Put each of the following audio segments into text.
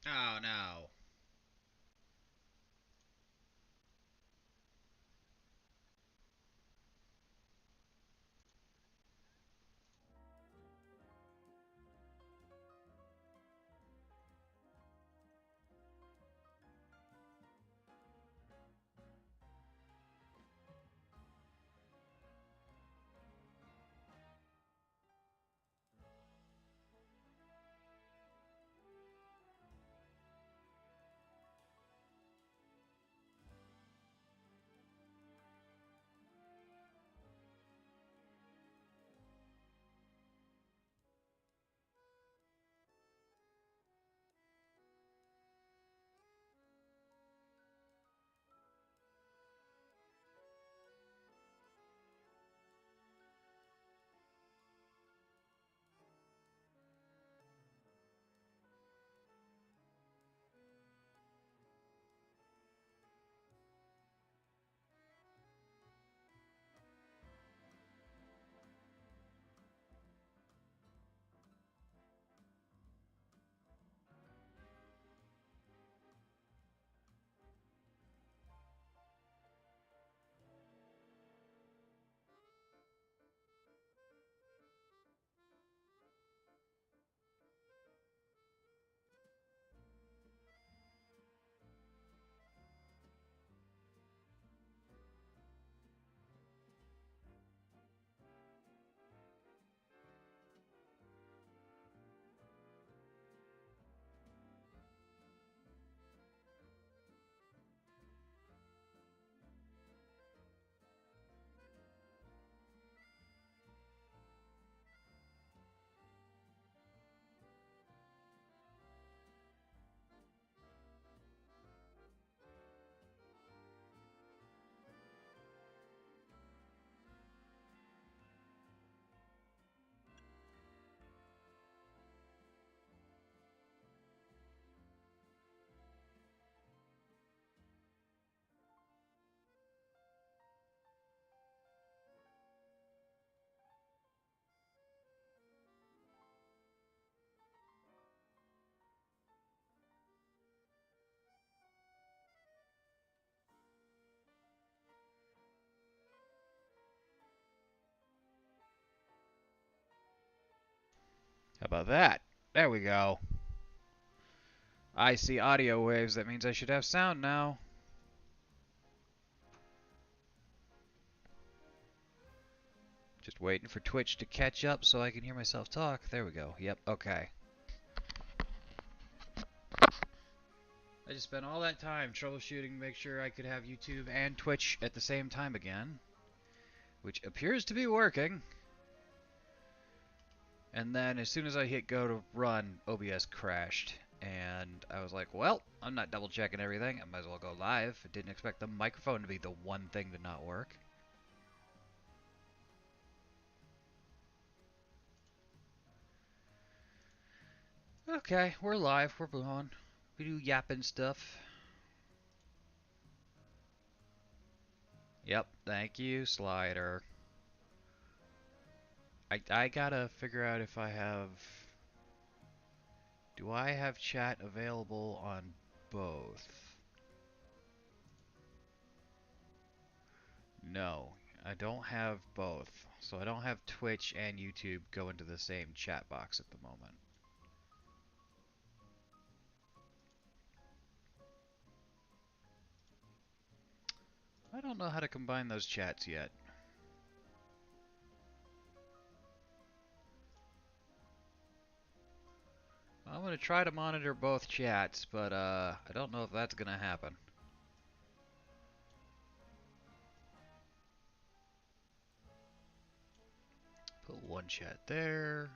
Oh no. How about that? There we go. I see audio waves. That means I should have sound now. Just waiting for Twitch to catch up so I can hear myself talk. There we go. Yep, okay. I just spent all that time troubleshooting to make sure I could have YouTube and Twitch at the same time again, which appears to be working. And then as soon as I hit go to run, OBS crashed. And I was like, well, I'm not double checking everything. I might as well go live. I didn't expect the microphone to be the one thing to not work. Okay, we're live. We're on. We do yapping stuff. Yep, thank you, Slider. I gotta figure out if I have... Do I have chat available on both? No, I don't have both. So I don't have Twitch and YouTube go into the same chat box at the moment. I don't know how to combine those chats yet. I'm gonna try to monitor both chats, but I don't know if that's gonna happen. Put one chat there.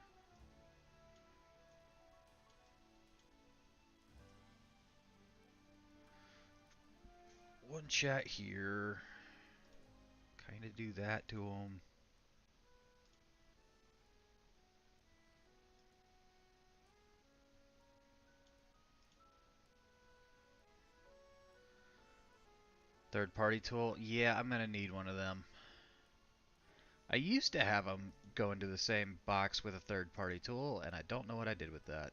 One chat here. Kinda do that to them. Third party tool? Yeah, I'm gonna need one of them. I used to have them go into the same box with a third party tool, and I don't know what I did with that.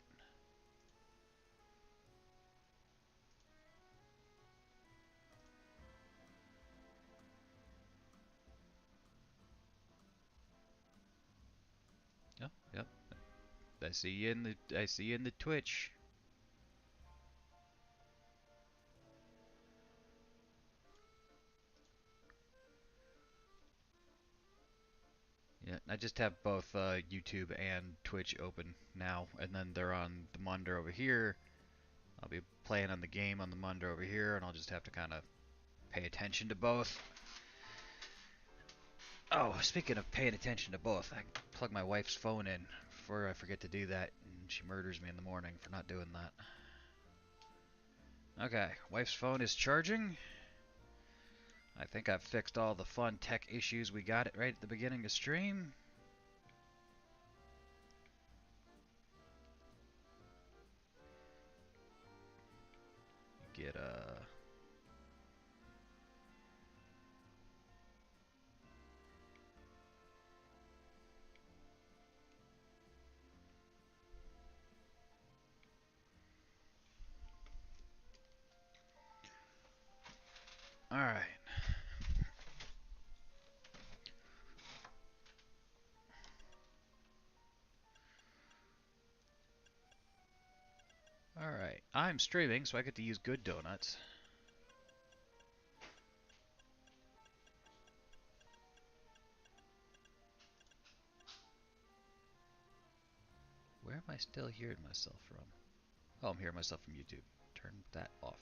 I see you in the Twitch. Yeah, I just have both YouTube and Twitch open now, and then they're on the monitor over here. I'll be playing on the game on the monitor over here, and I'll just have to kind of pay attention to both. Oh, speaking of paying attention to both, I plug my wife's phone in before I forget to do that, and she murders me in the morning for not doing that. Okay, wife's phone is charging. I think I've fixed all the fun tech issues we got it right at the beginning of stream. Get all right. All right. I'm streaming, so I get to use good donuts. Where am I still hearing myself from? Oh, I'm hearing myself from YouTube. Turn that off.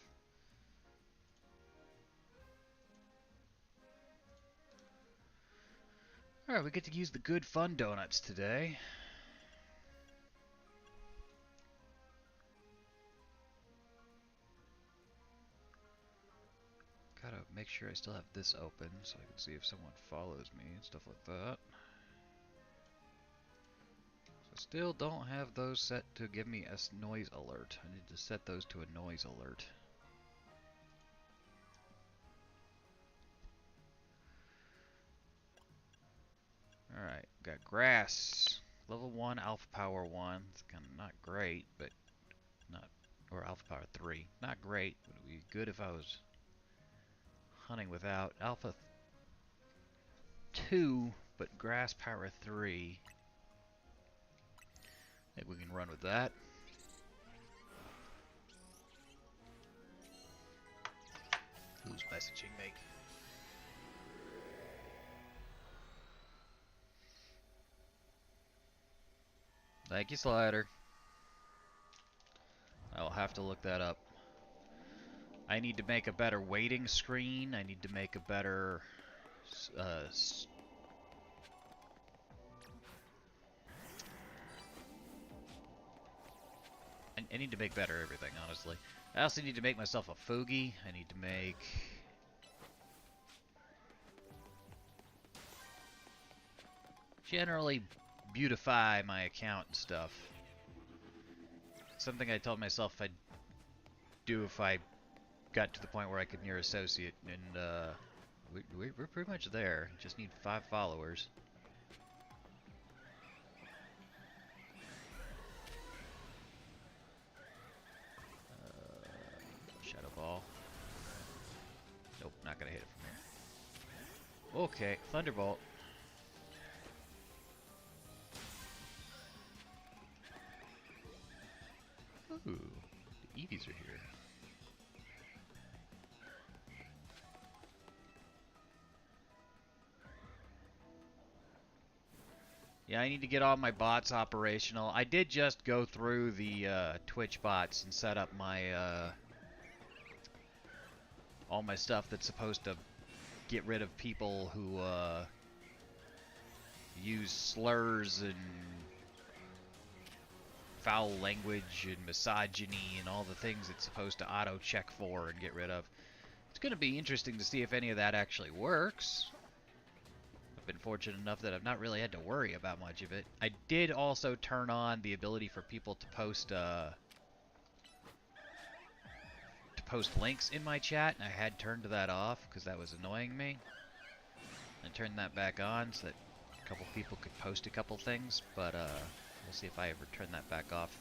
Alright, we get to use the good fun donuts today. Gotta make sure I still have this open so I can see if someone follows me and stuff like that. So still don't have those set to give me a noise alert. I need to set those to a noise alert. Alright, got grass. Level 1, alpha power 1. It's kind of not great, but not... Or alpha power 3. Not great, but it would be good if I was hunting without. Alpha 2, but grass power 3. I think we can run with that. Who's messaging me? Thank you, Slider. I will have to look that up. I need to make a better waiting screen. I need to make a better... I need to make better everything, honestly. I also need to make myself a Foogie. I need to make... generally beautify my account and stuff. Something I told myself I'd do if I got to the point where I could near associate, and we're pretty much there. Just need 5 followers. Shadow Ball. Nope, not gonna hit it from here. Okay, Thunderbolt. Ooh, the Eevees are here. Yeah, I need to get all my bots operational. I did just go through the Twitch bots and set up my all my stuff that's supposed to get rid of people who use slurs and foul language and misogyny and all the things it's supposed to auto check for and get rid of. It's going to be interesting to see if any of that actually works. I've been fortunate enough that I've not really had to worry about much of it. I did also turn on the ability for people to post links in my chat, and I had turned that off because that was annoying me. I turned that back on so that a couple people could post a couple things, but we'll see if I ever turn that back off.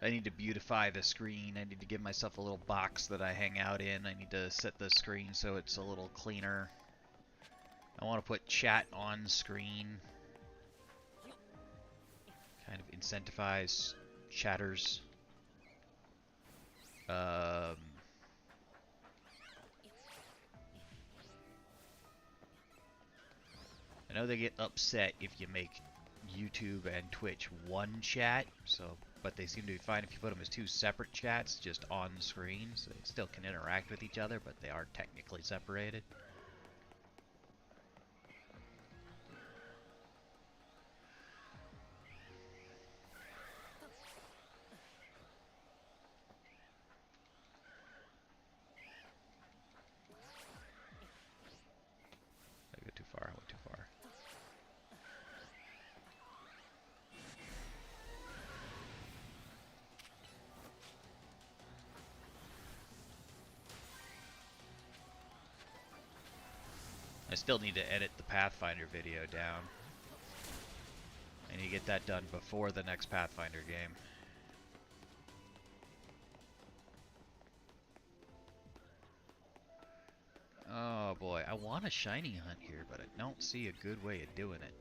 I need to beautify the screen. I need to give myself a little box that I hang out in. I need to set the screen so it's a little cleaner. I want to put chat on screen. Kind of incentivize chatters. I know they get upset if you make YouTube and Twitch one chat, but they seem to be fine if you put them as two separate chats just on screen, so they still can interact with each other, but they are technically separated. I go too far, I went too far. I still need to edit the Pathfinder video down. I need to get that done before the next Pathfinder game. Oh boy, I want a shiny hunt here, but I don't see a good way of doing it.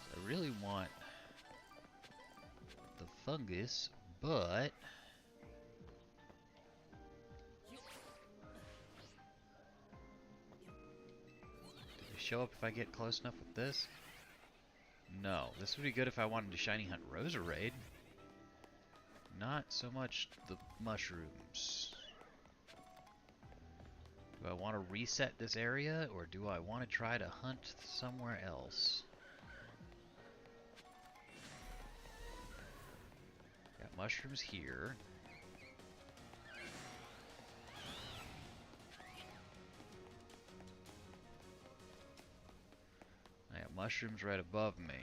So I really want the fungus, but show up if I get close enough with this? No. This would be good if I wanted to shiny hunt Roserade. Not so much the mushrooms. Do I want to reset this area, or do I want to try to hunt somewhere else? Got mushrooms here. I got mushrooms right above me.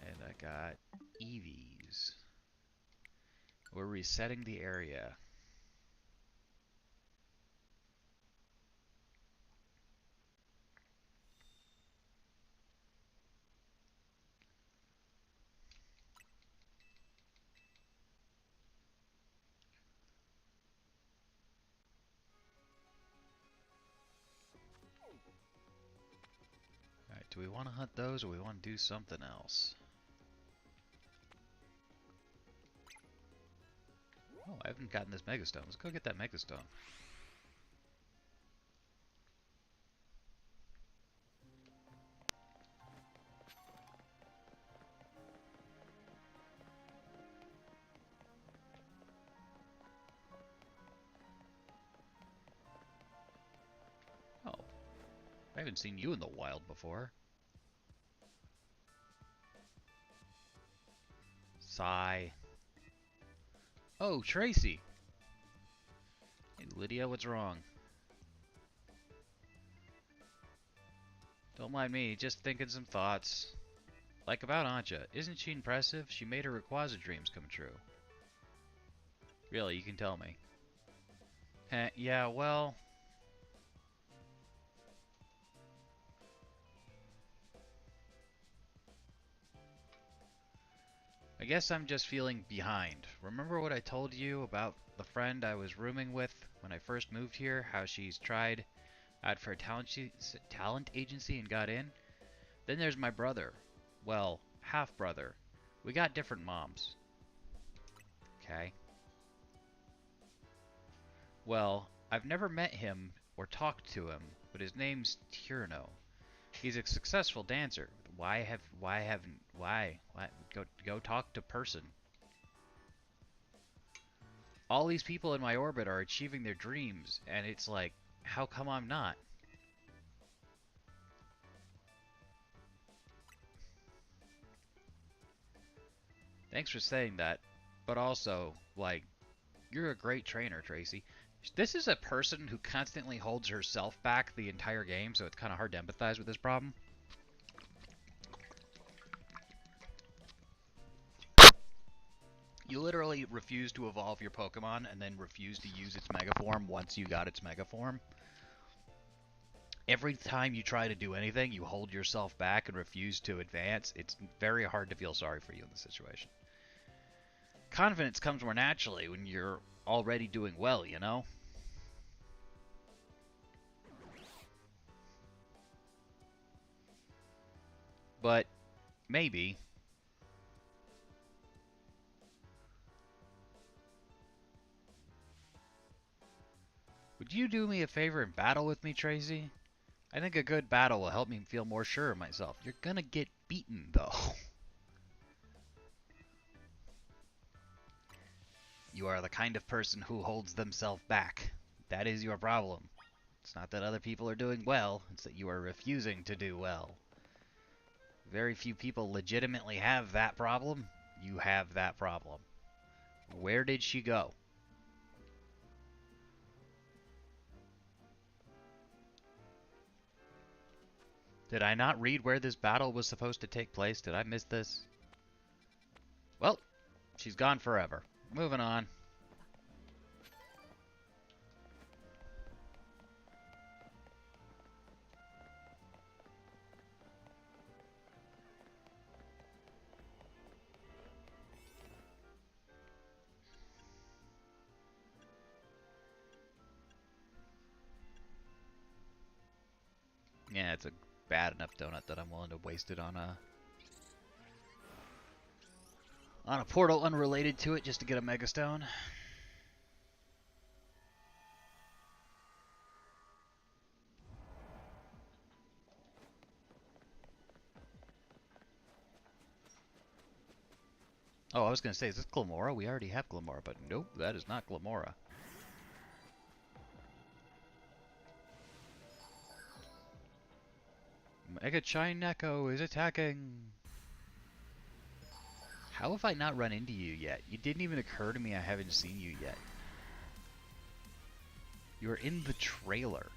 And I got EVs. We're resetting the area. Alright, do we want to hunt those, or we want to do something else? Oh, I haven't gotten this Megastone. Let's go get that Megastone. Oh, I haven't seen you in the wild before. Sigh. Oh, Tracy! Hey, Lydia, what's wrong? Don't mind me, just thinking some thoughts. Like about Anja, isn't she impressive? She made her Rayquaza dreams come true. Really, you can tell me. Yeah, well... I guess I'm just feeling behind. Remember what I told you about the friend I was rooming with when I first moved here? How she's tried out for a talent agency and got in? Then there's my brother. Well, half-brother. We got different moms. Okay. Well, I've never met him or talked to him, but his name's Tierno. He's a successful dancer. Why? Go talk to person. All these people in my orbit are achieving their dreams, and it's like, how come I'm not? Thanks for saying that, but also, like, you're a great trainer, Tracy. This is a person who constantly holds herself back the entire game, so it's kind of hard to empathize with this problem. You literally refuse to evolve your Pokemon and then refuse to use its Mega Form once you got its Mega Form. Every time you try to do anything, you hold yourself back and refuse to advance. It's very hard to feel sorry for you in this situation. Confidence comes more naturally when you're already doing well, you know? But maybe. Would you do me a favor and battle with me, Tracy? I think a good battle will help me feel more sure of myself. You're gonna get beaten, though. You are the kind of person who holds themselves back. That is your problem. It's not that other people are doing well, it's that you are refusing to do well. Very few people legitimately have that problem. You have that problem. Where did she go? Did I not read where this battle was supposed to take place? Did I miss this? Well, she's gone forever. Moving on. Yeah, it's a bad enough donut that I'm willing to waste it on a portal unrelated to it just to get a Mega Stone. Oh, I was going to say, is this Glamora? We already have Glamora, but nope, that is not Glamora. Mega Chineko is attacking. How have I not run into you yet? It didn't even occur to me I haven't seen you yet. You're in the trailer.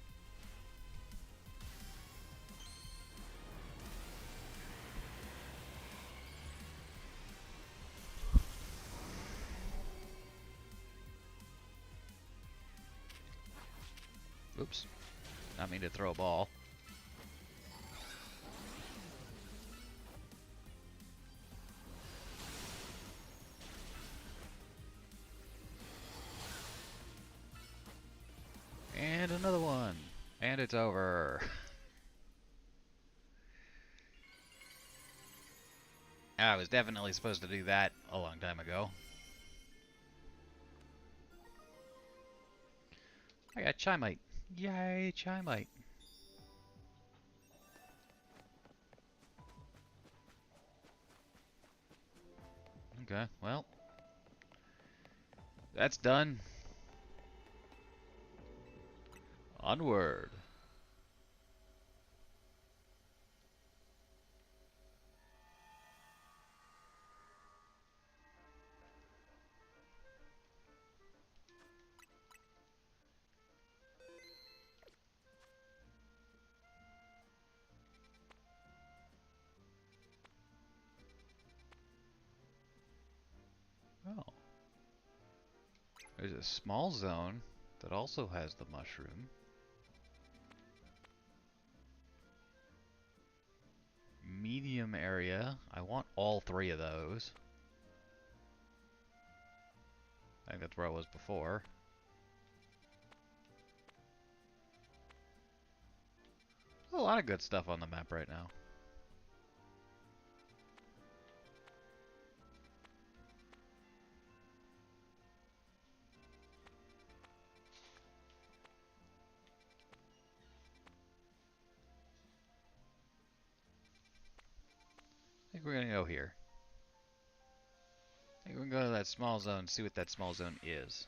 Oops. Not mean to throw a ball. And another one. And it's over. I was definitely supposed to do that a long time ago. I got Chimite. Yay, Chimite. Okay, well. That's done. Onward. Oh. There's a small zone that also has the mushroom. Medium area. I want all three of those. I think that's where I was before. A lot of good stuff on the map right now. I think we're gonna go here. I think we're gonna go to that small zone and see what that small zone is.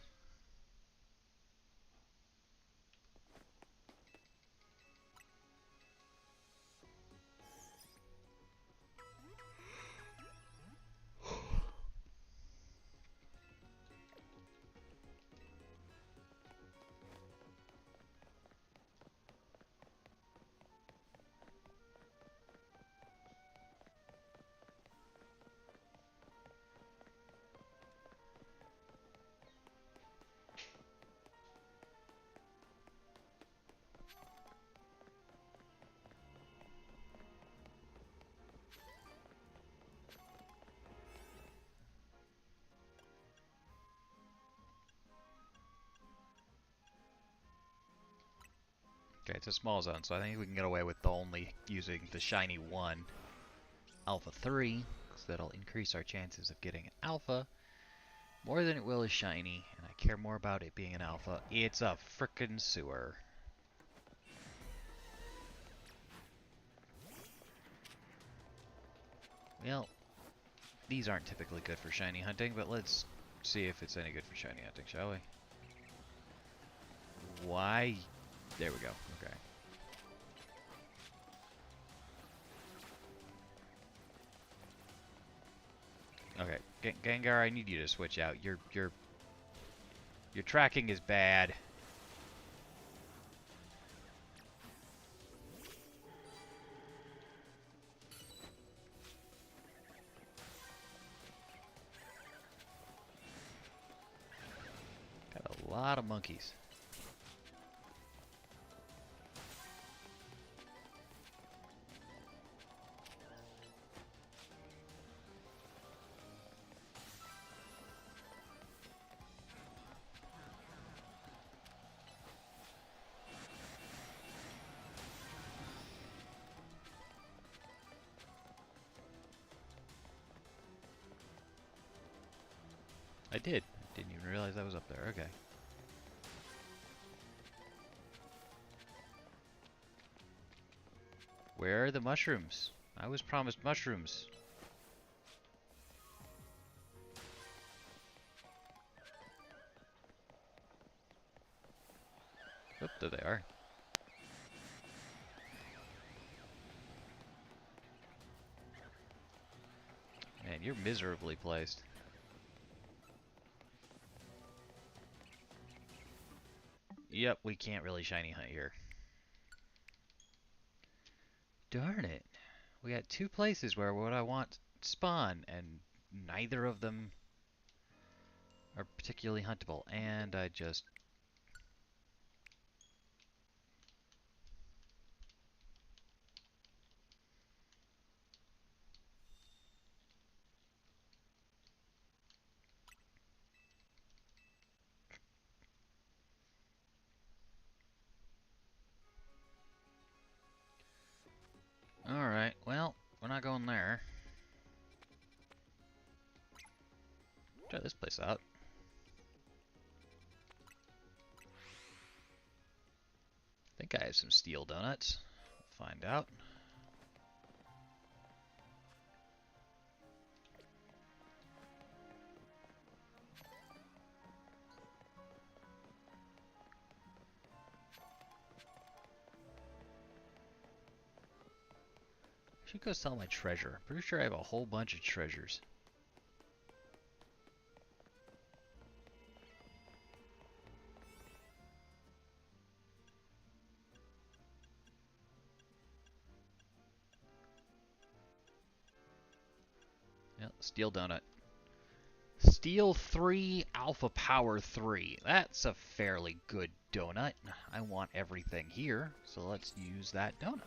Okay, it's a small zone, so I think we can get away with only using the shiny 1 Alpha 3, because that'll increase our chances of getting an Alpha more than it will a shiny, and I care more about it being an Alpha. It's a frickin' sewer. Well, these aren't typically good for shiny hunting, but let's see if it's any good for shiny hunting, shall we? Why? There we go. Okay. Okay, Gengar, I need you to switch out. Your tracking is bad. Got a lot of monkeys. I did. Didn't even realize I was up there. Okay. Where are the mushrooms? I was promised mushrooms. Oh, there they are. Man, you're miserably placed. Yep, we can't really shiny hunt here. Darn it. We got 2 places where what I want spawn, and neither of them are particularly huntable. And I just... Alright, well, we're not going there. Try this place out. I think I have some steel donuts. We'll find out. I should go sell my treasure. I'm pretty sure I have a whole bunch of treasures. Yep, steel donut. Steel 3, Alpha Power 3. That's a fairly good donut. I want everything here, so let's use that donut.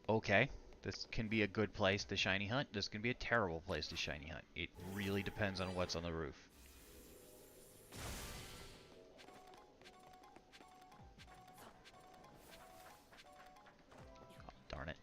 Okay, this can be a good place to shiny hunt. This can be a terrible place to shiny hunt. It really depends on what's on the roof. Oh, darn it.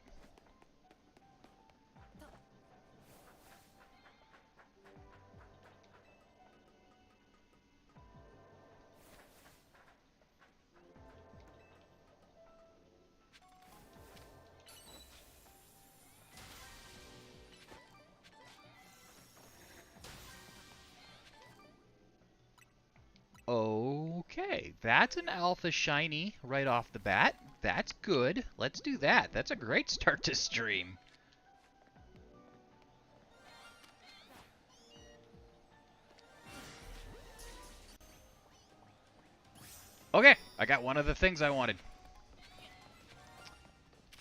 Okay, that's an alpha shiny right off the bat. That's good. Let's do that. That's a great start to stream. Okay, I got one of the things I wanted.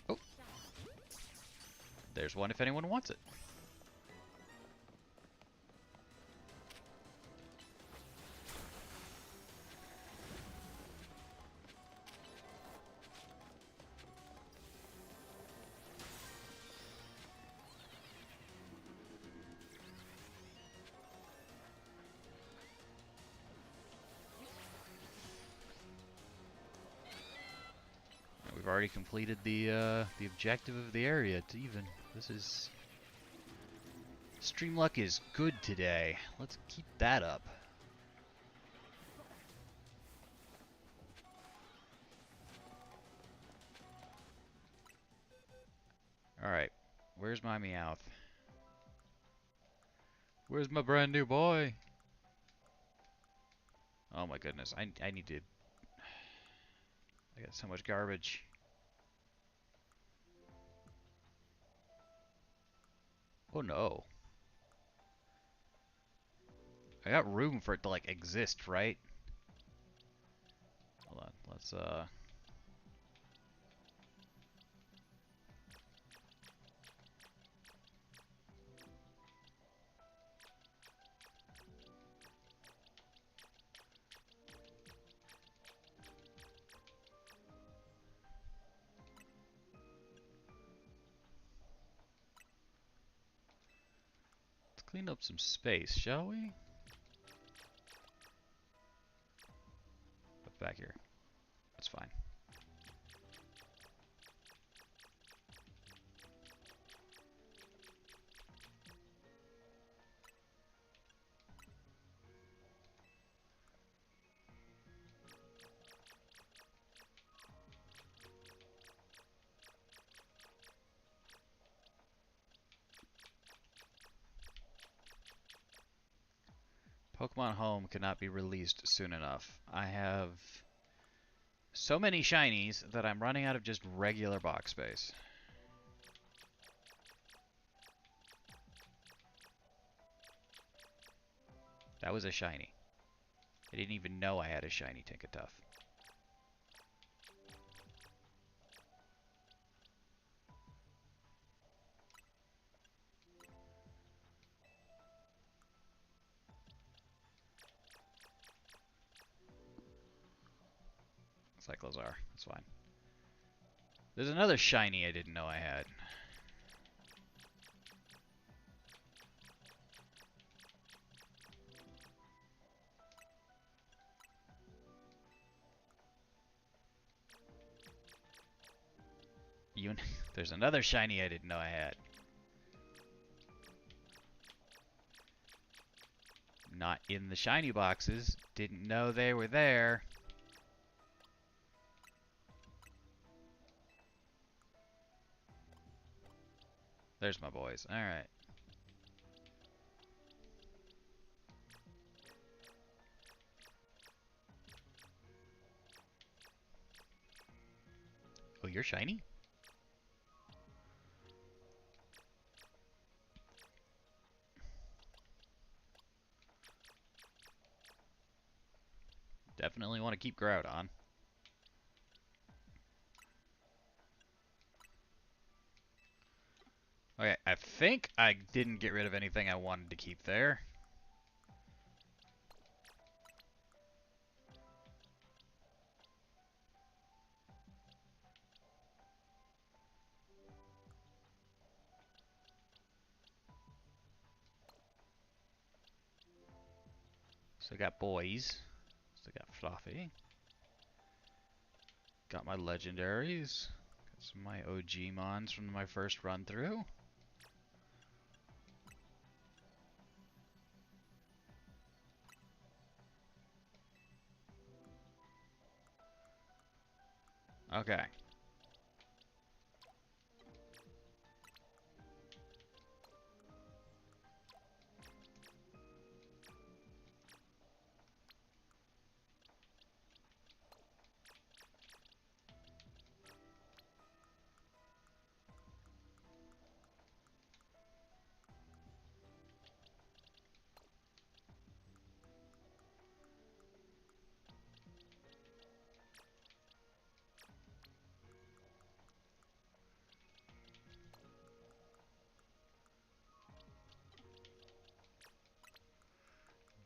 Oh. There's one if anyone wants it. We've already completed the objective of the area to even. This is... Stream luck is good today. Let's keep that up. Alright, where's my Meowth? Where's my brand new boy? Oh my goodness, I need to... I got so much garbage. Oh no. I got room for it to, like, exist, right? Hold on, let's clean up some space, shall we? What's back here? That's fine. Pokemon Home cannot be released soon enough. I have so many shinies that I'm running out of just regular box space. That was a shiny. I didn't even know I had a shiny Tinkatuff. Cyclozar, that's fine. There's another shiny I didn't know I had. There's another shiny I didn't know I had. Not in the shiny boxes. Didn't know they were there. There's my boys. Alright. Oh, you're shiny? Definitely want to keep Groudon. Okay, I think I didn't get rid of anything I wanted to keep there. Still got boys. Still got Fluffy. Got my legendaries. Got some of my OG mons from my first run through. Okay.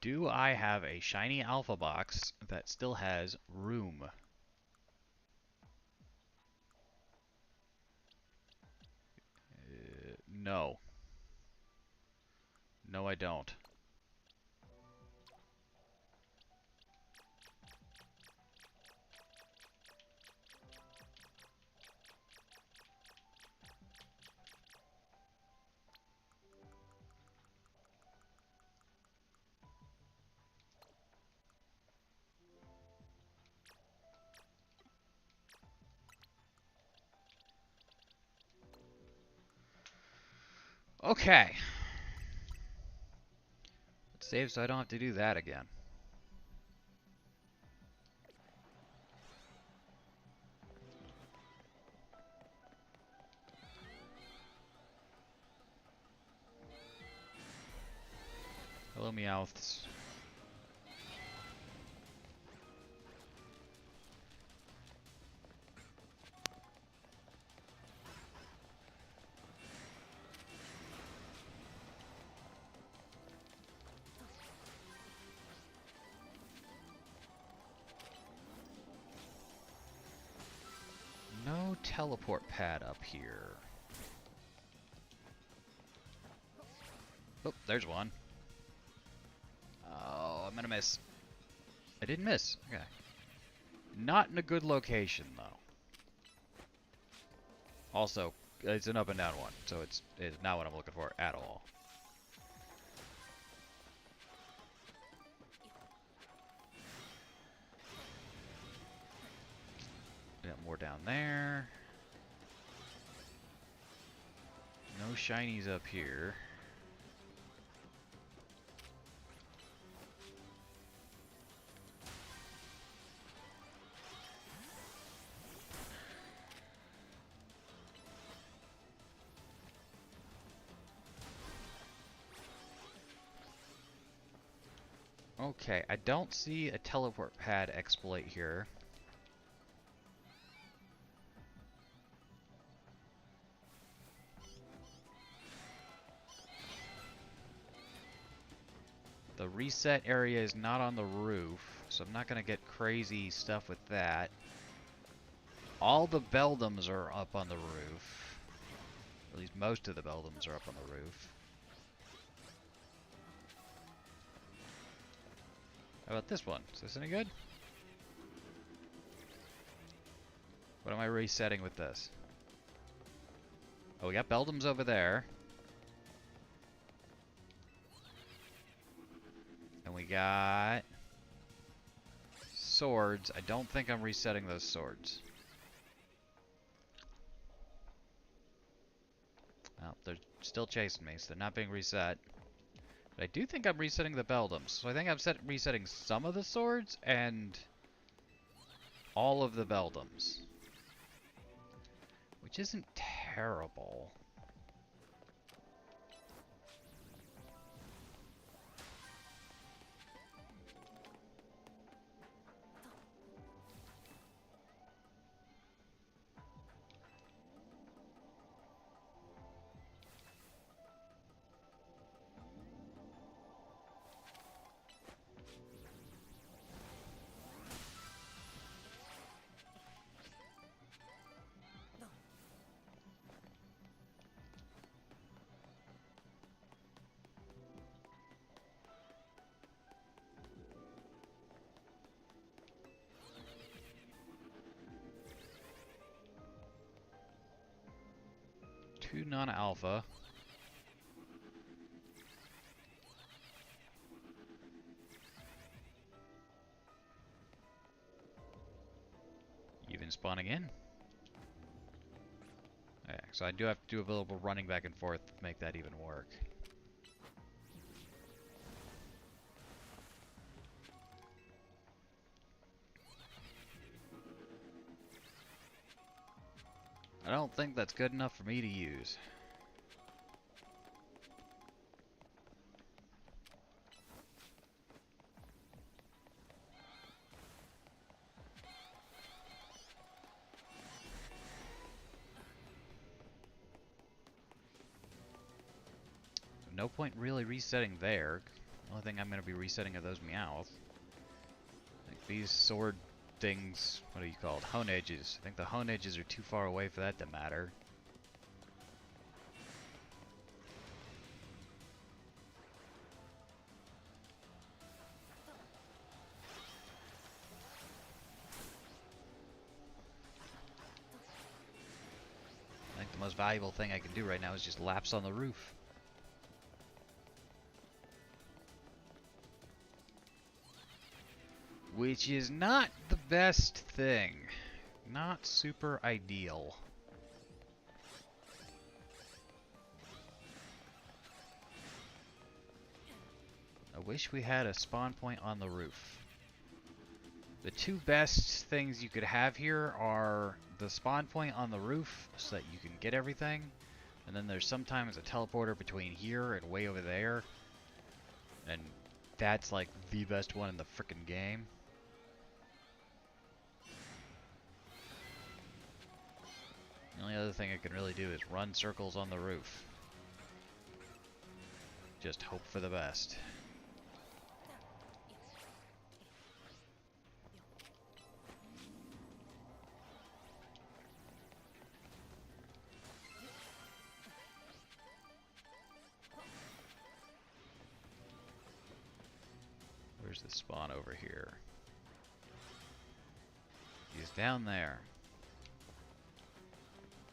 Do I have a shiny alpha box that still has room? No. No, I don't. Okay. Let's save so I don't have to do that again. Hello, Meowths. No teleport pad up here. Oh, there's one. Oh, I'm gonna miss. I didn't miss. Okay. Not in a good location, though. Also, it's an up and down one, so it's not what I'm looking for at all. Got more down there. No shinies up here. Okay, I don't see a teleport pad exploit here. The reset area is not on the roof, so I'm not going to get crazy stuff with that. All the Beldums are up on the roof. Or at least most of the Beldums are up on the roof. How about this one? Is this any good? What am I resetting with this? Oh, we got Beldums over there. And we got swords. I don't think I'm resetting those swords. Well, they're still chasing me, so they're not being reset. But I do think I'm resetting the Beldums. So I think I'm resetting some of the swords and all of the Beldums. Which isn't terrible. Two non-alpha. Even spawning in. Okay, so I do have to do a little running back and forth to make that even work. I don't think that's good enough for me to use. No point really resetting there. The only thing I'm going to be resetting are those Meowth. Like these sword things, what are you called? Hone edges. I think the hone edges are too far away for that to matter. I think the most valuable thing I can do right now is just laps on the roof. Which is not the best thing. Not super ideal. I wish we had a spawn point on the roof. The two best things you could have here are the spawn point on the roof so that you can get everything, and then there's sometimes a teleporter between here and way over there, and that's like the best one in the frickin' game. The only other thing I can really do is run circles on the roof. Just hope for the best. Where's the spawn over here? He's down there.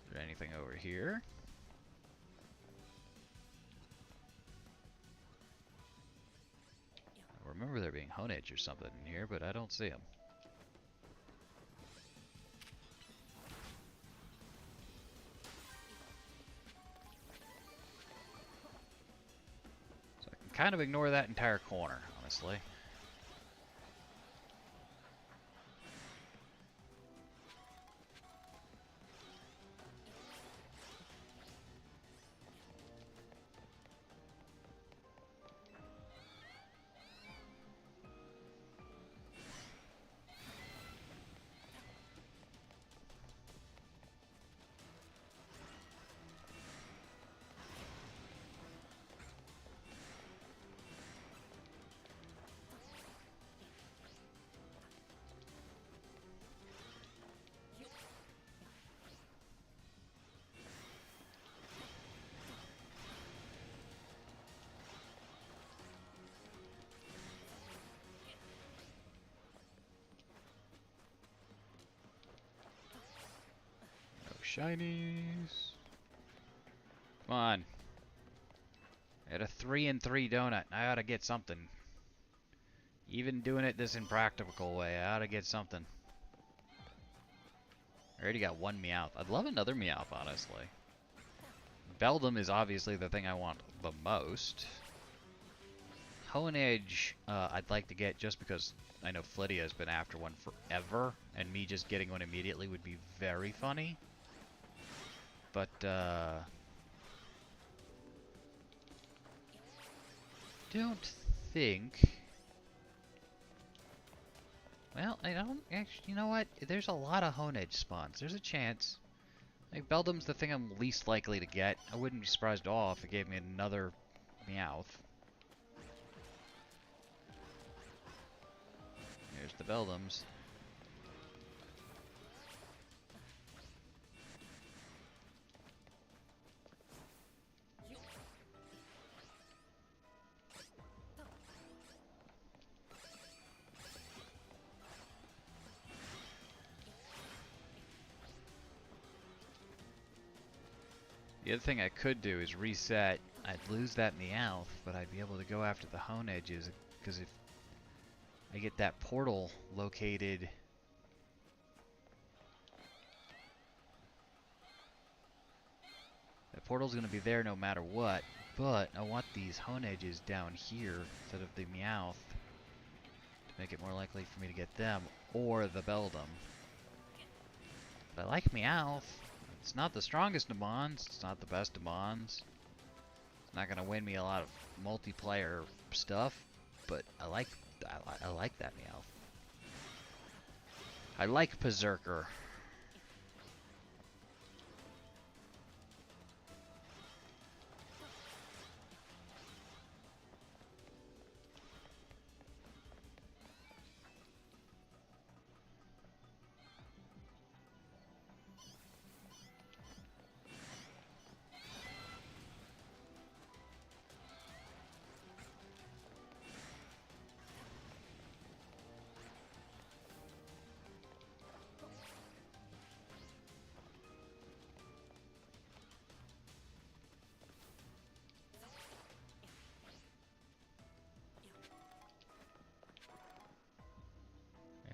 Is there anything over here? I remember there being Honedge or something in here, but I don't see him. So I can kind of ignore that entire corner, honestly. Shinies. Come on. I had a 3 and 3 donut. I ought to get something. Even doing it this impractical way, I ought to get something. I already got one Meowth. I'd love another Meowth, honestly. Beldum is obviously the thing I want the most. Honedge, I'd like to get just because I know Flydia has been after one forever, and me just getting one immediately would be very funny. But, don't think... Well, I don't actually... You know what? There's a lot of Honedge spawns. There's a chance. Like, Beldum's the thing I'm least likely to get. I wouldn't be surprised at all if it gave me another Meowth. Here's the Beldums. The other thing I could do is reset. I'd lose that Meowth, but I'd be able to go after the Honedges, because if I get that portal located... That portal's going to be there no matter what, but I want these Honedges down here instead of the Meowth to make it more likely for me to get them, or the Beldum. But I like Meowth. It's not the strongest of Mons, it's not the best of Mons. It's not going to win me a lot of multiplayer stuff, but I like that Meowth. I like Berserker.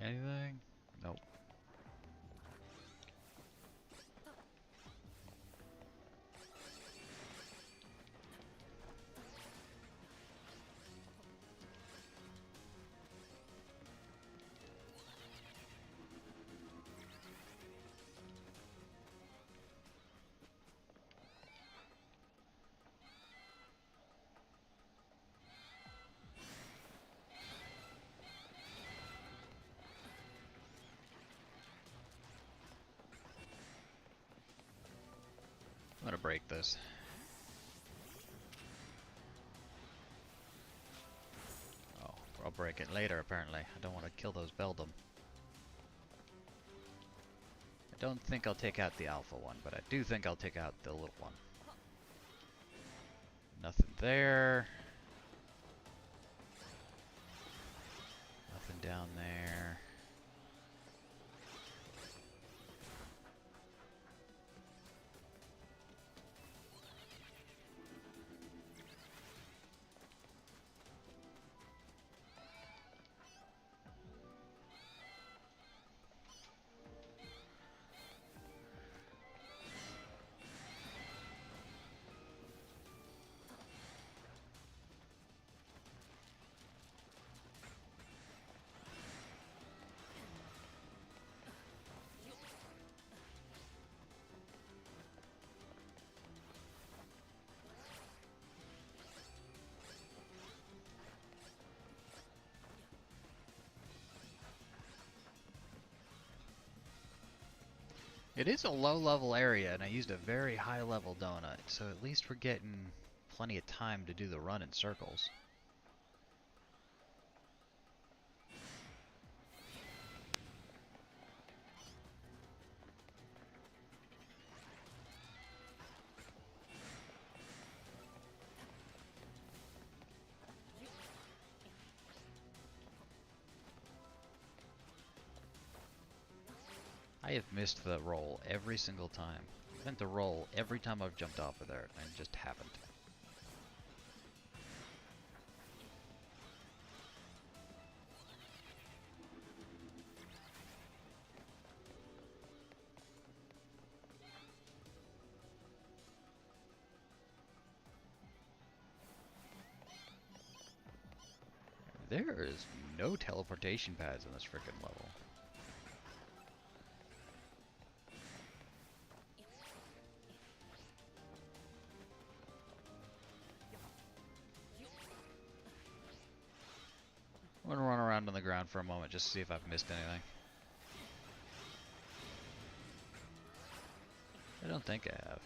Anything? Nope. break this. Oh, I'll break it later, apparently. I don't want to kill those Beldum. I don't think I'll take out the alpha one, but I do think I'll take out the little one. Nothing there. Nothing down there. It is a low-level area, and I used a very high-level donut, so at least we're getting plenty of time to do the run in circles. I have missed the roll every single time. I meant to roll every time I've jumped off of there, and just haven't. There is no teleportation pads in this frickin' level. I'm gonna run around on the ground for a moment just to see if I've missed anything. I don't think I have.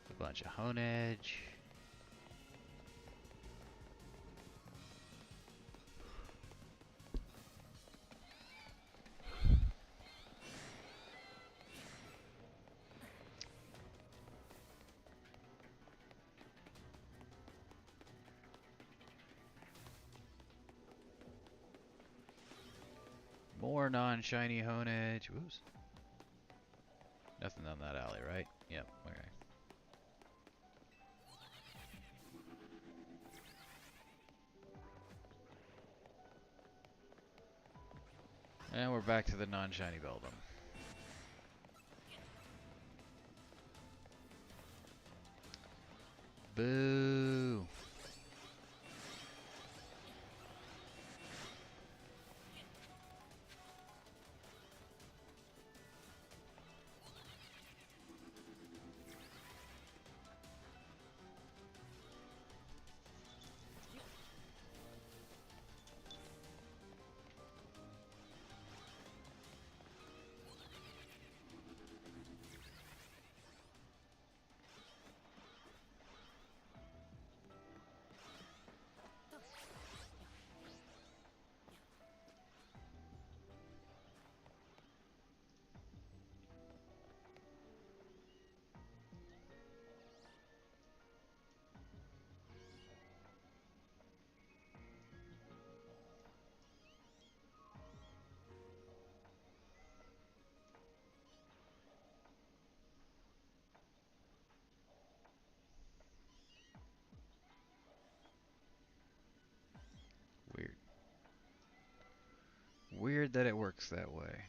A bunch of hone edge. More non-shiny hone edge. Whoops. Nothing on that alley, right? Yep, okay. And we're back to the non-shiny Beldum. Boo! Weird. Weird that it works that way.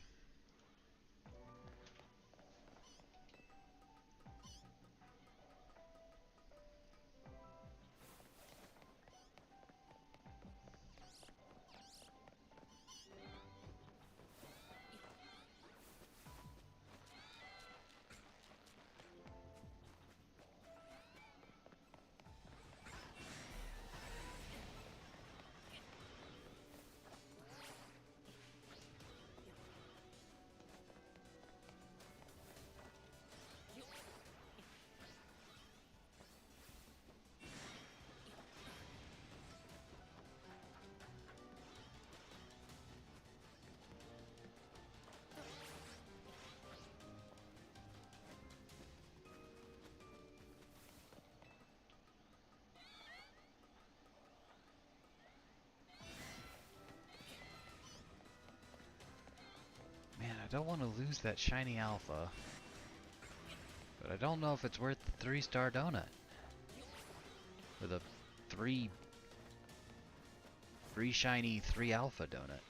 don't want to lose that shiny alpha. But I don't know if it's worth the 3-star donut. Or the 3 shiny 3 alpha donut.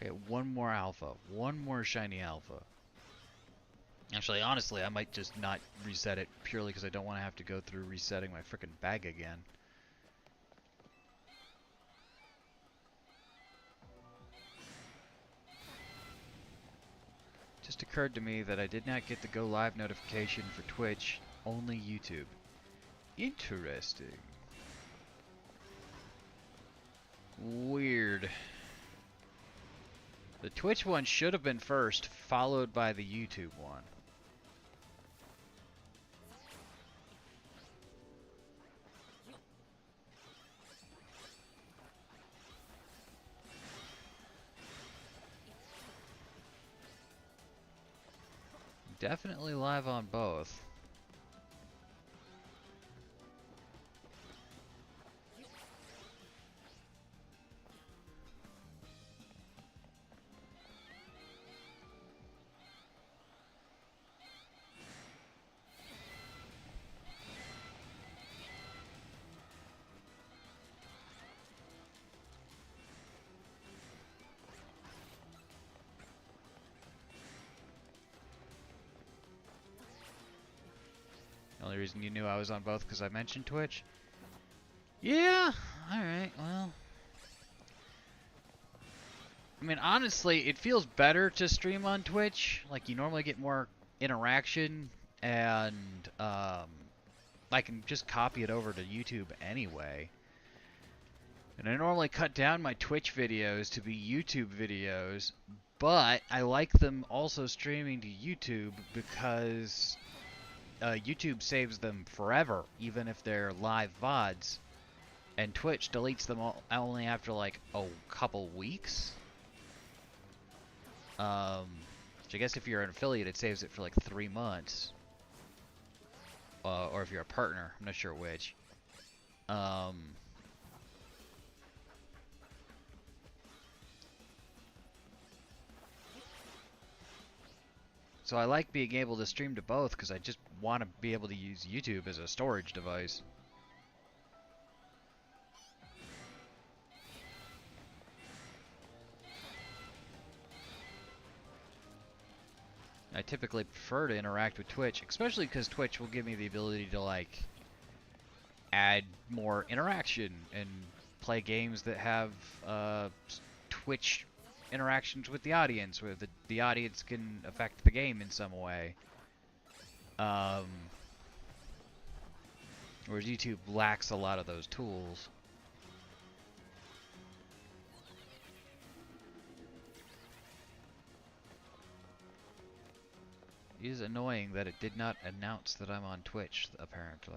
I get one more alpha. One more shiny alpha. Actually, honestly, I might just not reset it purely because I don't want to have to go through resetting my frickin' bag again. Just occurred to me that I did not get the go live notification for Twitch, only YouTube. Interesting. Weird. The Twitch one should have been first, followed by the YouTube one. Definitely live on both. The only reason you knew I was on both because I mentioned Twitch? Yeah, alright, well. I mean, honestly, it feels better to stream on Twitch. Like, you normally get more interaction, and I can just copy it over to YouTube anyway. And I normally cut down my Twitch videos to be YouTube videos, but I like them also streaming to YouTube because YouTube saves them forever, even if they're live VODs, and Twitch deletes them only after like a couple weeks. Which I guess if you're an affiliate, it saves it for like 3 months, or if you're a partner, I'm not sure which. So I like being able to stream to both because I just want to be able to use YouTube as a storage device. I typically prefer to interact with Twitch, especially because Twitch will give me the ability to like add more interaction and play games that have Twitch interactions with the audience, where the audience can affect the game in some way. Whereas YouTube lacks a lot of those tools. It is annoying that it did not announce that I'm on Twitch, apparently.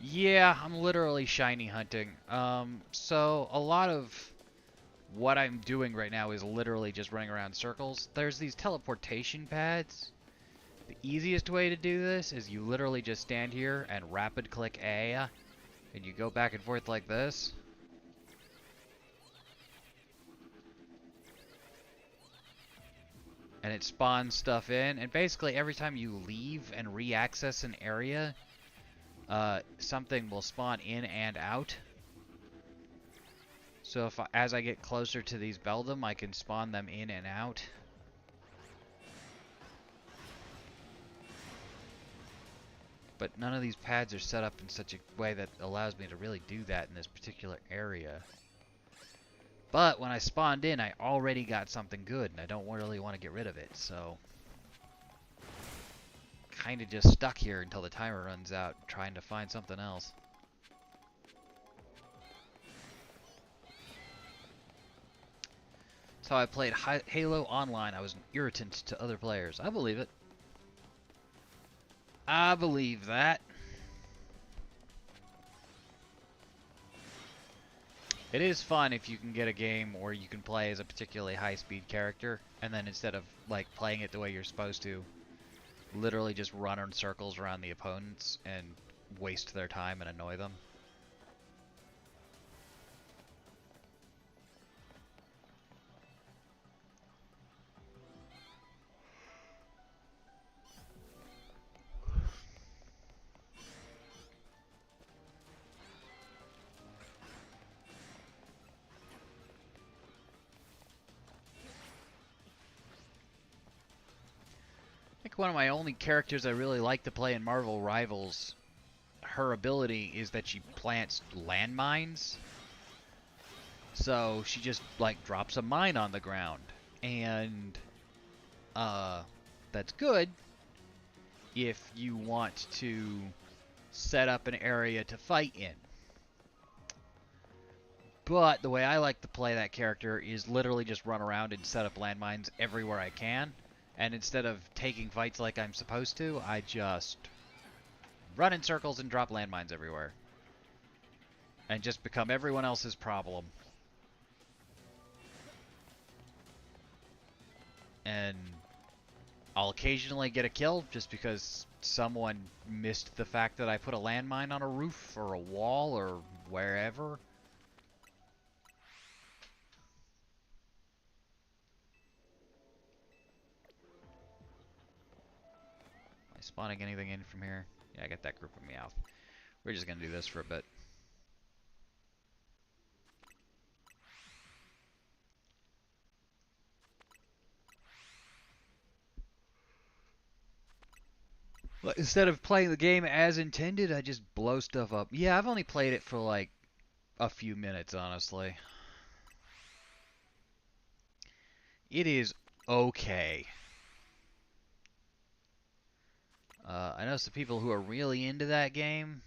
Yeah, I'm literally shiny hunting. So a lot of what I'm doing right now is literally just running around circles. There's these teleportation pads. The easiest way to do this is you literally just stand here and rapid click A, and you go back and forth like this. And it spawns stuff in, and basically every time you leave and re-access an area, something will spawn in and out. So as I get closer to these Beldum, I can spawn them in and out. But none of these pads are set up in such a way that allows me to really do that in this particular area. But when I spawned in, I already got something good, and I don't really want to get rid of it, so... Kinda just stuck here until the timer runs out, trying to find something else. That's how I played Halo Online. I was an irritant to other players. I believe it. I believe that. It is fun if you can get a game where you can play as a particularly high-speed character, and then instead of like playing it the way you're supposed to, literally just run in circles around the opponents and waste their time and annoy them. I think one of my only characters I really like to play in Marvel Rivals, her ability is that she plants landmines. So she just like drops a mine on the ground, and that's good if you want to set up an area to fight in. But the way I like to play that character is literally just run around and set up landmines everywhere I can. And instead of taking fights like I'm supposed to, I just run in circles and drop landmines everywhere. And just become everyone else's problem. And I'll occasionally get a kill just because someone missed the fact that I put a landmine on a roof or a wall or wherever. Am I spawning anything in from here? Yeah, I got that group of Meowth. We're just gonna do this for a bit. But instead of playing the game as intended, I just blow stuff up. Yeah, I've only played it for like a few minutes, honestly. It is okay. I know some people who are really into that game.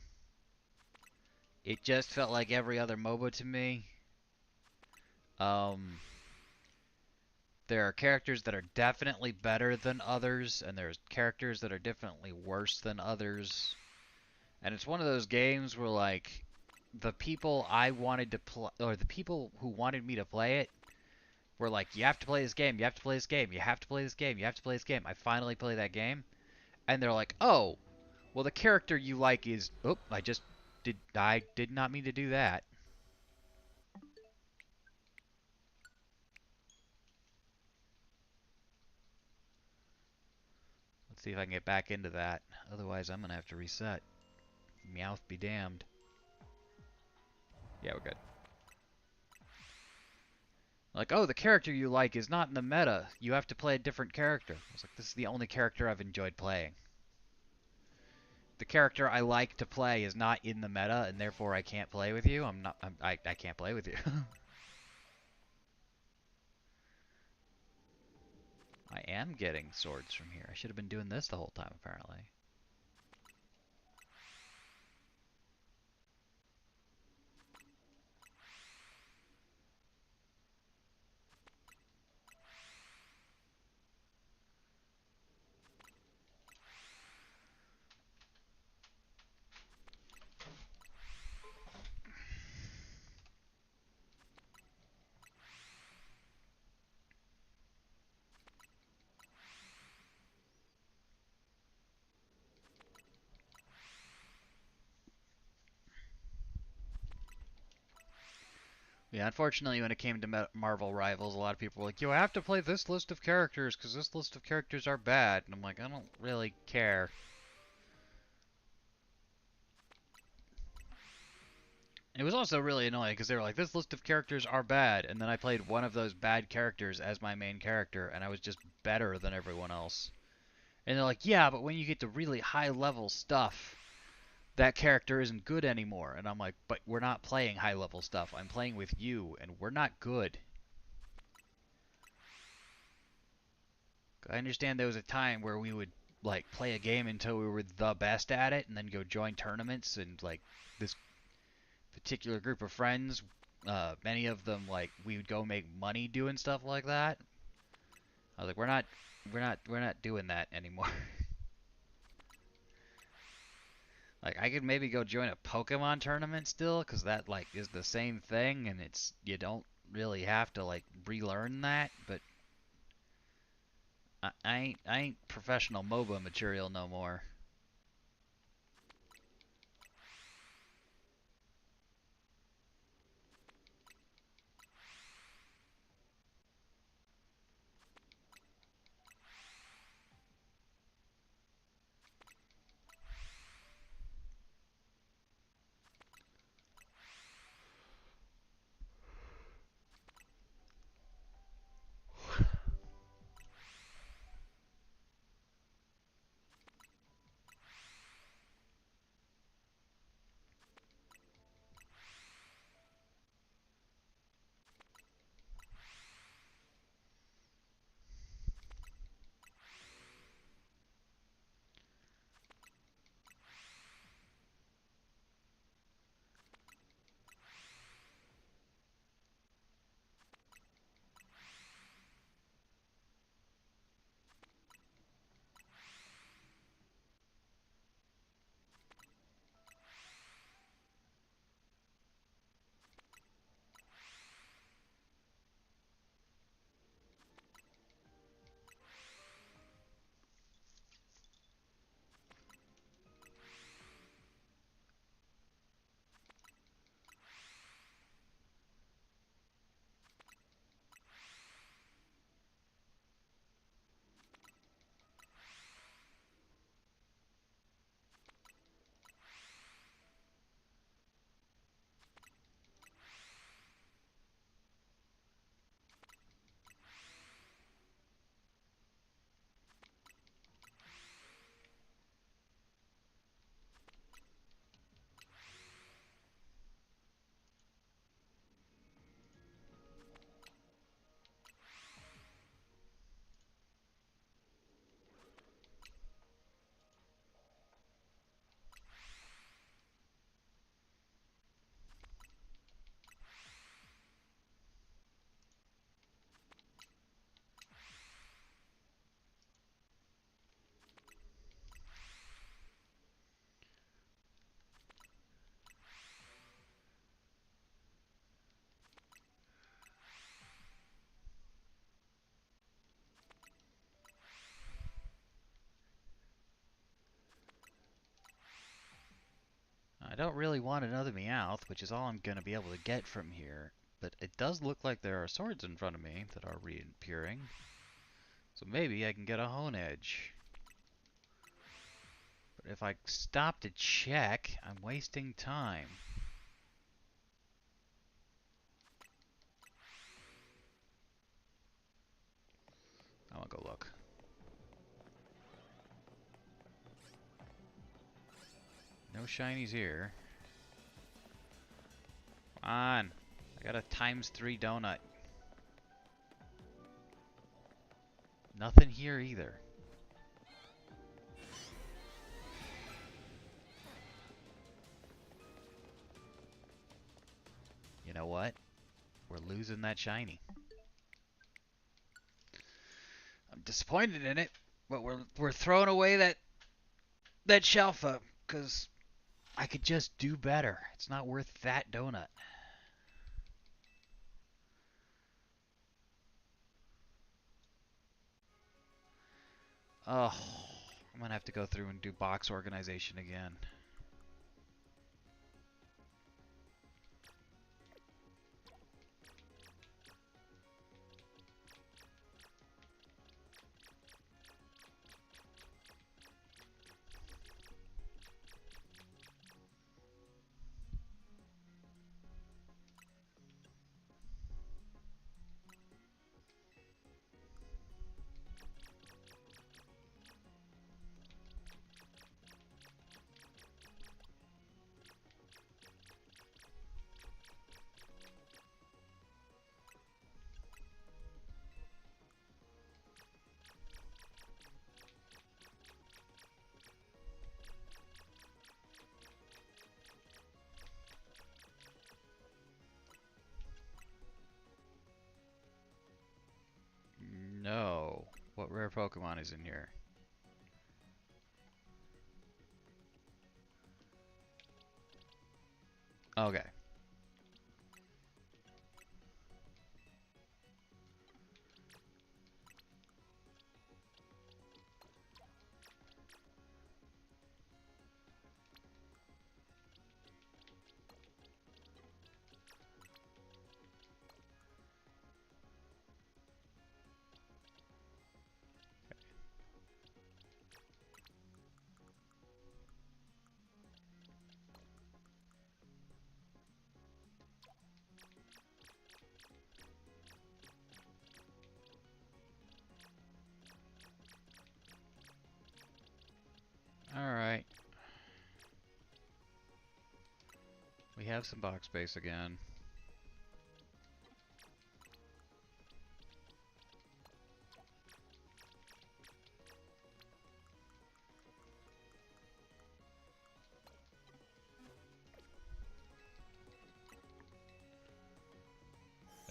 It just felt like every other MOBA to me. There are characters that are definitely better than others, and there's characters that are definitely worse than others. And it's one of those games where, like, the people I wanted to play, or the people who wanted me to play it, were like, you have to play this game, you have to play this game, you have to play this game, you have to play this game. I finally play that game, and they're like, oh, well, the character you like is, oh, I did not mean to do that. Let's see if I can get back into that. Otherwise, I'm going to have to reset. Meowth be damned. Yeah, we're good. Like, oh, the character you like is not in the meta. You have to play a different character. I was like, this is the only character I've enjoyed playing. The character I like to play is not in the meta, and therefore I can't play with you. I can't play with you. I am getting swords from here. I should have been doing this the whole time, apparently. Yeah, unfortunately, when it came to Marvel Rivals, a lot of people were like, you have to play this list of characters because this list of characters are bad. And I'm like, I don't really care. It was also really annoying because they were like, this list of characters are bad. And then I played one of those bad characters as my main character, and I was just better than everyone else. And they're like, yeah, but when you get to really high level stuff, that character isn't good anymore. And I'm like, but we're not playing high level stuff. I'm playing with you, and we're not good. I understand there was a time where we would like play a game until we were the best at it, and then go join tournaments, and like this particular group of friends, many of them like we would go make money doing stuff like that. I was like, we're not doing that anymore. Like I could maybe go join a Pokemon tournament still, cause that like is the same thing, and it's you don't really have to like relearn that. But I ain't professional MOBA material no more. I don't really want another Meowth, which is all I'm going to be able to get from here. But it does look like there are swords in front of me that are reappearing. So maybe I can get a Hone Edge. But if I stop to check, I'm wasting time. I want to go look. No shinies here. Come on. I got a ×3 donut. Nothing here either. You know what? We're losing that shiny. I'm disappointed in it, but we're throwing away that Shelfa because I could just do better. It's not worth that donut. Oh, I'm gonna have to go through and do box organization again. What rare Pokemon is in here? Okay. Alright. We have some box space again.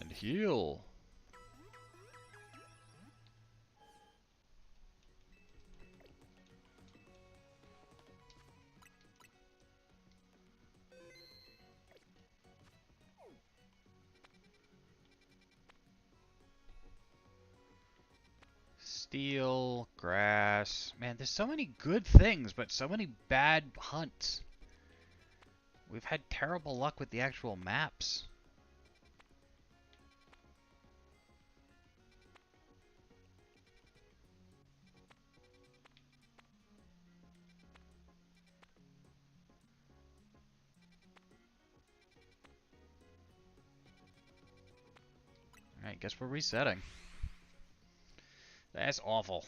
And heal. Steel, grass. Man, there's so many good things, but so many bad hunts. We've had terrible luck with the actual maps. Alright, guess we're resetting. That's awful.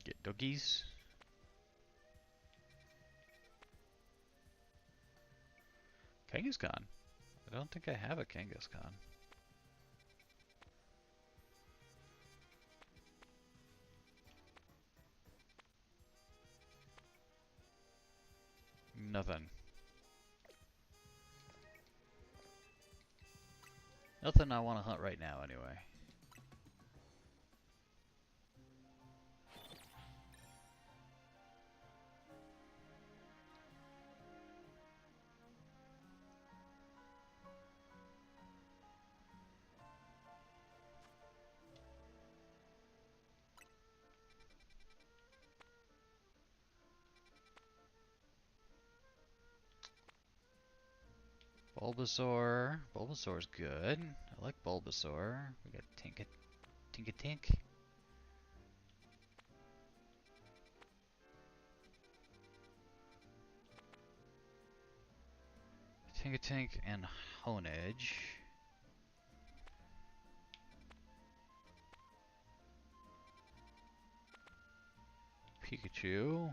Get doggies. Kangaskhan. I don't think I have a Kangaskhan. Nothing. Nothing I want to hunt right now, anyway. Bulbasaur. Bulbasaur's good. I like Bulbasaur. We got Tinkatink. Tinkatink and Honedge. Pikachu.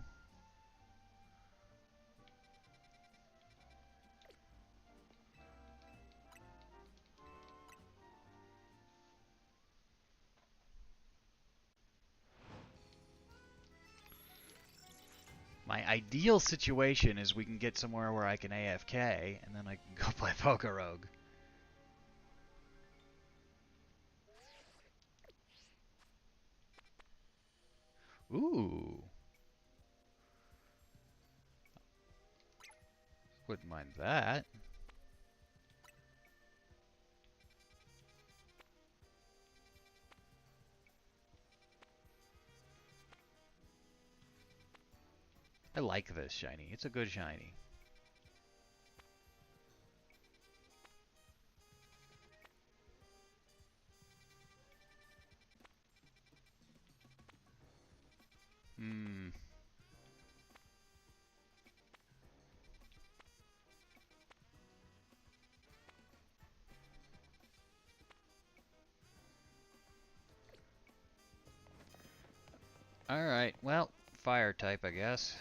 My ideal situation is we can get somewhere where I can AFK, and then I can go play Pokerogue. Ooh. Wouldn't mind that. I like this shiny. It's a good shiny. Hmm. Alright, well, fire type, I guess.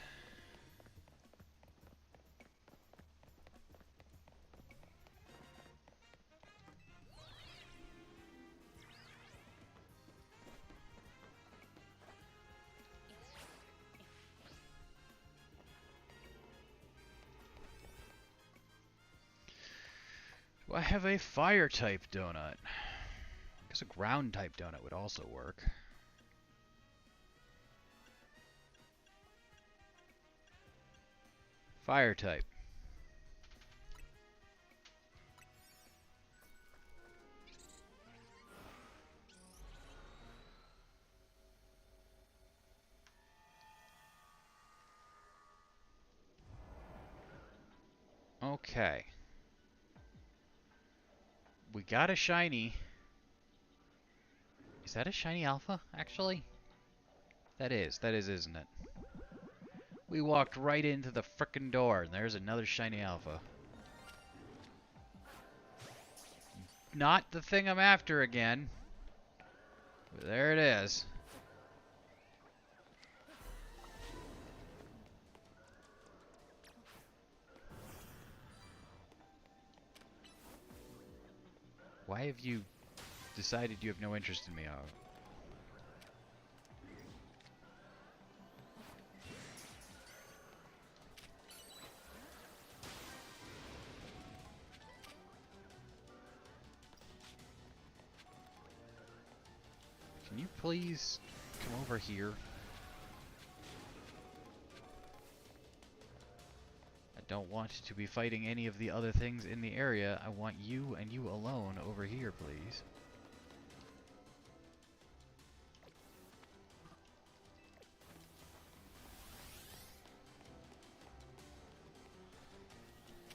Do I have a fire type donut? I guess a ground type donut would also work. Fire type. Okay. We got a shiny. Is that a shiny alpha, actually? That is, isn't it? We walked right into the frickin' door, and there's another shiny alpha. Not the thing I'm after again. But there it is. Why have you decided you have no interest in me? Can you please come over here? I don't want to be fighting any of the other things in the area. I want you and you alone over here, please.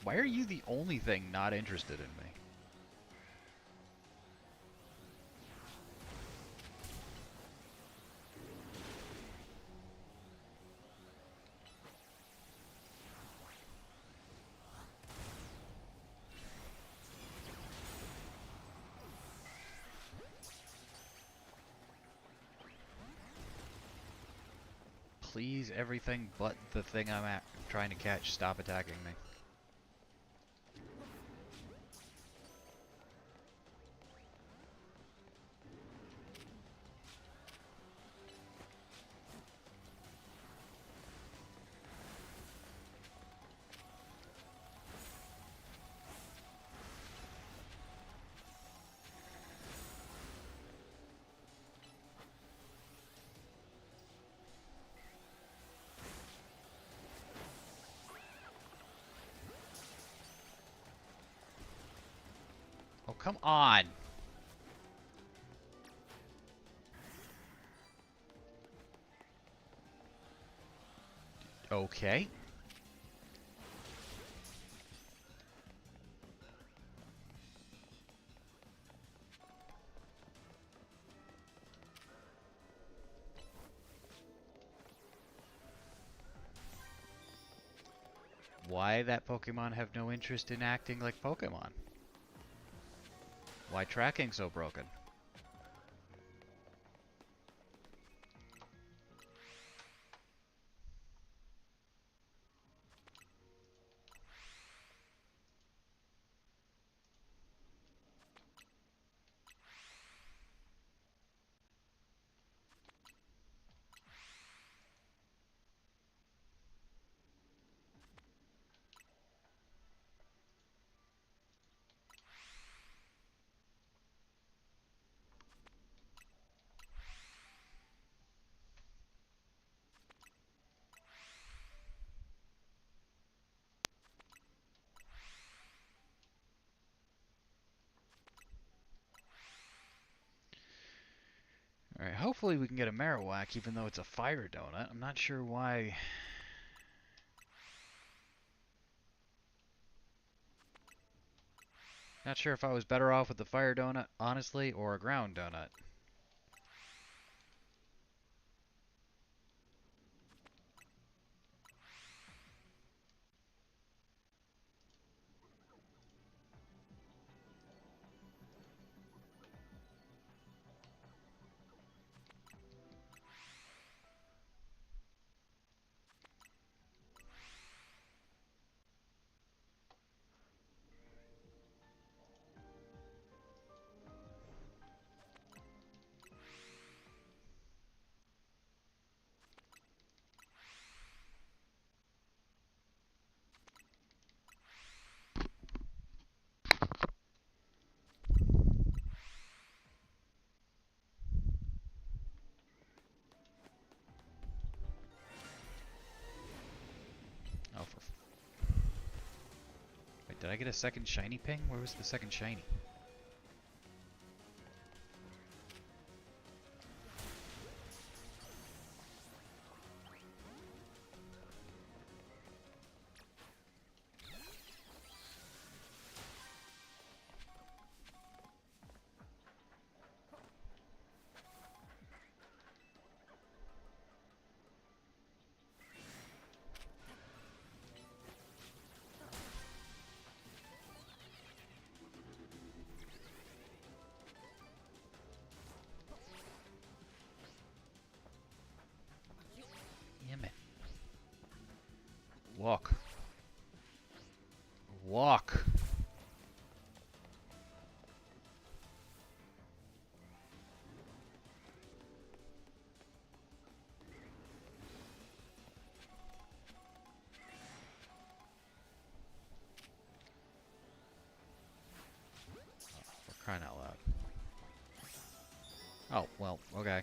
Why are you the only thing not interested in me? Please, everything but the thing I'm trying to catch, stop attacking me. Oh, come on! Okay. Why that Pokemon have no interest in acting like Pokemon? Why tracking so broken? Alright, hopefully we can get a Marowak even though it's a fire donut. I'm not sure why. Not sure if I was better off with the fire donut, honestly, or a ground donut. Did I get a second shiny ping? Where was the second shiny? Damn it. Walk. Walk. For crying out loud. Oh, well, okay.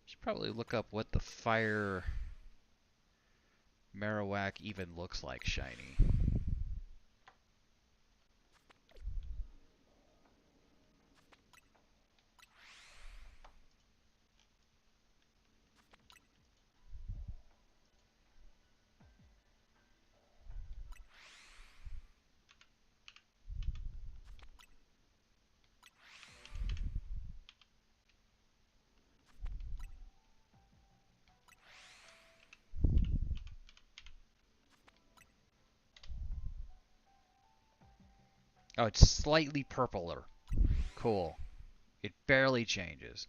Should probably look up what the fire Marowak even looks like shiny. Oh, it's slightly purpler. Cool. It barely changes.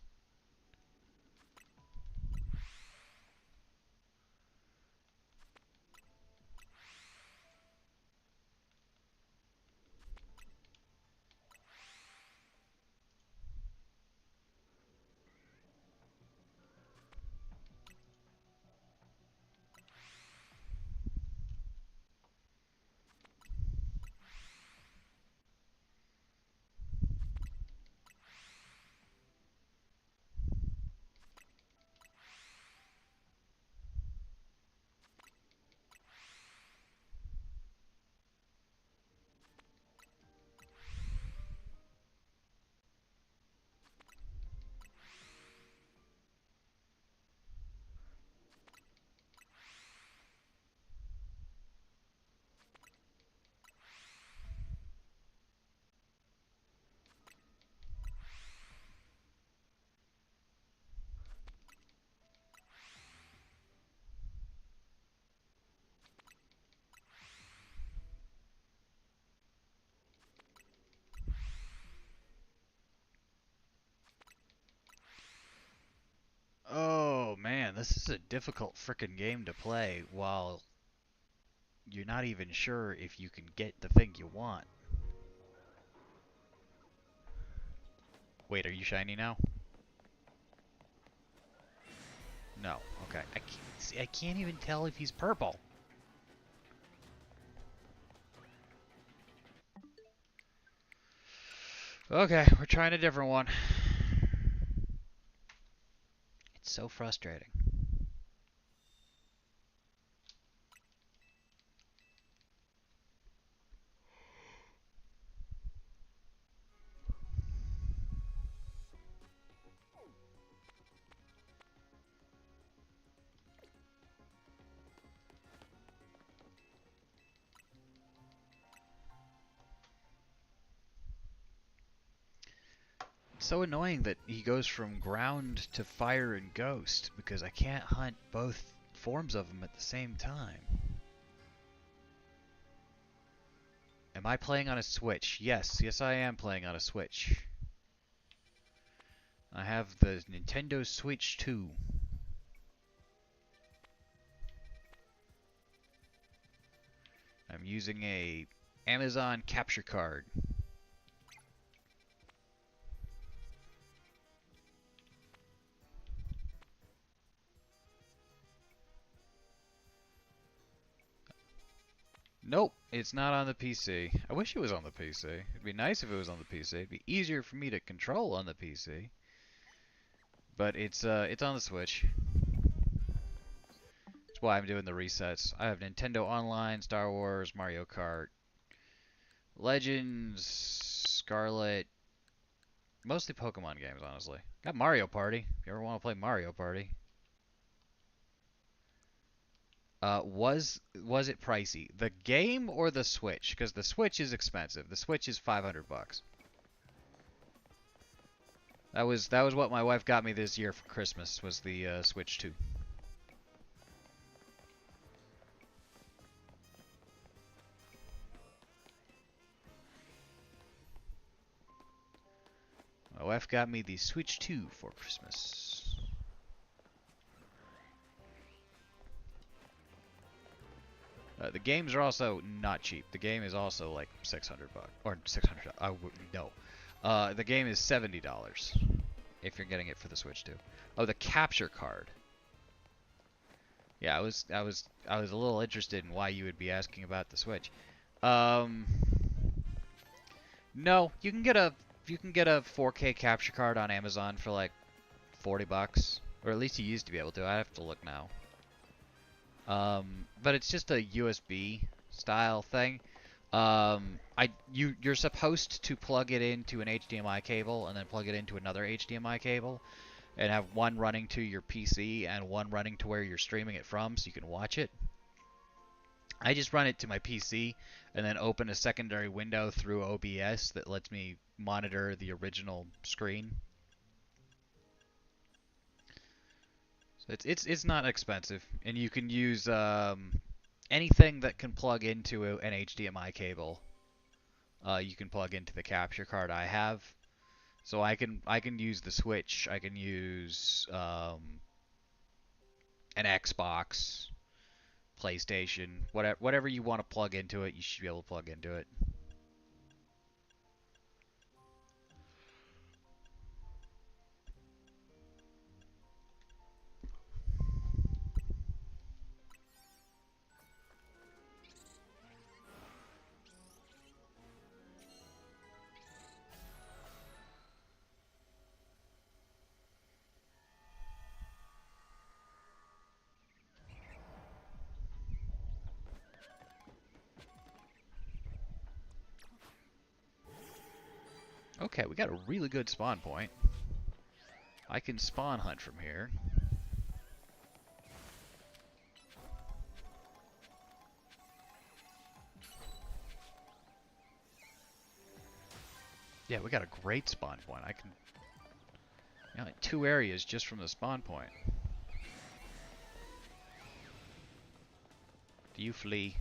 Oh man, this is a difficult frickin' game to play while you're not even sure if you can get the thing you want. Wait, are you shiny now? No. Okay. I can't even tell if he's purple. Okay, we're trying a different one. It's so frustrating. It's so annoying that he goes from ground to fire and ghost because I can't hunt both forms of him at the same time. Am I playing on a Switch? Yes, I am playing on a Switch. I have the Nintendo Switch 2. I'm using a Amazon capture card. Nope, it's not on the PC. I wish it was on the PC. It'd be nice if it was on the PC. It'd be easier for me to control on the PC. But it's on the Switch. That's why I'm doing the resets. I have Nintendo Online, Star Wars, Mario Kart, Legends, Scarlet, mostly Pokemon games, honestly. Got Mario Party. If you ever want to play Mario Party. Was it pricey? The game or the Switch? Because the Switch is expensive. The Switch is $500. That was what my wife got me this year for Christmas. Was the Switch 2. My wife got me the Switch 2 for Christmas. The games are also not cheap. The game is also like $600 or $600. No. The game is $70 if you're getting it for the Switch 2. Oh, the capture card. Yeah, I was a little interested in why you would be asking about the Switch. No, you can get a 4K capture card on Amazon for like $40, or at least you used to be able to. I have to look now. But it's just a USB style thing. You're supposed to plug it into an HDMI cable and then plug it into another HDMI cable and have one running to your PC and one running to where you're streaming it from so you can watch it. I just run it to my PC and then open a secondary window through OBS that lets me monitor the original screen. So it's not expensive, and you can use anything that can plug into an HDMI cable. You can plug into the capture card I have, so I can use the Switch. I can use an Xbox, PlayStation, whatever you want to plug into it. You should be able to plug into it. Okay, we got a really good spawn point. I can spawn hunt from here. Yeah, we got a great spawn point. I can, like 2 areas just from the spawn point. Do you flee?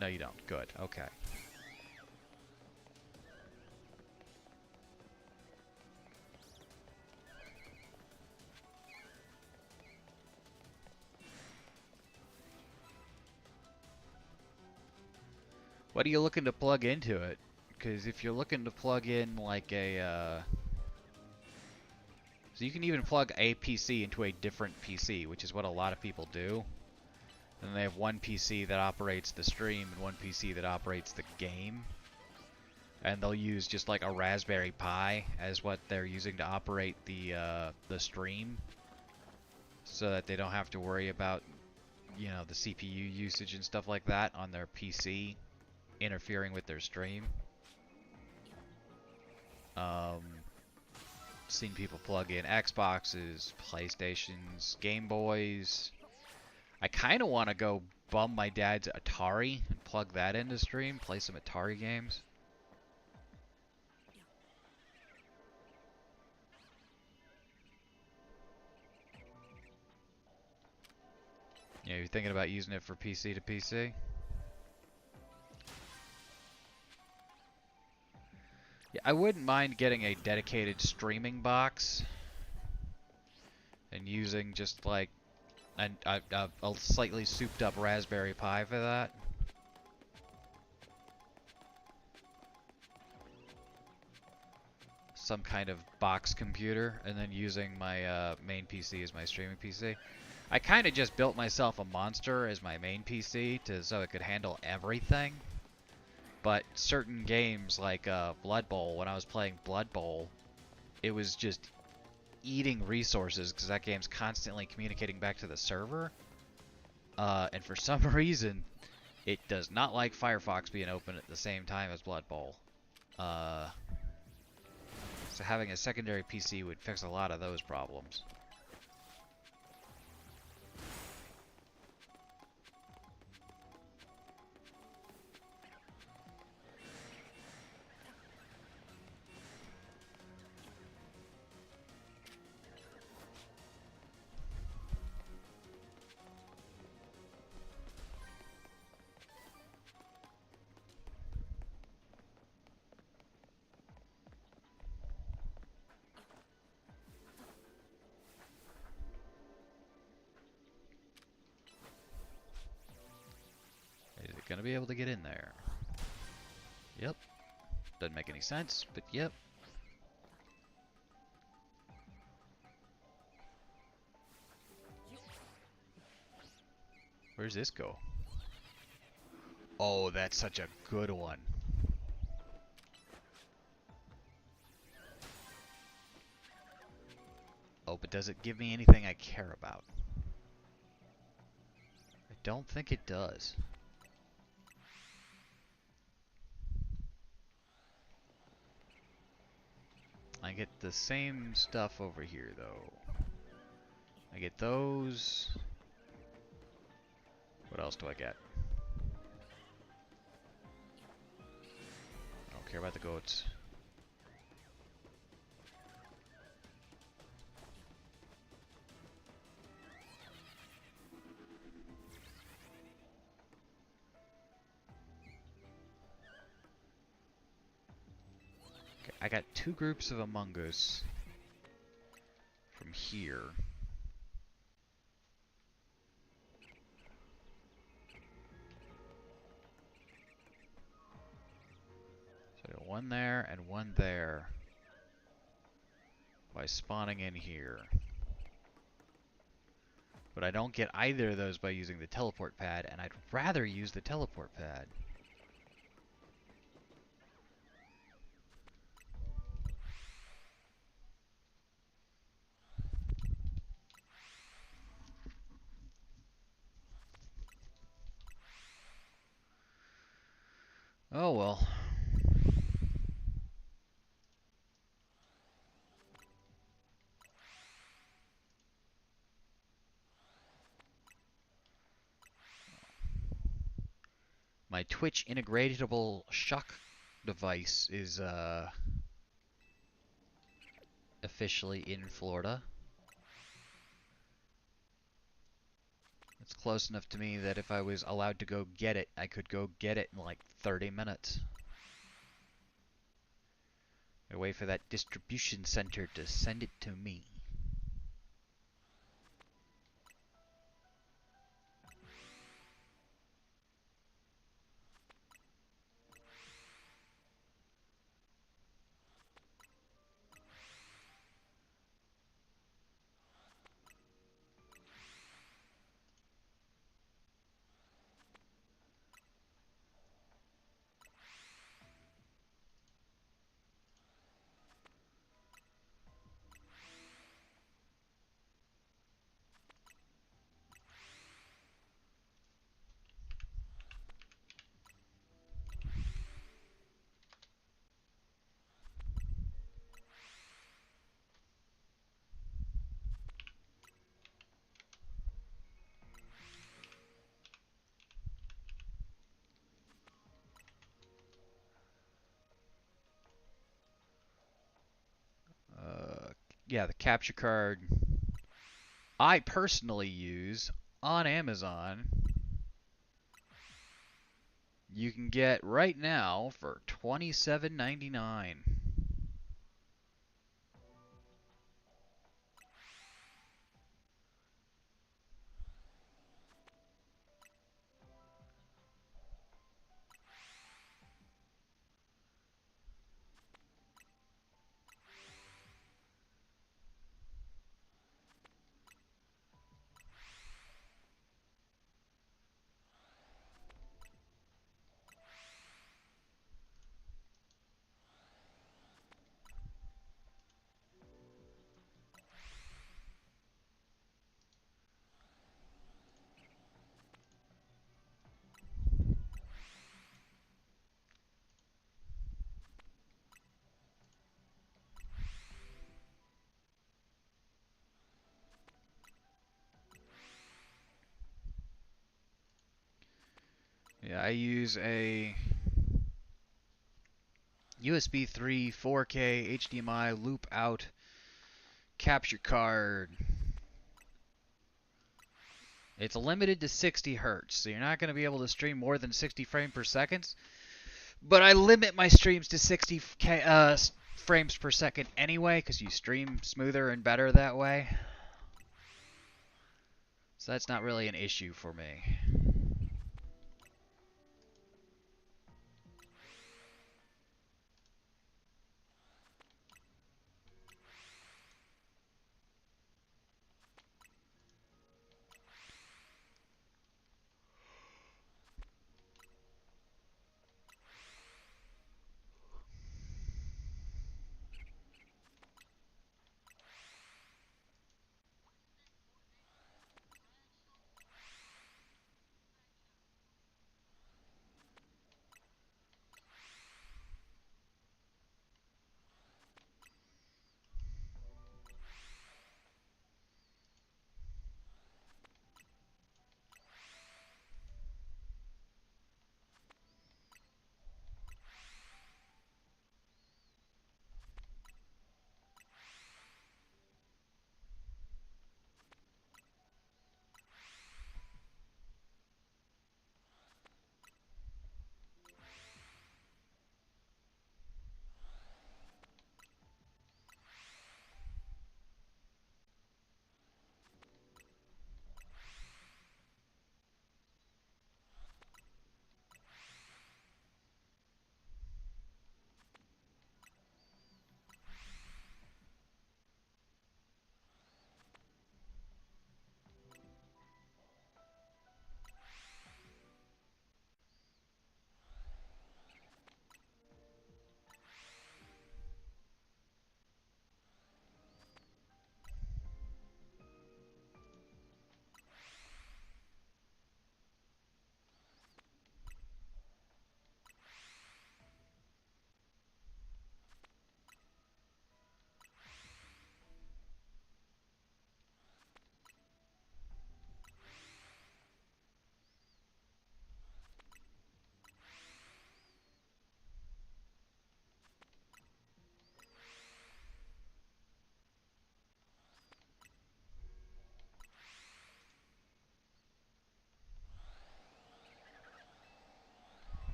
No, you don't. Good. Okay. What are you looking to plug into it? Because if you're looking to plug in like a, so you can even plug a PC into a different PC, which is what a lot of people do. And they have one PC that operates the stream and one PC that operates the game. And they'll use just like a Raspberry Pi as what they're using to operate the stream, so that they don't have to worry about, the CPU usage and stuff like that on their PC interfering with their stream. Seen people plug in Xboxes, PlayStations, Game Boys. I kind of want to go bum my dad's Atari and plug that into stream, play some Atari games. Yeah, you're thinking about using it for PC to PC? Yeah, I wouldn't mind getting a dedicated streaming box and using just like a slightly souped up Raspberry Pi for that. Some kind of box computer, and then using my main PC as my streaming PC. I kind of just built myself a monster as my main PC so it could handle everything. But certain games like Blood Bowl, when I was playing Blood Bowl, it was just eating resources because that game's constantly communicating back to the server. And for some reason, it does not like Firefox being open at the same time as Blood Bowl. So having a secondary PC would fix a lot of those problems. Is it going to be able to get in there? Yep. Doesn't make any sense, but yep. Where's this go? Oh, that's such a good one. Oh, but does it give me anything I care about? I don't think it does. I get the same stuff over here, though. I get those. What else do I get? I don't care about the goats. Okay, I got 2 groups of Among Us from here. So I got 1 there and 1 there by spawning in here. But I don't get either of those by using the teleport pad, and I'd rather use the teleport pad. Oh well. My Twitch integratable shock device is officially in Florida. It's close enough to me that if I was allowed to go get it, I could go get it in like 30 minutes. I wait for that distribution center to send it to me. Yeah, the capture card I personally use on Amazon. You can get right now for $27.99. Yeah, I use a USB 3 4K HDMI loop out capture card. It's limited to 60 hertz, so you're not going to be able to stream more than 60 frames per second. But I limit my streams to 60 frames per second anyway, because you stream smoother and better that way. So that's not really an issue for me.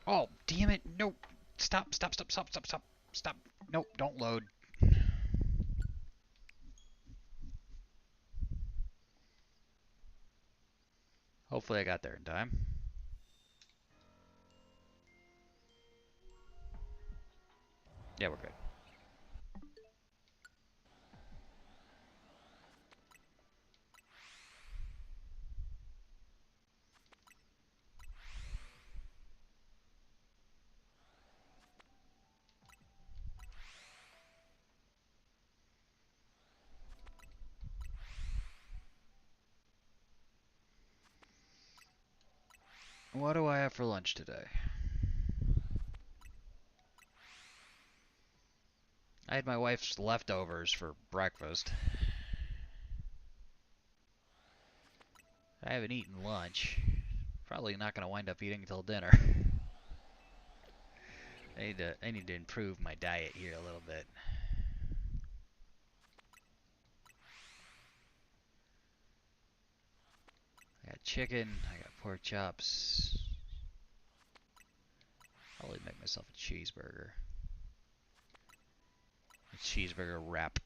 Oh, damn it. No. Stop, stop, stop, stop, stop, stop. Stop. Nope, don't load. Hopefully I got there in time. Yeah, we're good. What do I have for lunch today? I had my wife's leftovers for breakfast. I haven't eaten lunch. Probably not going to wind up eating until dinner. I need to improve my diet here a little bit. I got chicken, I got pork chops. Probably make myself a cheeseburger. A cheeseburger wrap.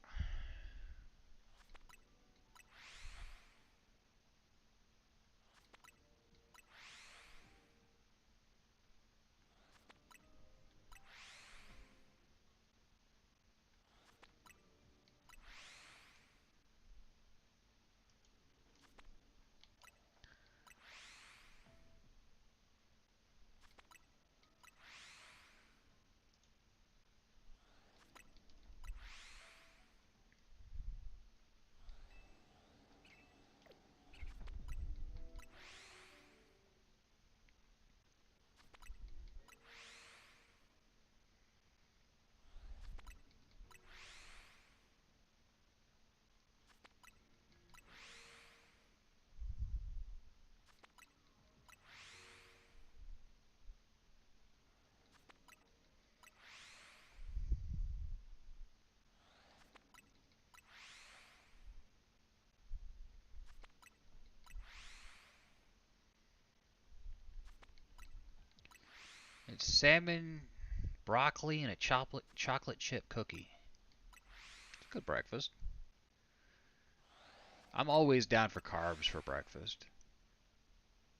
It's salmon, broccoli, and a chocolate chip cookie. It's a good breakfast. I'm always down for carbs for breakfast.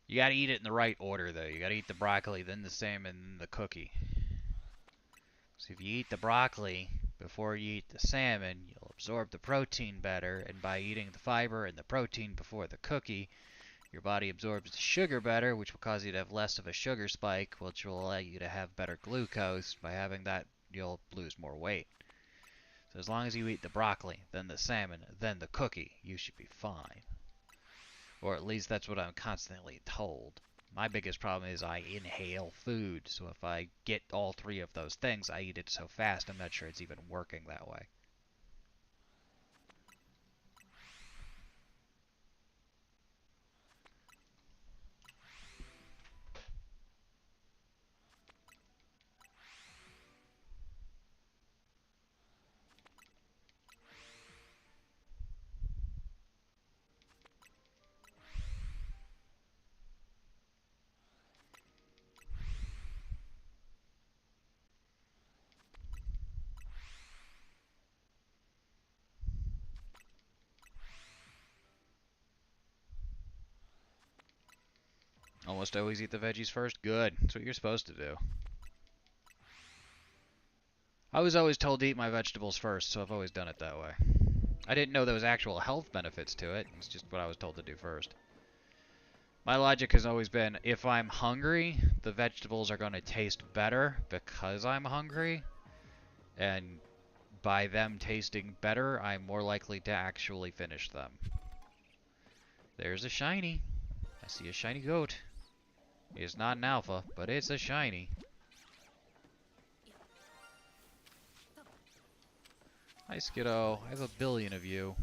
You gotta eat it in the right order, though. You gotta eat the broccoli, then the salmon, then the cookie. So if you eat the broccoli before you eat the salmon, you'll absorb the protein better, and by eating the fiber and the protein before the cookie, your body absorbs the sugar better, which will cause you to have less of a sugar spike, which will allow you to have better glucose. By having that, you'll lose more weight. So as long as you eat the broccoli, then the salmon, then the cookie, you should be fine. Or at least that's what I'm constantly told. My biggest problem is I inhale food, so if I get all three of those things, I eat it so fast I'm not sure it's even working that way. Almost always eat the veggies first? Good. That's what you're supposed to do. I was always told to eat my vegetables first, so I've always done it that way. I didn't know there was actual health benefits to it. It's just what I was told to do first. My logic has always been, if I'm hungry, the vegetables are going to taste better because I'm hungry. And by them tasting better, I'm more likely to actually finish them. There's a shiny. I see a shiny goat. It's not an alpha, but it's a shiny. Hi, Skiddo. I have a billion of you.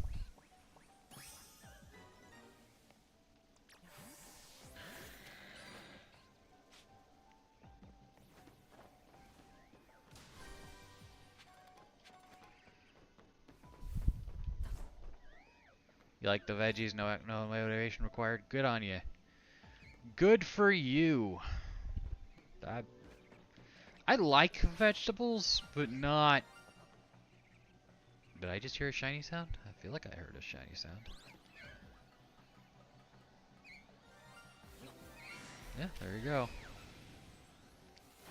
You like the veggies? No motivation required? Good on you. Good for you. I like vegetables, but not... Did I just hear a shiny sound? I feel like I heard a shiny sound. Yeah, there you go.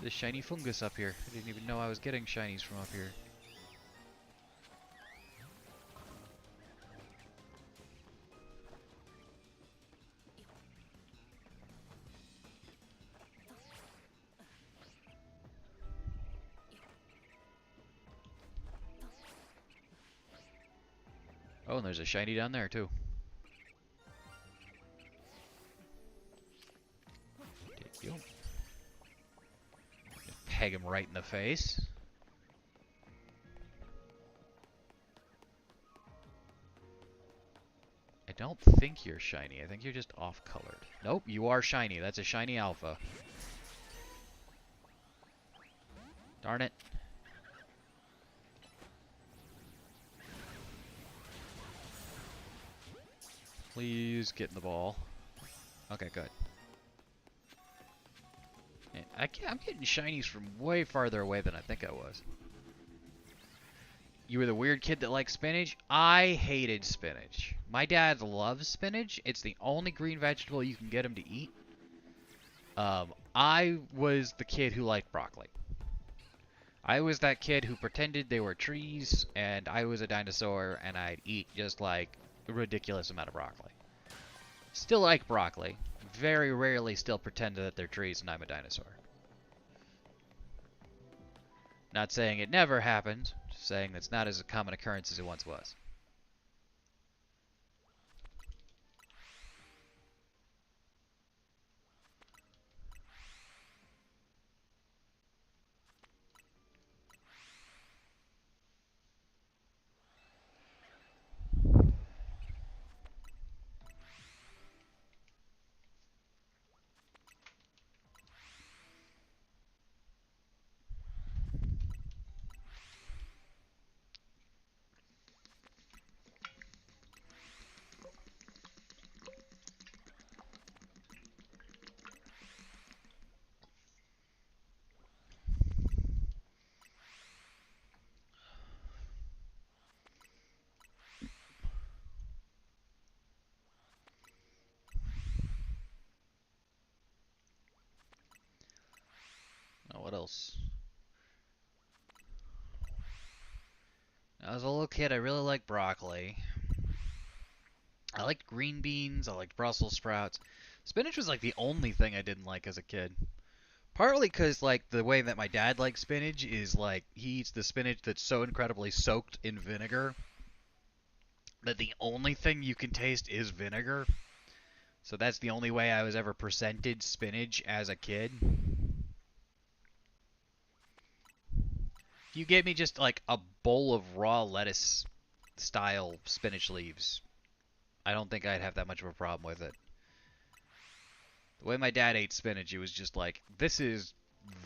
This shiny fungus up here. I didn't even know I was getting shinies from up here. Oh, and there's a shiny down there, too. Take you. Just peg him right in the face. I don't think you're shiny. I think you're just off-colored. Nope, you are shiny. That's a shiny alpha. Darn it. Please get in the ball. Okay, good. Yeah, I'm getting shinies from way farther away than I think I was. You were the weird kid that liked spinach? I hated spinach. My dad loves spinach. It's the only green vegetable you can get him to eat. I was the kid who liked broccoli. I was that kid who pretended they were trees, and I was a dinosaur, and I'd eat just like a ridiculous amount of broccoli. Still like broccoli. Very rarely still pretend that they're trees and I'm a dinosaur. Not saying it never happens, just saying that's not as a common occurrence as it once was. else? As a little kid, I really liked broccoli. I liked green beans. I liked Brussels sprouts. Spinach was like the only thing I didn't like as a kid. Partly because like the way that my dad likes spinach is like he eats the spinach that's so incredibly soaked in vinegar that the only thing you can taste is vinegar. So that's the only way I was ever presented spinach as a kid. If you gave me just like a bowl of raw lettuce style spinach leaves, I don't think I'd have that much of a problem with it. The way my dad ate spinach, it was just like, this is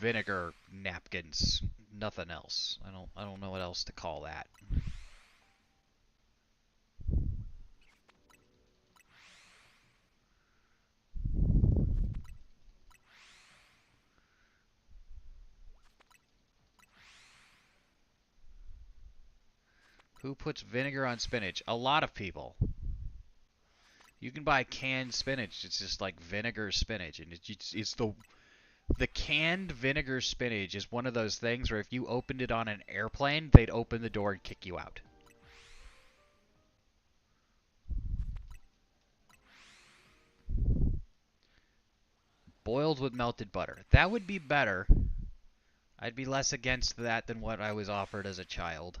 vinegar napkins, nothing else. I don't know what else to call that. Who puts vinegar on spinach? A lot of people. You can buy canned spinach. It's just like vinegar spinach, and it's the canned vinegar spinach is one of those things where if you opened it on an airplane, they'd open the door and kick you out. Boiled with melted butter. That would be better. I'd be less against that than what I was offered as a child.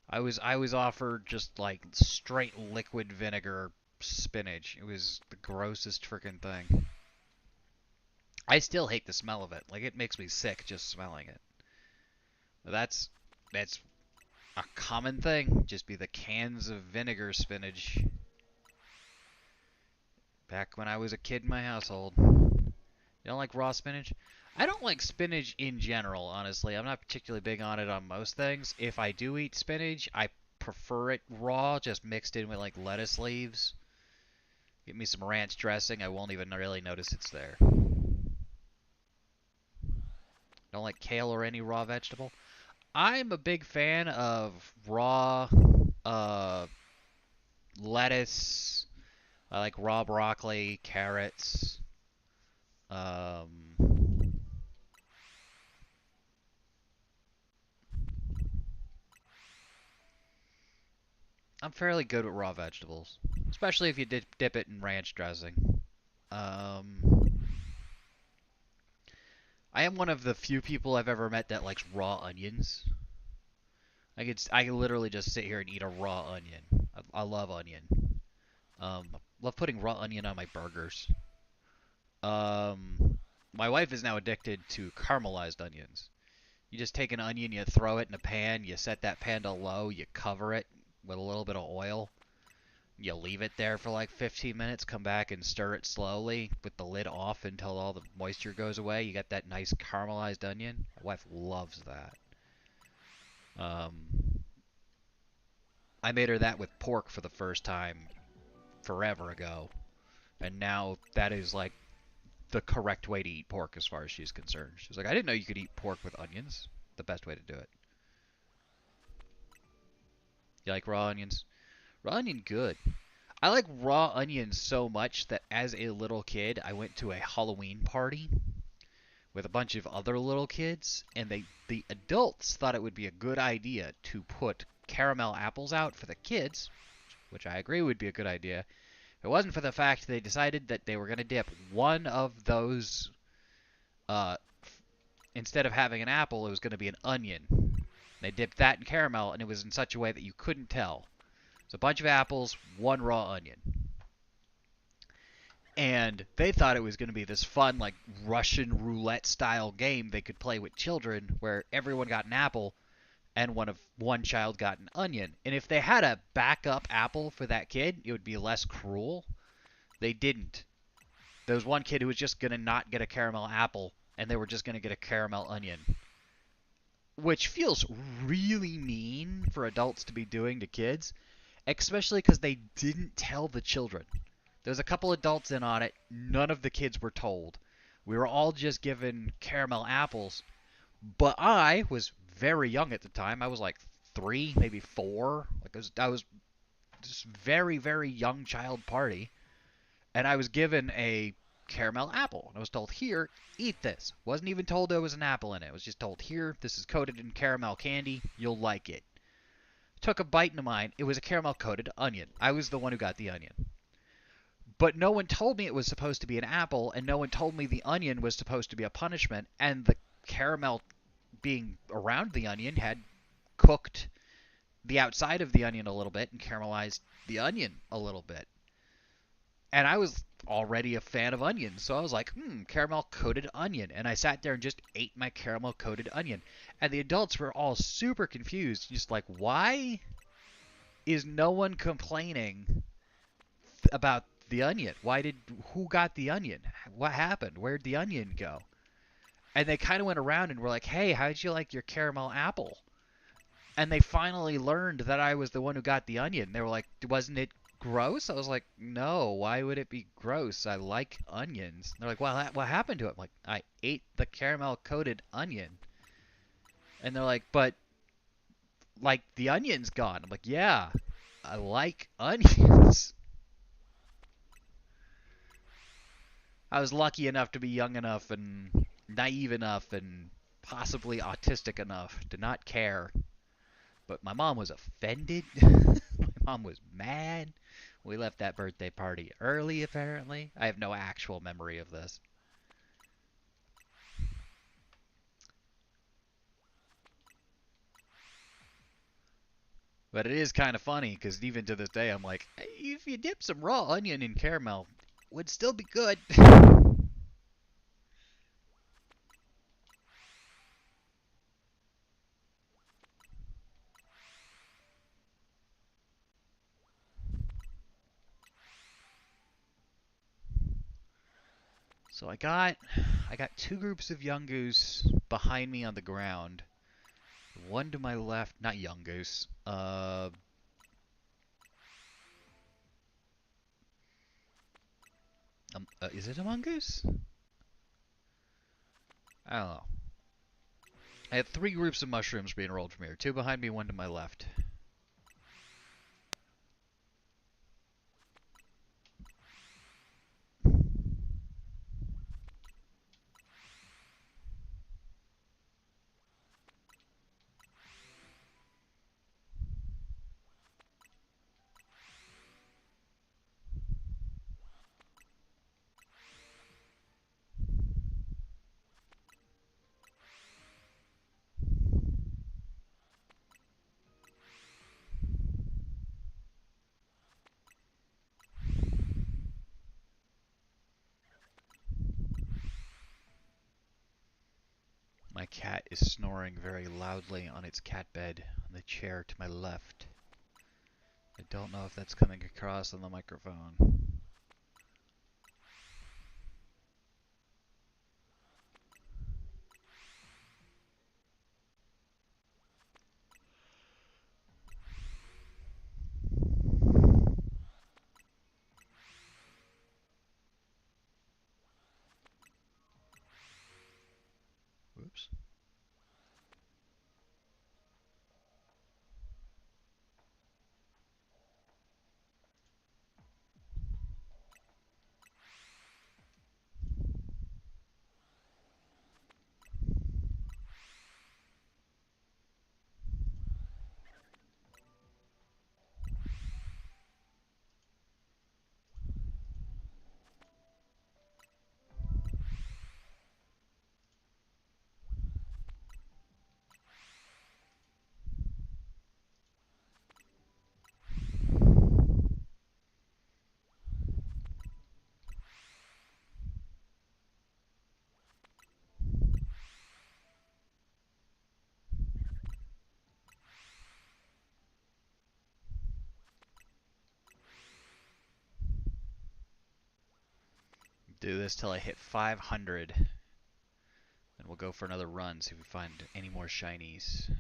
I was offered just like straight liquid vinegar spinach. It was the grossest freaking thing. I still hate the smell of it. Like it makes me sick just smelling it. That's a common thing. Just be the cans of vinegar spinach. Back when I was a kid in my household. You don't like raw spinach? I don't like spinach in general, honestly. I'm not particularly big on it on most things. If I do eat spinach, I prefer it raw, just mixed in with like lettuce leaves. Give me some ranch dressing, I won't even really notice it's there. Don't like kale or any raw vegetable. I'm a big fan of raw lettuce. I like raw broccoli, carrots. Um, I'm fairly good with raw vegetables, especially if you dip it in ranch dressing. Um, I am one of the few people I've ever met that likes raw onions. I could literally just sit here and eat a raw onion. I love onion. Love putting raw onion on my burgers. My wife is now addicted to caramelized onions. You just take an onion, you throw it in a pan, you set that pan to low, you cover it with a little bit of oil, you leave it there for like 15 minutes, come back and stir it slowly with the lid off until all the moisture goes away. You got that nice caramelized onion. My wife loves that. Um, I made her that with pork for the first time forever ago, and now that is like the correct way to eat pork as far as she's concerned. She's like, I didn't know you could eat pork with onions. The best way to do it. You like raw onions? Raw onion good. I like raw onions so much that as a little kid, I went to a Halloween party with a bunch of other little kids, and the adults thought it would be a good idea to put caramel apples out for the kids, which I agree would be a good idea. If it wasn't for the fact they decided that they were going to dip one of those, instead of having an apple, it was going to be an onion. They dipped that in caramel, and it was in such a way that you couldn't tell. It's a bunch of apples, one raw onion. And they thought it was going to be this fun, like, Russian roulette style game they could play with children where everyone got an apple and one child got an onion. And if they had a backup apple for that kid, it would be less cruel. They didn't. There was one kid who was just going to not get a caramel apple, and they were just going to get a caramel onion. Which feels really mean for adults to be doing to kids, especially because they didn't tell the children. There's a couple adults in on it. None of the kids were told. We were all just given caramel apples. But I was very young at the time. I was like 3, maybe 4. Like I was just very, very young child party. And I was given a caramel apple. And I was told, here, eat this. Wasn't even told there was an apple in it. I was just told, here, this is coated in caramel candy. You'll like it. Took a bite into mine. It was a caramel coated onion. I was the one who got the onion. But no one told me it was supposed to be an apple, and no one told me the onion was supposed to be a punishment, and the caramel being around the onion had cooked the outside of the onion a little bit and caramelized the onion a little bit. And I was already a fan of onions, so I was like, caramel coated onion. And I sat there and just ate my caramel coated onion. And the adults were all super confused, just like, why is no one complaining about the onion? Who got the onion? What happened? Where'd the onion go? And they kind of went around and were like, hey, how'd you like your caramel apple? And they finally learned that I was the one who got the onion. They were like, wasn't it gross? I was like, no, why would it be gross? I like onions. They're like, well, what happened to it? I'm like, I ate the caramel coated onion. And they're like, but, like, the onion's gone. I'm like, yeah, I like onions. I was lucky enough to be young enough and naive enough and possibly autistic enough to not care. But my mom was offended. My mom was mad. We left that birthday party early, apparently. I have no actual memory of this. But it is kind of funny, because even to this day, I'm like, hey, if you dip some raw onion in caramel, would still be good. So I got two groups of young goose behind me on the ground. One to my left, not young goose. Is it a mongoose? I don't know. I had three groups of mushrooms being rolled from here. Two behind me, one to my left. My cat is snoring very loudly on its cat bed on the chair to my left. I don't know if that's coming across on the microphone. Whoops. Do this till I hit 500. Then we'll go for another run, see if we find any more shinies.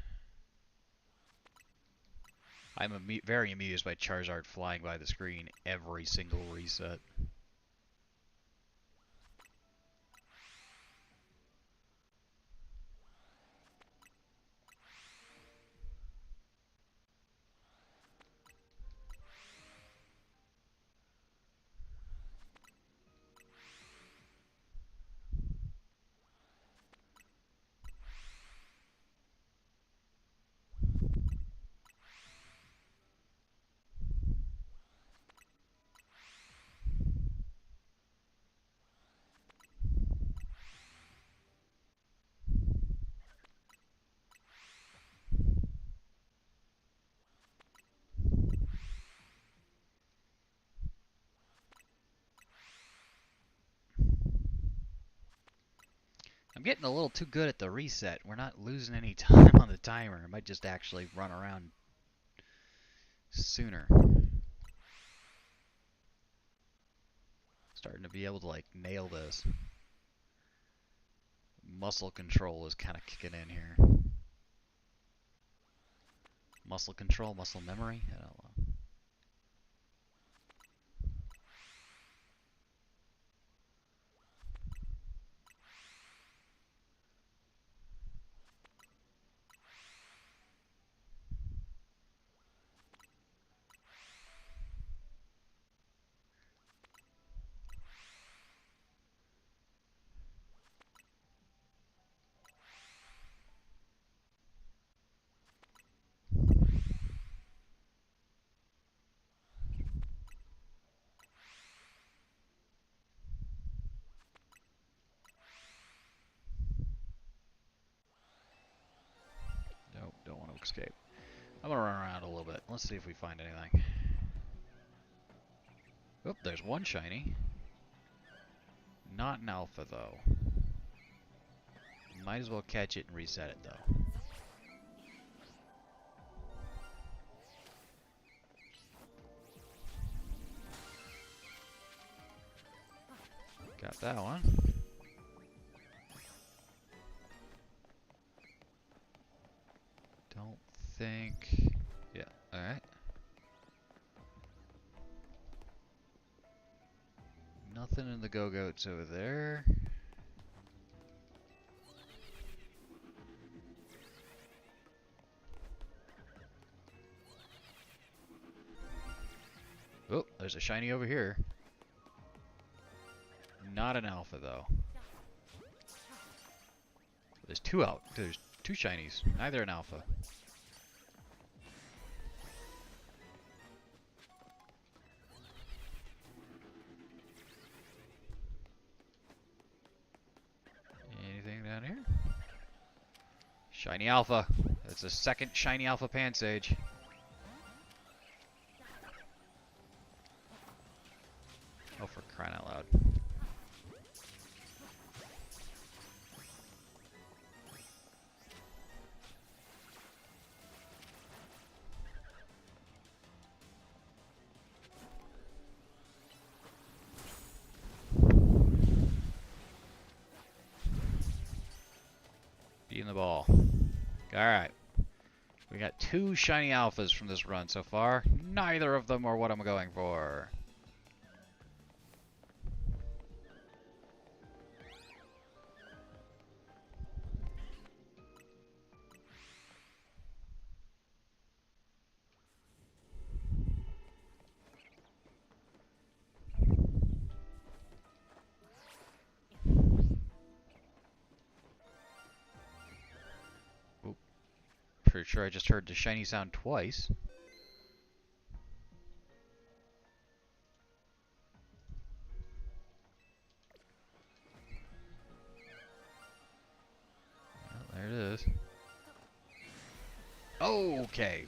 I'm very amused by Charizard flying by the screen every single reset. I'm getting a little too good at the reset. We're not losing any time on the timer. I might just actually run around sooner. Starting to be able to like nail this. Muscle control is kind of kicking in here. Muscle control, muscle memory? I don't know. Nope, don't want to escape. I'm going to run around a little bit. Let's see if we find anything. Oop, there's one shiny. Not an alpha, though. Might as well catch it and reset it, though. Got that one. Don't think... Yeah, alright. Nothing in the go-goats over there. Oh, there's a shiny over here. Not an alpha, though. There's there's two shinies. Neither an alpha. Anything down here? Shiny alpha. That's a second shiny alpha Pansage. Oh, for crying out loud. Beating the ball. Alright. We got two shiny alphas from this run so far. Neither of them are what I'm going for. Pretty sure I just heard the shiny sound twice. Well, there it is. Okay.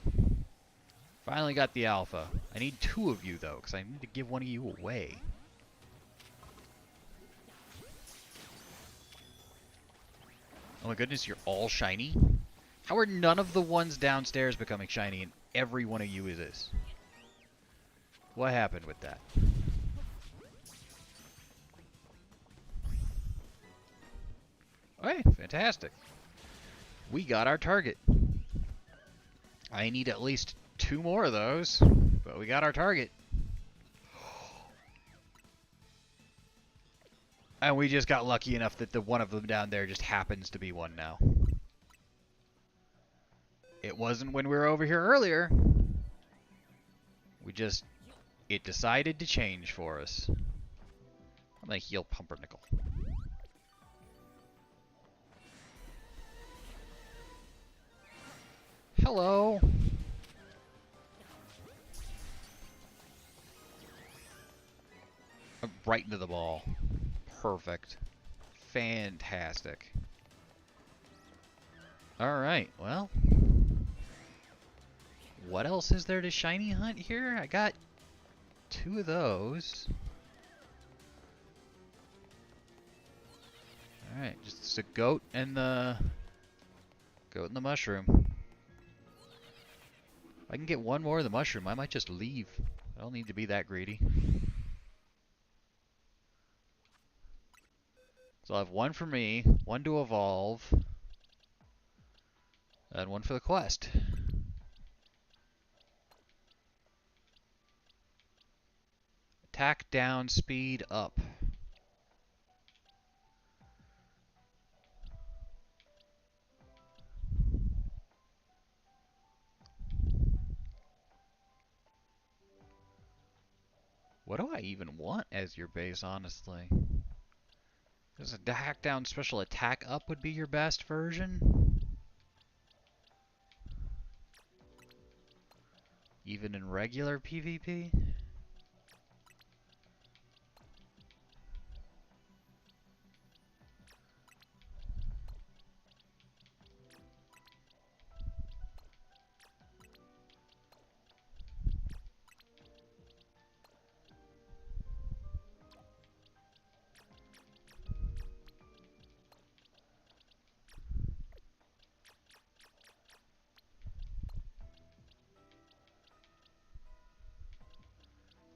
Finally got the alpha. I need two of you, though, because I need to give one of you away. Oh my goodness, you're all shiny? How are none of the ones downstairs becoming shiny and every one of you is this? What happened with that? Okay, fantastic. We got our target. I need at least two more of those, but we got our target. And we just got lucky enough that the one of them down there just happens to be one now. It wasn't when we were over here earlier. It decided to change for us. I'm gonna heal Pumpernickel. Hello. Right into the ball. Perfect. Fantastic. Alright, well. What else is there to shiny hunt here? I got two of those. Alright, just a goat and the mushroom. If I can get one more of the mushroom, I might just leave. I don't need to be that greedy. So I'll have one for me, one to evolve, and one for the quest. Attack down, speed up. What do I even want as your base, honestly? Does a hack down special attack up would be your best version? Even in regular PvP?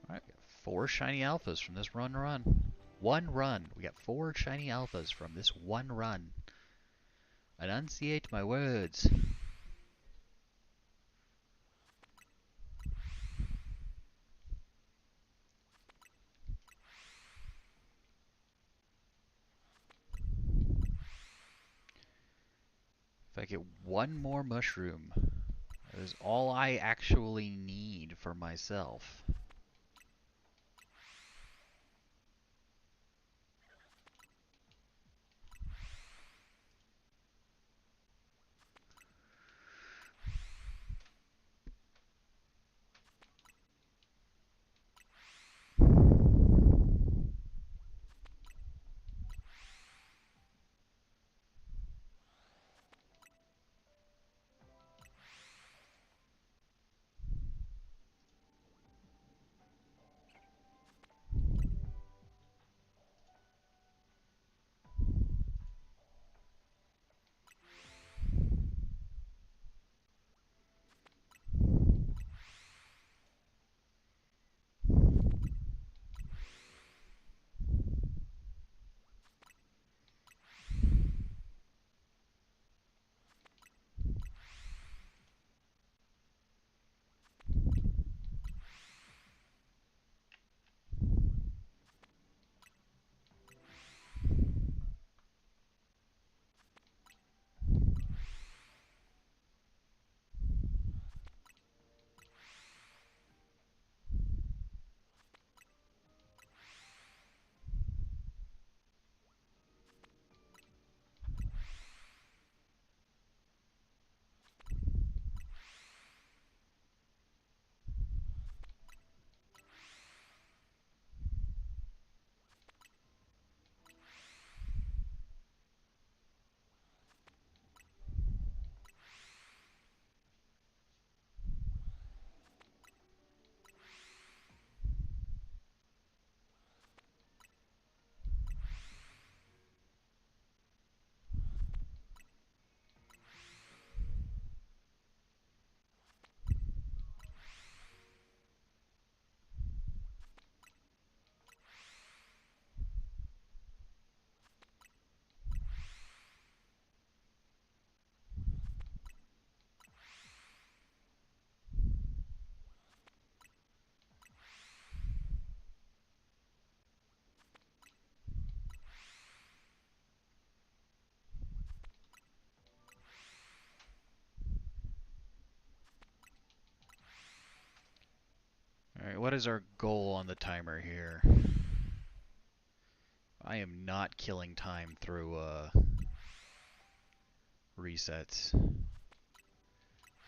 Alright, we got 4 shiny alphas from this run. One run. We got 4 shiny alphas from this one run. Enunciate my words. If I get one more mushroom, that is all I actually need for myself. Alright, what is our goal on the timer here? I am not killing time through resets.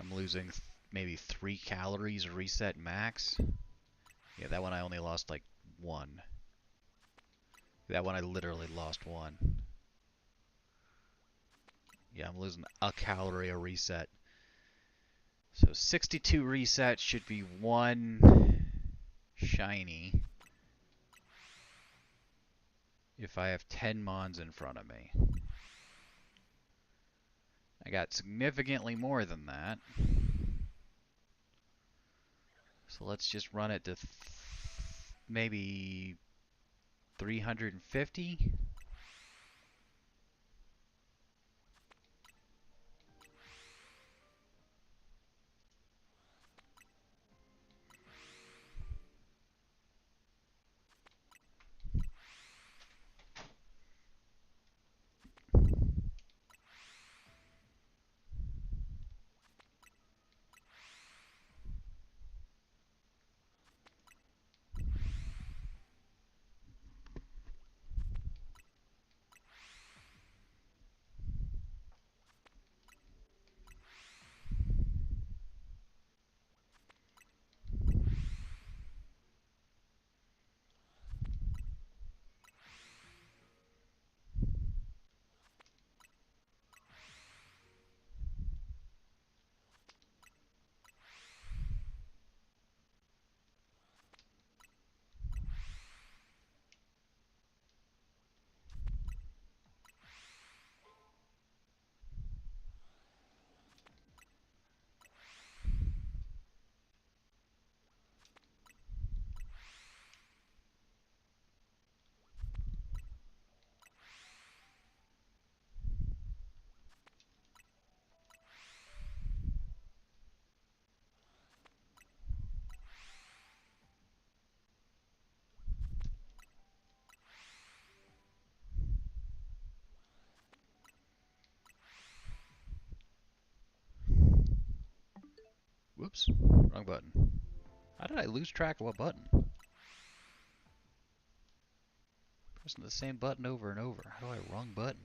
I'm losing maybe 3 calories reset max. Yeah, that one I only lost like 1. That one I literally lost 1. Yeah, I'm losing a calorie a reset. So 62 resets should be 1 shiny. if I have 10 mons in front of me. I got significantly more than that. So let's just run it to maybe 350. Whoops, wrong button. How did I lose track of what button? Pressing the same button over and over. How do I wrong button?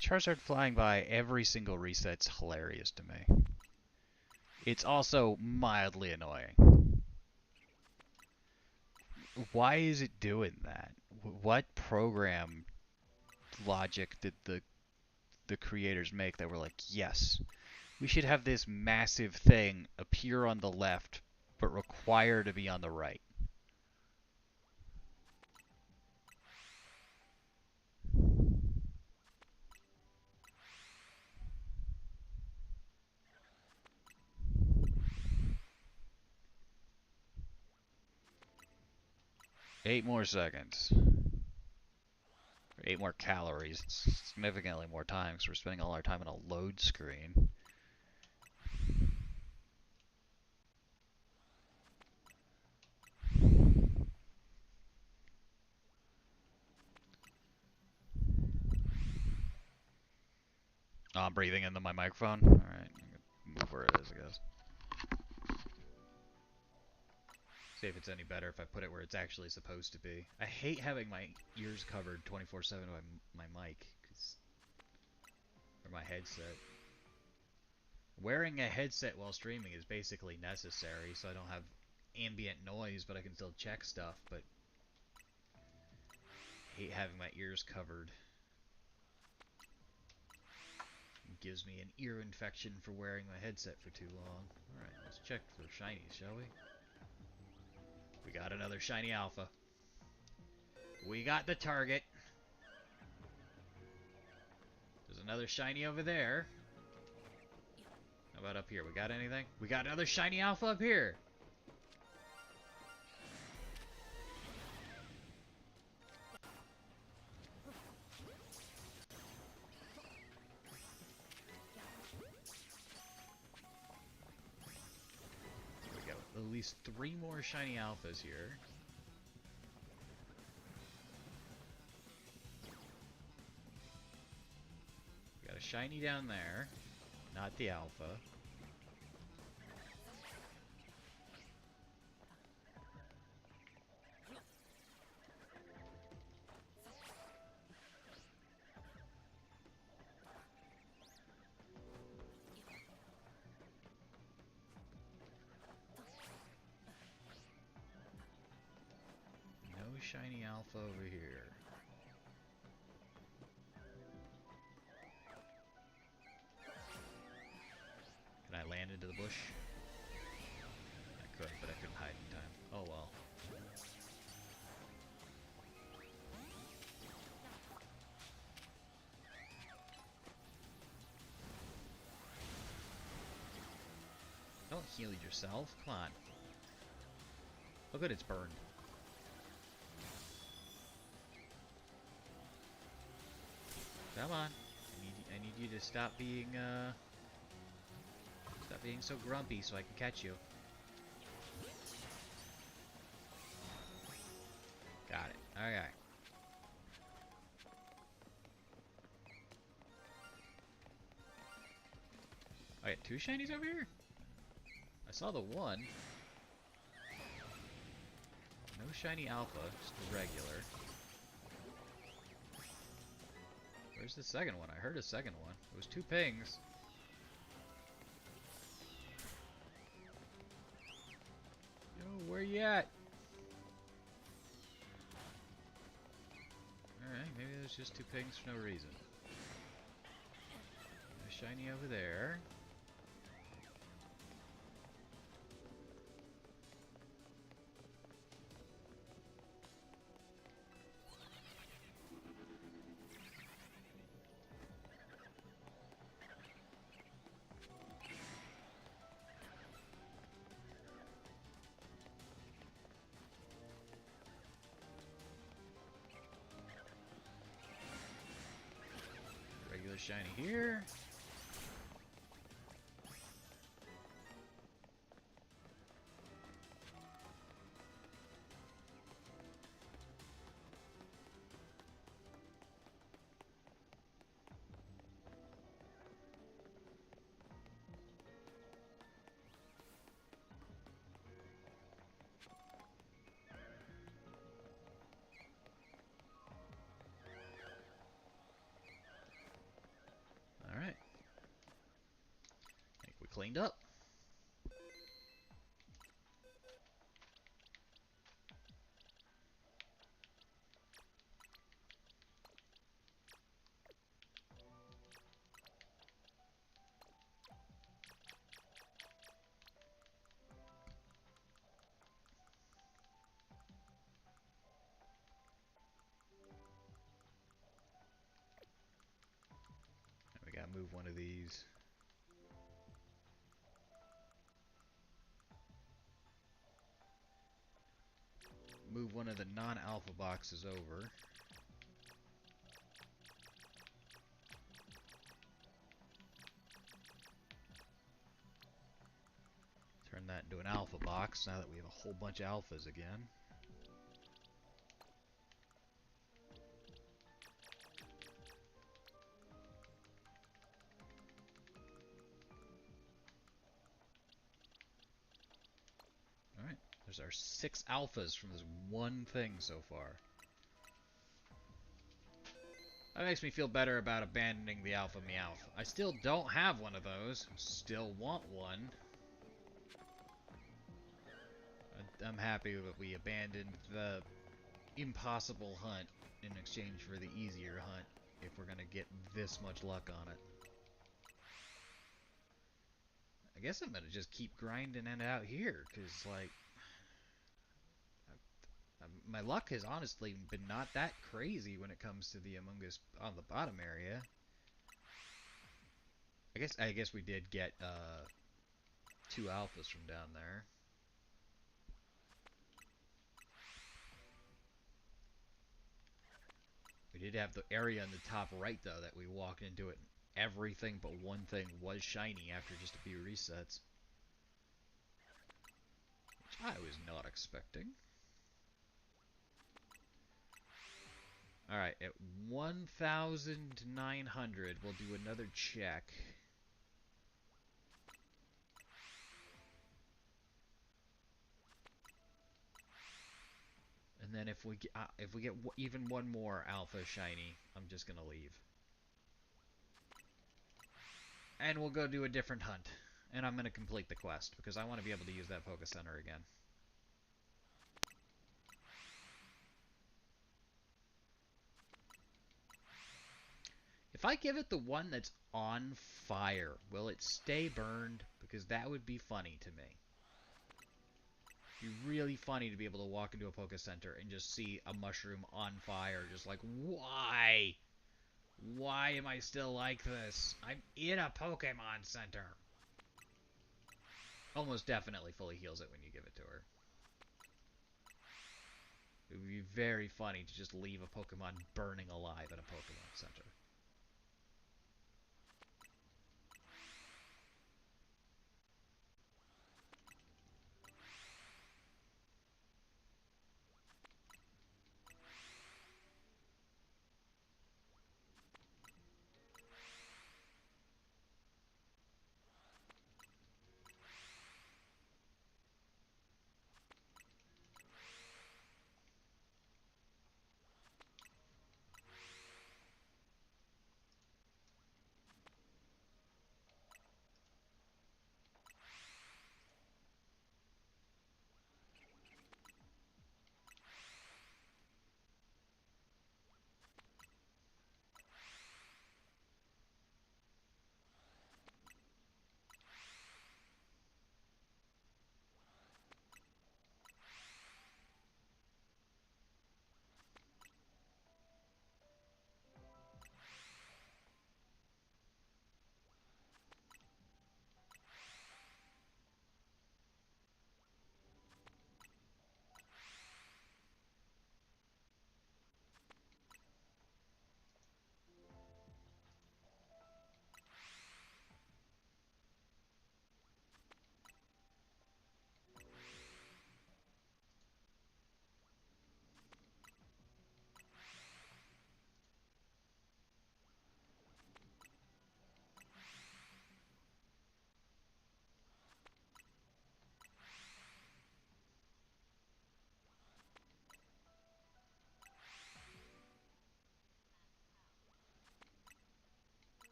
Charizard flying by every single reset's hilarious to me. It's also mildly annoying. Why is it doing that? What program logic did the creators make that were like, yes, we should have this massive thing appear on the left, but require to be on the right? Eight more seconds. Or 8 more calories. It's significantly more time because we're spending all our time on a load screen. Oh, I'm breathing into my microphone. Alright, move where it is, I guess. See if it's any better if I put it where it's actually supposed to be. I hate having my ears covered 24/7 by my mic, or my headset. Wearing a headset while streaming is basically necessary, so I don't have ambient noise, but I can still check stuff, but I hate having my ears covered gives me an ear infection for wearing my headset for too long. Alright, let's check for shinies, shall we? We got another shiny alpha. We got the target. There's another shiny over there. How about up here? We got anything? We got another shiny alpha up here. We got at least 3 more shiny alphas here. We got a shiny down there. Not the alpha. No shiny alpha over here. Can I land into the bush? I could, but I couldn't hide in time. Oh well. Don't heal yourself. Come on. Oh good, it's burned. Come on. I need you to stop being so grumpy so I can catch you. Got it. Okay. I got 2 shinies over here? I saw the one. No shiny alpha, just a regular. Where's the second one? I heard a second one. It was 2 pings. Yo, where you at? Alright, maybe there's just 2 pings for no reason. A shiny over there. Regular shiny here. Alright. Think we cleaned up. We gotta move one of these. Move one of the non-alpha boxes over. Turn that into an alpha box now that we have a whole bunch of alphas again. Alright, there's our 6 alphas from this one thing so far. That makes me feel better about abandoning the Alpha Meowth. I still don't have one of those. Still want one. I'm happy that we abandoned the impossible hunt in exchange for the easier hunt if we're gonna get this much luck on it. I guess I'm gonna just keep grinding it out here, because, like, my luck has honestly been not that crazy when it comes to the Among Us on the bottom area. I guess we did get 2 alphas from down there. We did have the area in the top right, though, that we walked into it. Everything but one thing was shiny after just a few resets. Which I was not expecting. Alright, at 1,900, we'll do another check. And then if we get even one more alpha shiny, I'm just gonna leave. And we'll go do a different hunt. And I'm gonna complete the quest because I want to be able to use that Poké Center again. If I give it the one that's on fire, will it stay burned? Because that would be funny to me. It'd be really funny to be able to walk into a Poké Center and just see a mushroom on fire. Just like, why? Why am I still like this? I'm in a Pokemon Center. Almost definitely fully heals it when you give it to her. It would be very funny to just leave a Pokemon burning alive at a Pokemon Center.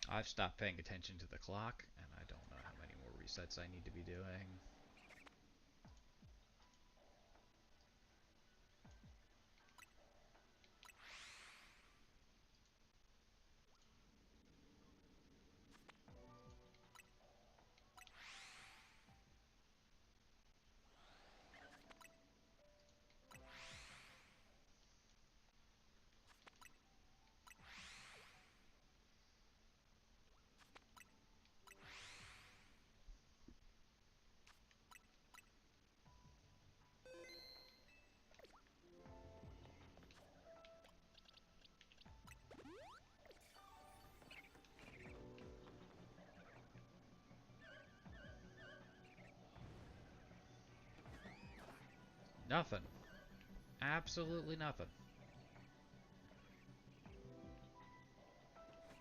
I've stopped paying attention to the clock, and I don't know how many more resets I need to be doing. Nothing. Absolutely nothing.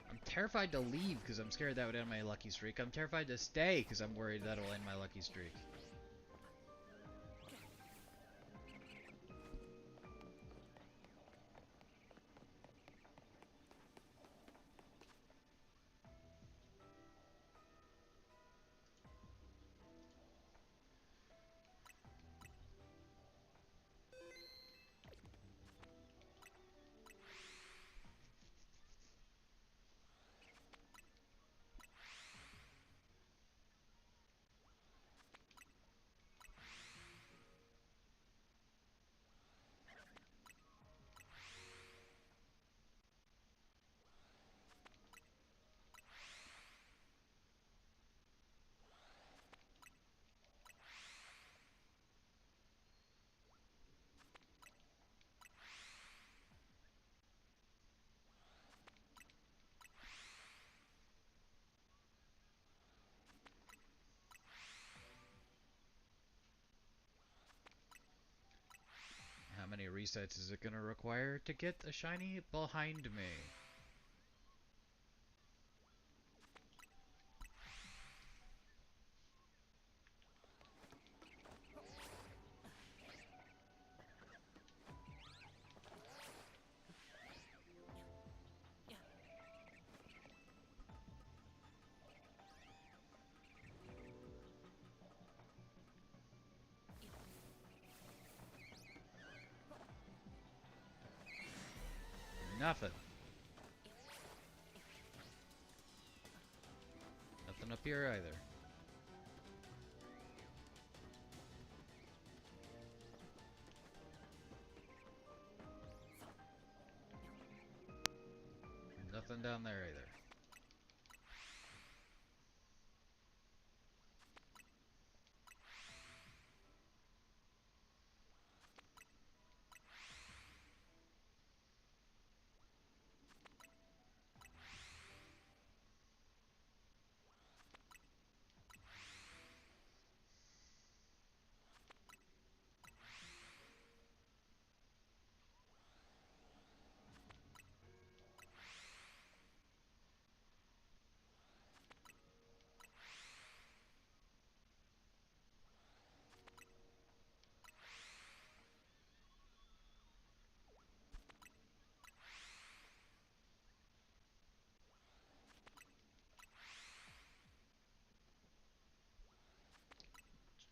I'm terrified to leave because I'm scared that would end my lucky streak. I'm terrified to stay because I'm worried that'll end my lucky streak. How many resets is it going to require to get a shiny behind me? Nothing. Nothing up here either. Nothing down there either.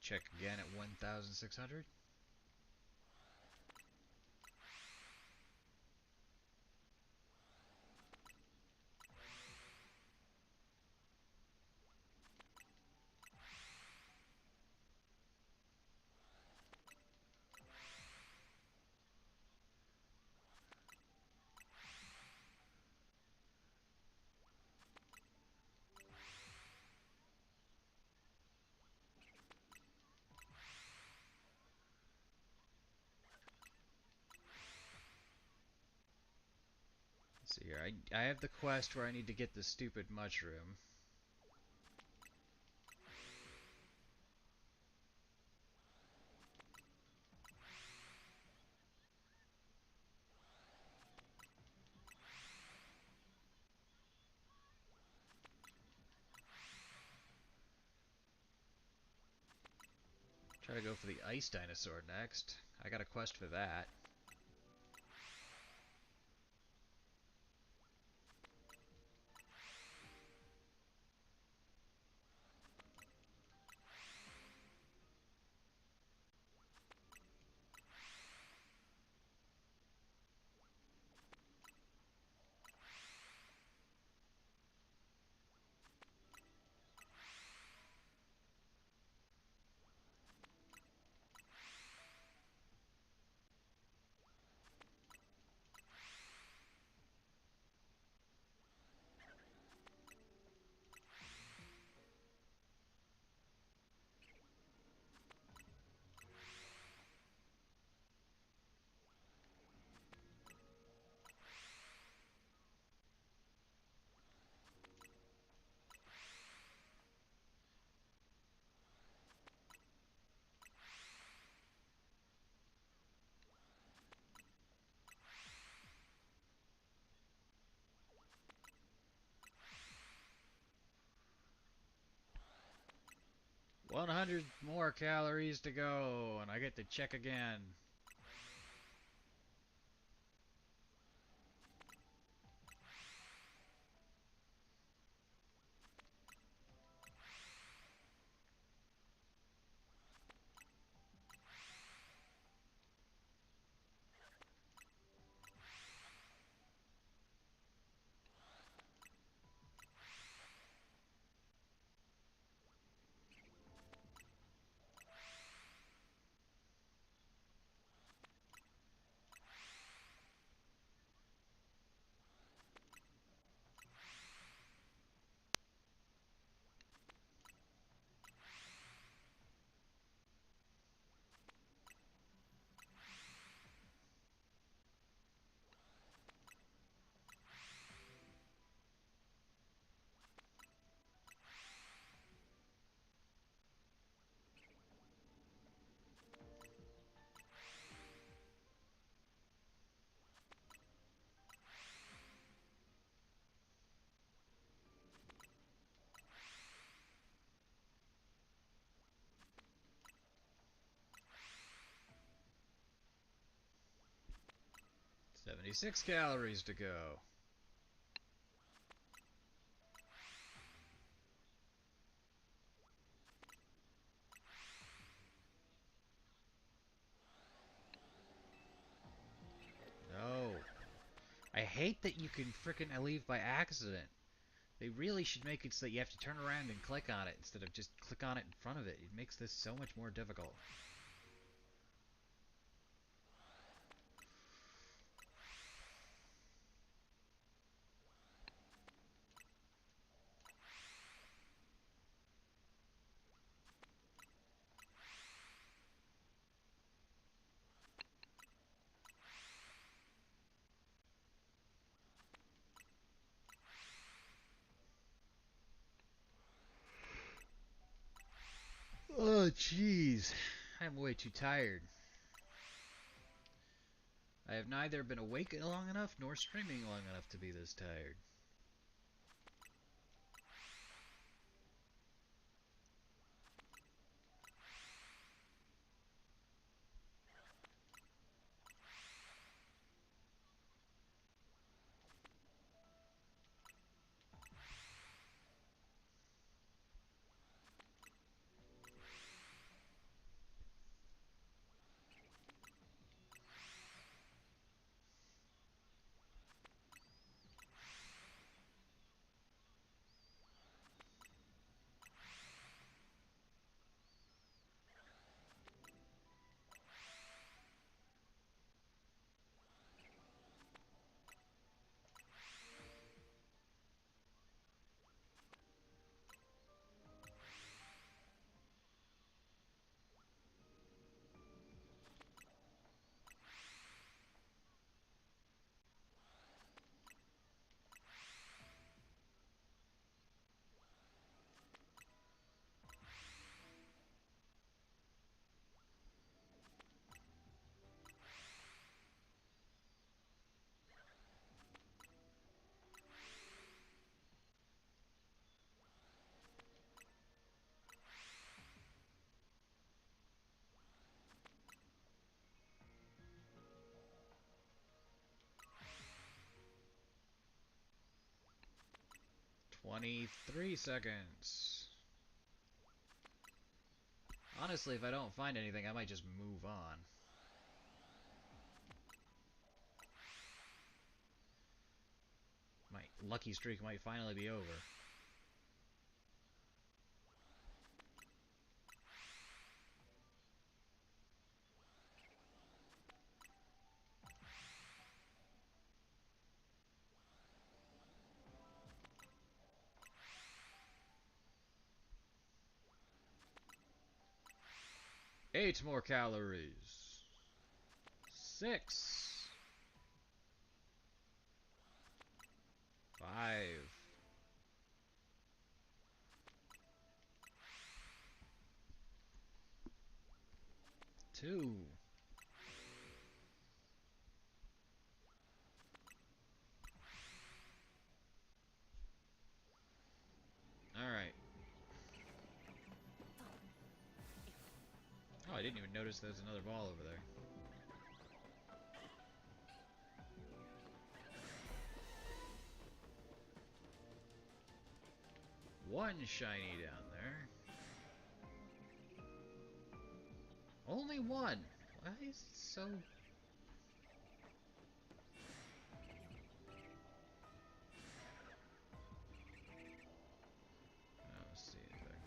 Check again at 1,600. Let's see here. I have the quest where I need to get the stupid mushroom. Try to go for the ice dinosaur next. I got a quest for that. 100 more calories to go, and I get to check again. $76 calories to go. No. I hate that you can frickin' leave by accident. They really should make it so that you have to turn around and click on it instead of just click on it in front of it. It makes this so much more difficult. Oh, jeez. I'm way too tired. I have neither been awake long enough nor streaming long enough to be this tired. "23 seconds. Honestly, if I don't find anything, I might just move on. My lucky streak might finally be over. Eight more calories. 6. 5. 2. Alright. I didn't even notice there's another ball over there. One shiny down there. Only one. Why is it so... I don't see anything.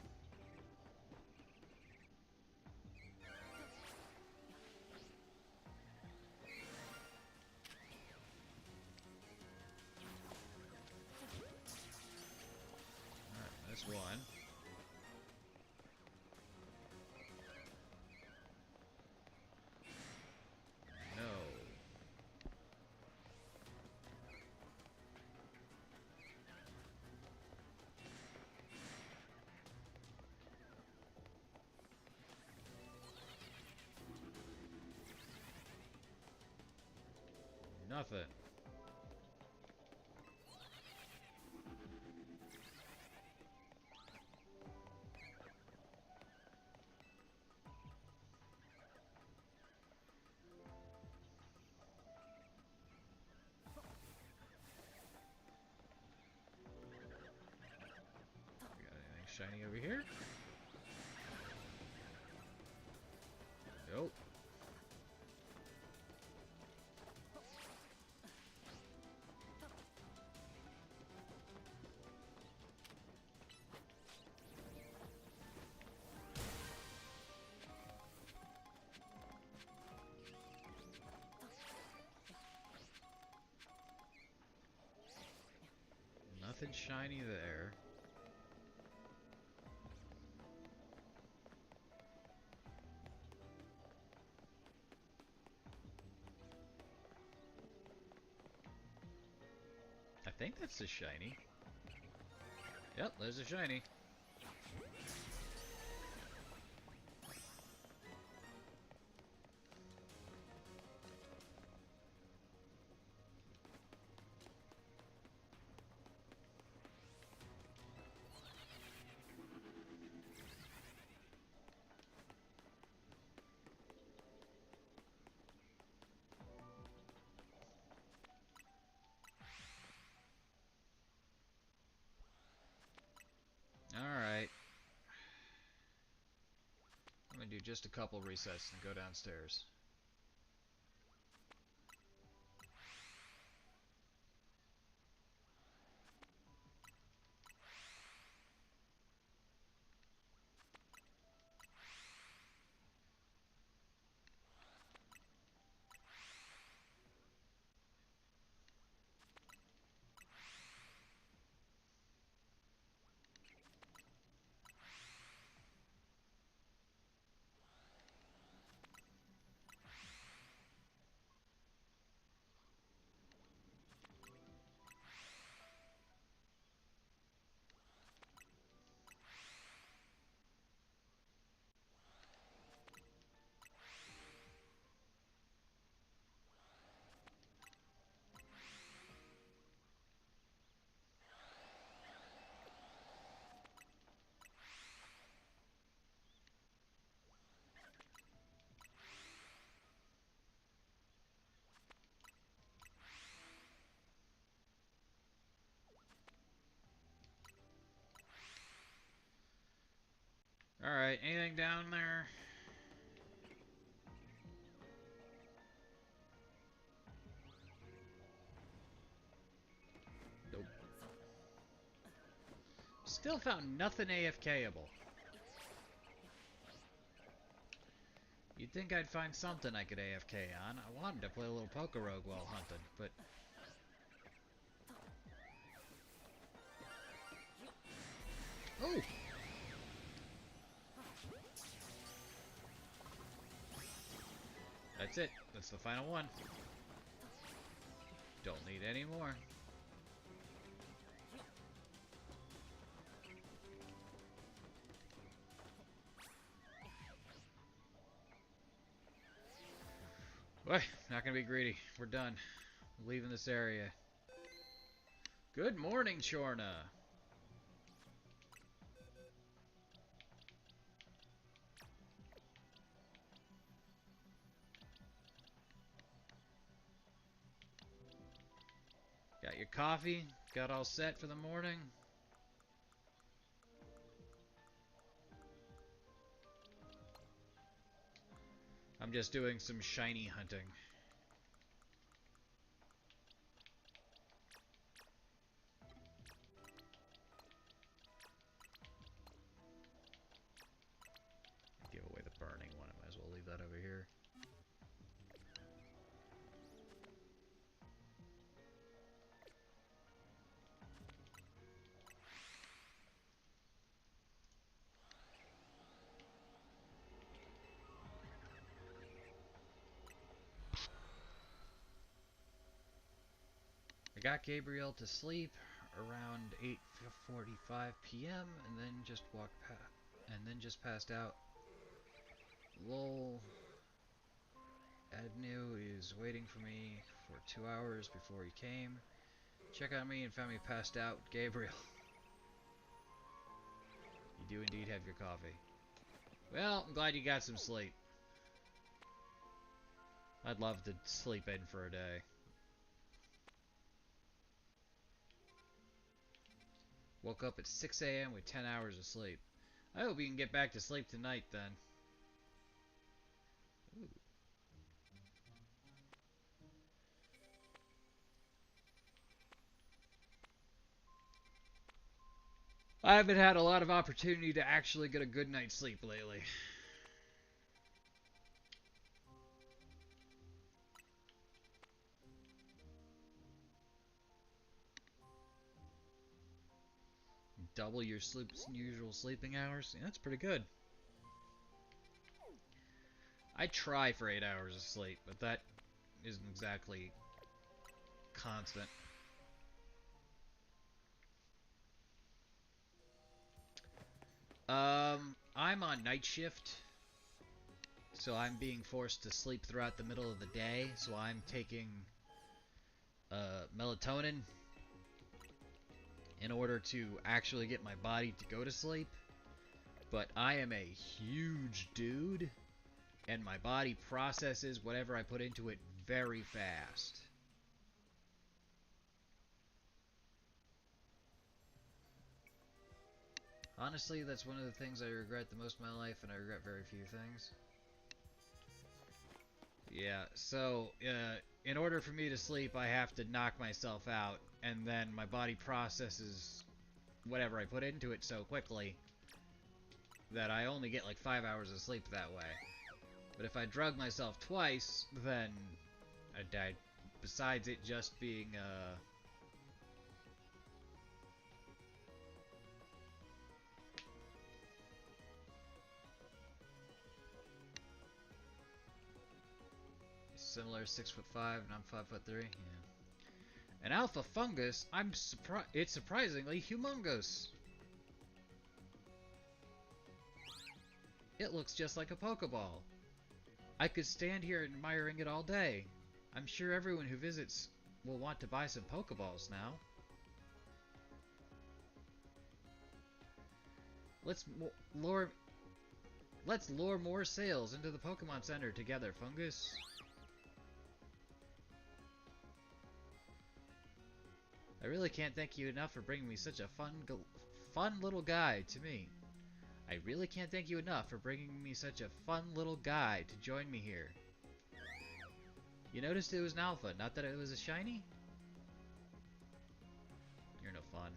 Alright, that's one. No. Nothing. We got anything shiny over here? Nope. Nothing shiny there. I think that's a shiny. Yep, there's a shiny. Alright. I'm gonna do just a couple resets and go downstairs. Alright, anything down there? Nope. Still found nothing AFKable. You'd think I'd find something I could AFK on. I wanted to play a little Pokerogue while hunting, but... Oh! That's it. That's the final one. Don't need any more. Well, not gonna be greedy. We're done. We're leaving this area. Good morning, Chorna. your coffee? Got all set for the morning? I'm just doing some shiny hunting. Give away the burning one. I might as well leave that over here. I got Gabriel to sleep around 8:45 p.m. and then just passed out. Lol. Adnu is waiting for me for 2 hours before he came. Check on me and found me passed out. Gabriel. You do indeed have your coffee. Well, I'm glad you got some sleep. I'd love to sleep in for a day. Woke up at 6 a.m. with 10 hours of sleep. I hope you can get back to sleep tonight then. Ooh. I haven't had a lot of opportunity to actually get a good night's sleep lately. Double your usual sleeping hours? Yeah, that's pretty good. I try for 8 hours of sleep, but that isn't exactly constant. I'm on night shift, so I'm being forced to sleep throughout the middle of the day, so I'm taking melatonin in order to actually get my body to go to sleep. But I am a huge dude, and my body processes whatever I put into it very fast. Honestly, that's one of the things I regret the most in my life, and I regret very few things. Yeah, so, in order for me to sleep, I have to knock myself out, and then my body processes whatever I put into it so quickly that I only get like 5 hours of sleep that way. But if I drug myself twice, then I died. Besides it just being, similar, 6'5", and I'm 5'3". Yeah. An alpha fungus? It's surprisingly humongous. It looks just like a Pokeball. I could stand here admiring it all day. I'm sure everyone who visits will want to buy some Pokeballs now. Let's lure more sales into the Pokemon Center together, Fungus. I really can't thank you enough for bringing me such a fun little guy to me. I really can't thank you enough for bringing me such a fun little guy to join me here. You noticed it was an alpha, not that it was a shiny? You're no fun.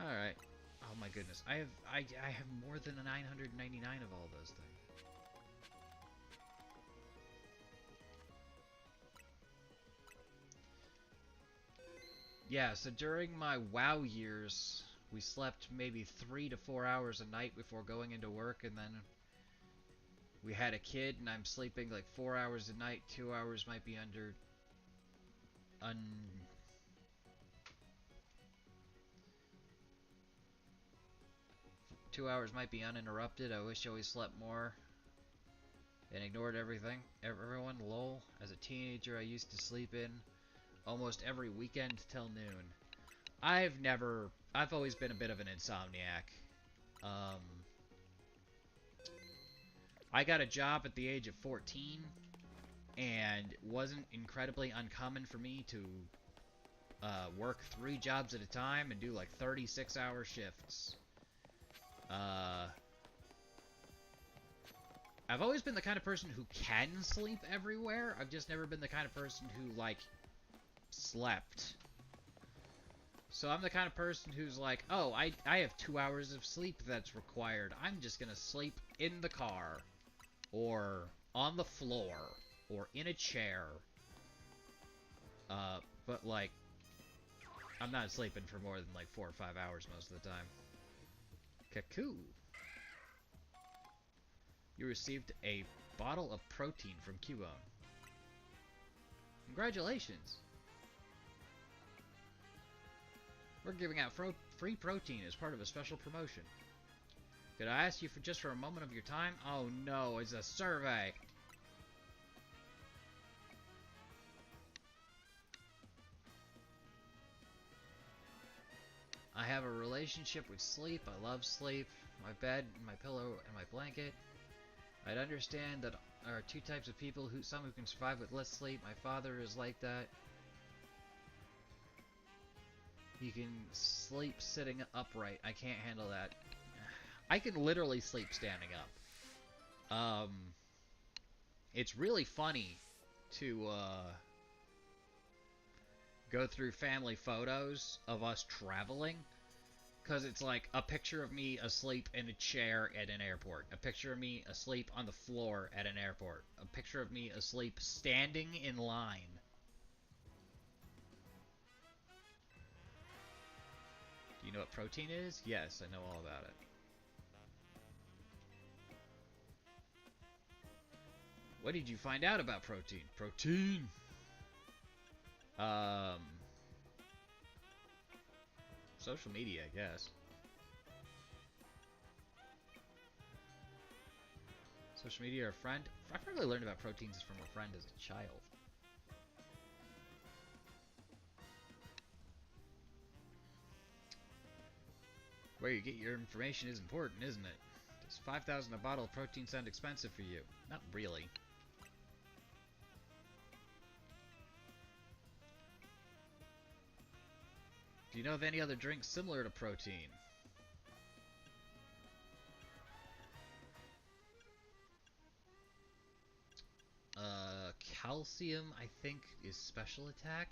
Alright. Oh my goodness. I have more than 999 of all those things. Yeah, so during my WoW years, we slept maybe 3 to 4 hours a night before going into work, and then we had a kid, and I'm sleeping like 4 hours a night. 2 hours might be 2 hours might be uninterrupted. I wish I always slept more and ignored everyone. Lol. As a teenager, I used to sleep in almost every weekend till noon. I've always been a bit of an insomniac. Um, I got a job at the age of 14, and it wasn't incredibly uncommon for me to work 3 jobs at a time and do like 36-hour shifts. I've always been the kind of person who can sleep everywhere. I've just never been the kind of person who, like, slept. So I'm the kind of person who's like, oh, I have 2 hours of sleep that's required. I'm just gonna sleep in the car, or on the floor, or in a chair. But, like, I'm not sleeping for more than, like, 4 or 5 hours most of the time. Cuckoo. You received a bottle of protein from Cubone. Congratulations! We're giving out free protein as part of a special promotion. Could I ask you for just for a moment of your time? Oh no, it's a survey! I have a relationship with sleep. I love sleep. My bed, my pillow, and my blanket. I'd understand that there are 2 types of people, some who can survive with less sleep. My father is like that. He can sleep sitting upright. I can't handle that. I can literally sleep standing up. It's really funny to go through family photos of us traveling, because it's like a picture of me asleep in a chair at an airport, a picture of me asleep on the floor at an airport, a picture of me asleep standing in line. Do you know what protein is? Yes, I know all about it. What did you find out about protein? Protein! Social media, I guess. Social media or a friend? I probably learned about proteins from a friend as a child. Where you get your information is important, isn't it? Does 5,000 a bottle of protein sound expensive for you? Not really. Do you know of any other drinks similar to protein? Calcium, I think, is special attack.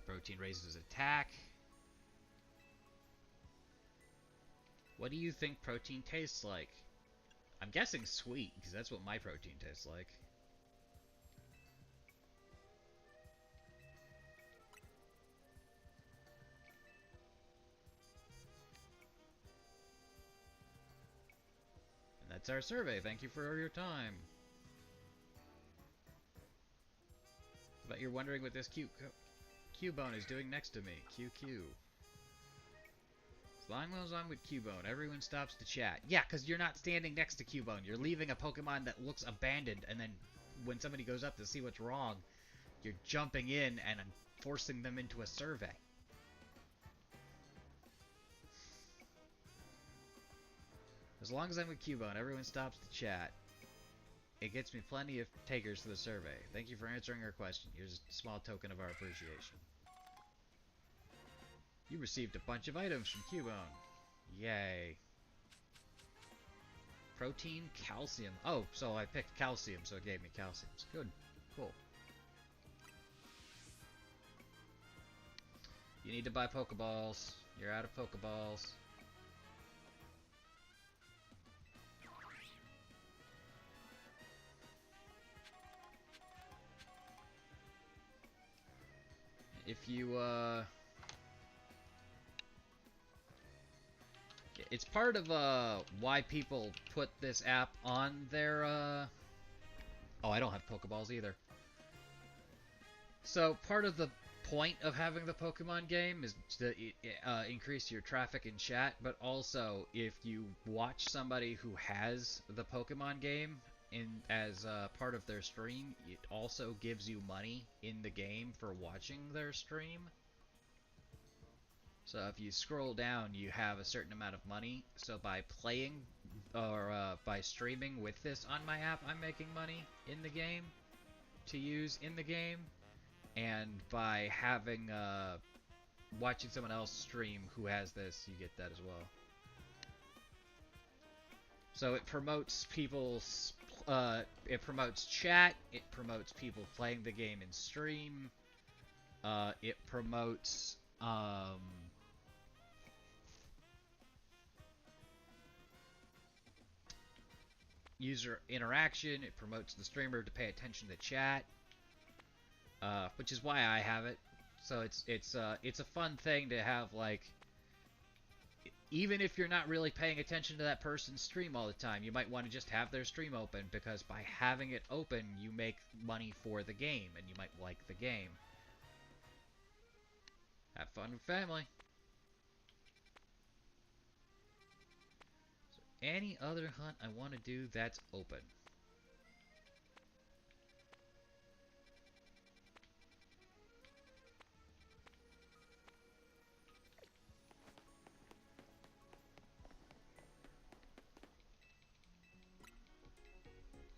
Protein raises attack. What do you think protein tastes like? I'm guessing sweet, because that's what my protein tastes like. And that's our survey. Thank you for your time. But you're wondering what this Cubone is doing next to me. QQ. As long as I'm with Cubone, everyone stops to chat. Yeah, because you're not standing next to Cubone. You're leaving a Pokemon that looks abandoned, and then when somebody goes up to see what's wrong, you're jumping in and forcing them into a survey. As long as I'm with Cubone, everyone stops to chat. It gets me plenty of takers to the survey. Thank you for answering our question. Here's a small token of our appreciation. You received a bunch of items from Cubone. Yay. Protein, calcium. Oh, so I picked calcium, so it gave me calcium. Good. Cool. You need to buy Pokeballs. You're out of Pokeballs. If you, it's part of, why people put this app on their, Oh, I don't have Pokeballs either. So, part of the point of having the Pokemon game is to increase your traffic in chat, but also, if you watch somebody who has the Pokemon game as part of their stream, it also gives you money in the game for watching their stream. So if you scroll down, you have a certain amount of money. So by playing or by streaming with this on my app, I'm making money in the game to use in the game, and by having watching someone else stream who has this, you get that as well. So it promotes people's, it promotes chat, it promotes people playing the game in stream, it promotes, user interaction, it promotes the streamer to pay attention to chat, which is why I have it. So it's a fun thing to have, like, even if you're not really paying attention to that person's stream all the time, you might want to just have their stream open, because by having it open, you make money for the game, and you might like the game. Have fun with family. So any other hunt I want to do that's open?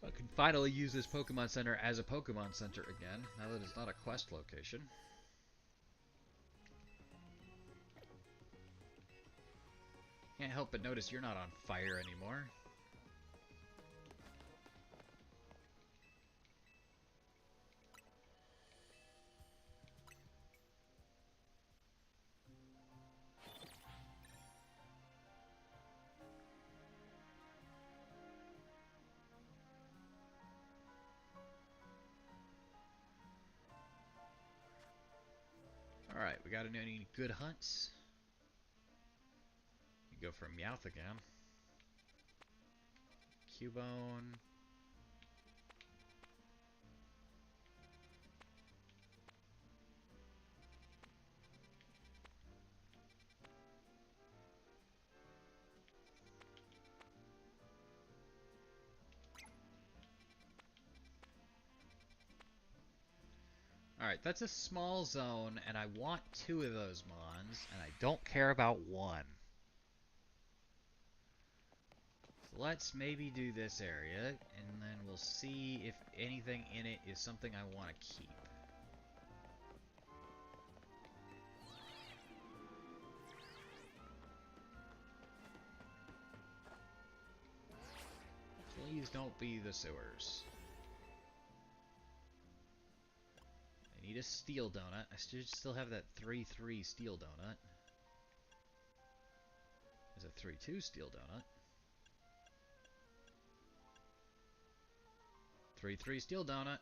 I can finally use this Pokemon Center as a Pokemon Center again, now that it's not a quest location. Can't help but notice you're not on fire anymore. Alright, we got any good hunts? We go for Meowth again. Cubone. Alright, that's a small zone, and I want 2 of those Mons, and I don't care about 1. So let's maybe do this area, and then we'll see if anything in it is something I want to keep. Please don't be the sewers. I need a steel donut. I should still have that 3-3 steel donut. There's a 3-2 steel donut. 3-3 steel donut.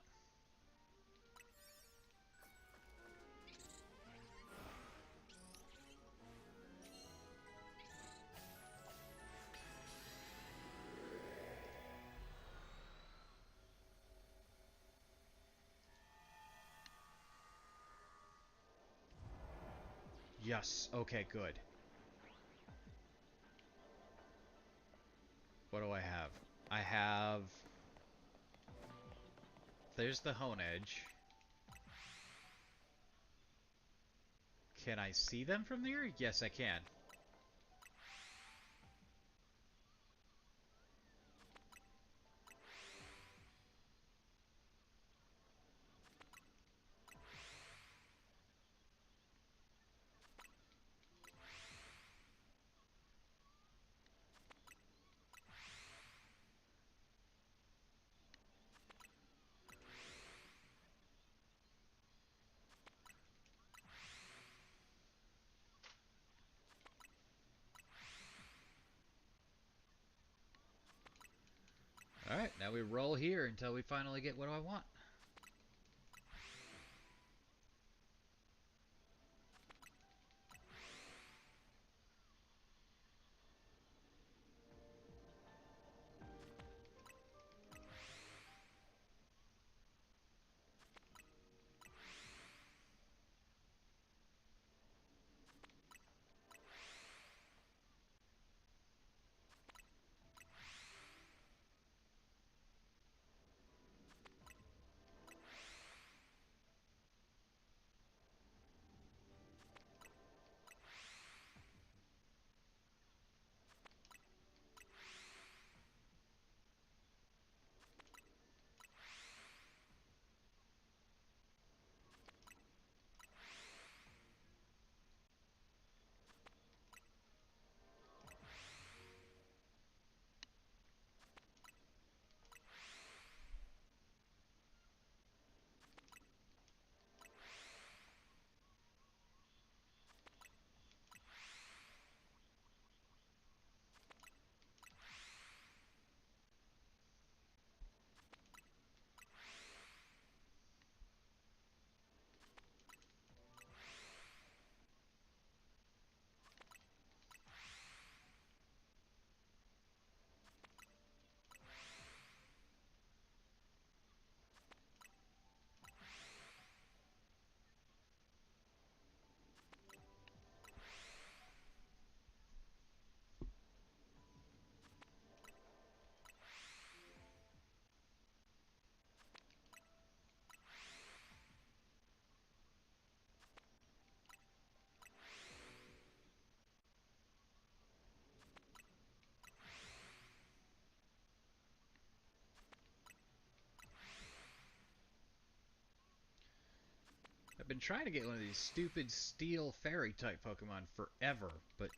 Yes, okay, good. What do I have? I have... There's the Hone Edge. Can I see them from there? Yes, I can. Alright, now we roll here until we finally get what I want. trying to get one of these stupid steel fairy type Pokemon forever, but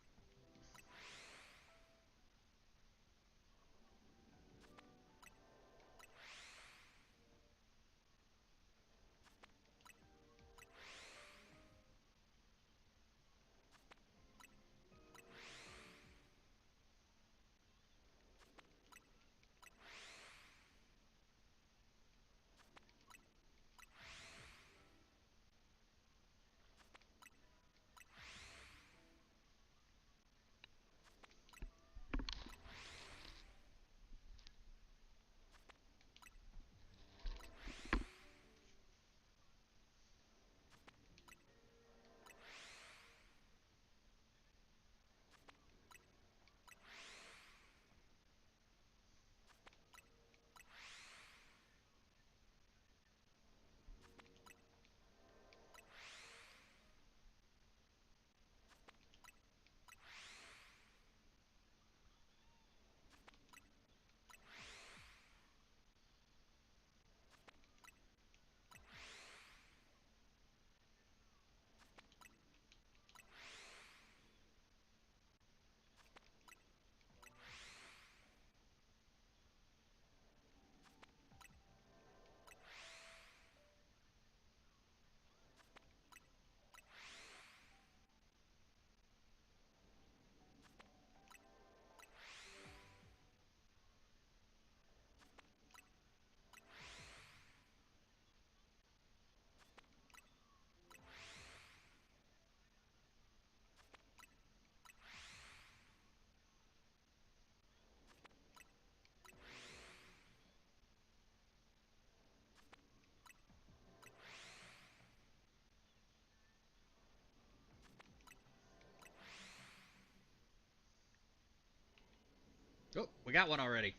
oh, we got one already.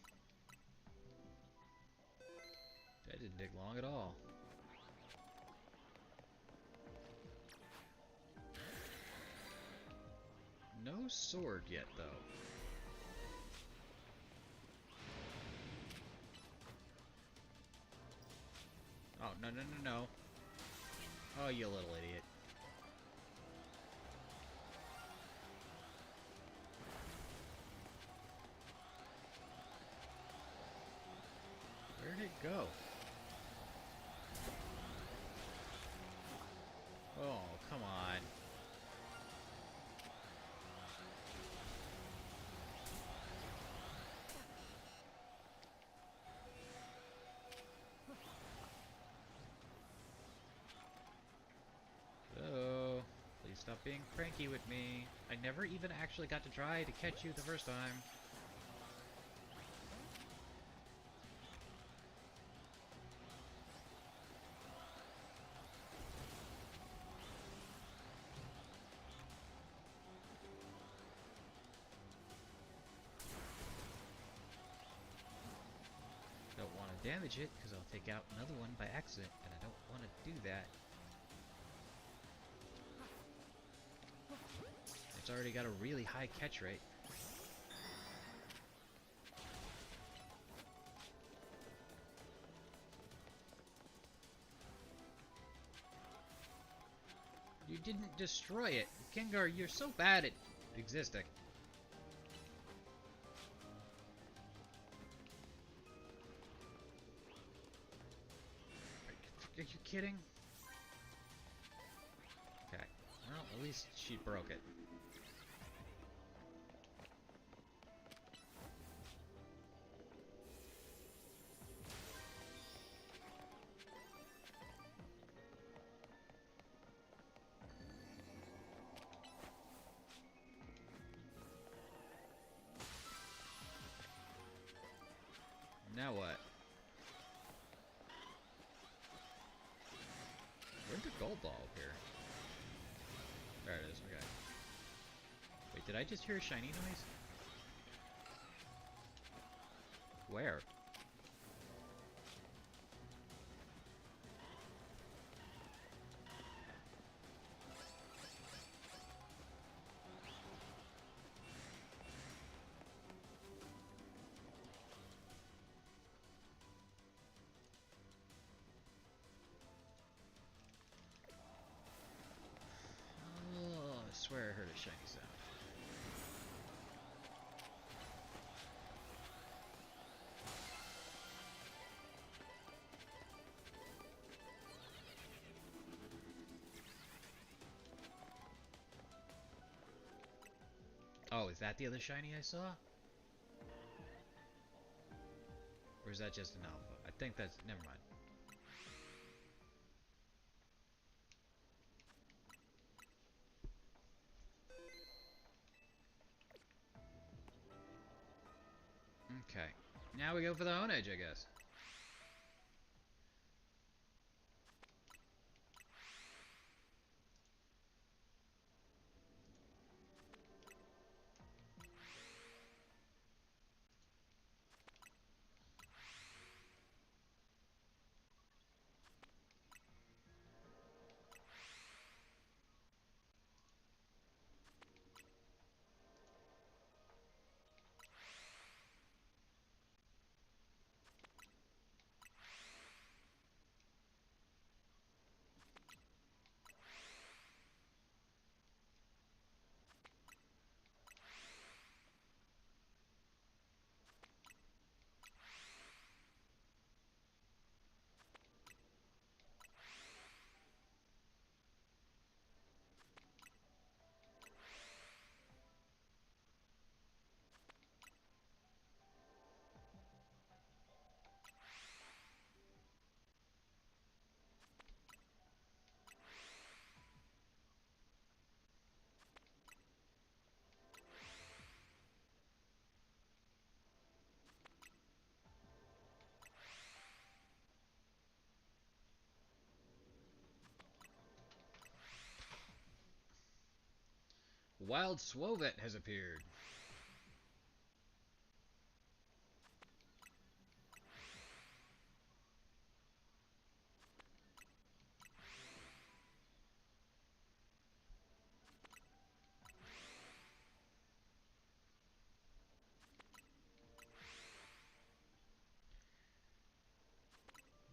That didn't take long at all. No sword yet, though. Oh, no, no, no, no. Oh, you little idiot. Where'd it go? Oh, come on. Oh, please stop being cranky with me. I never even actually got to try to catch you the first time. Don't want to damage it because I'll take out another one by accident, and I don't want to do that. It's already got a really high catch rate. You didn't destroy it. Gengar, you're so bad at existing. Are you kidding? Okay. Well, at least she broke it. Now what? Where'd the gold ball appear? There it is, okay. Wait, did I just hear a shiny noise? Where? swear I heard a shiny sound. Oh, is that the other shiny I saw? Or is that just an alpha? I think that's... Never mind. Okay. Now we go for the Honedge, I guess. Wild Swovet has appeared.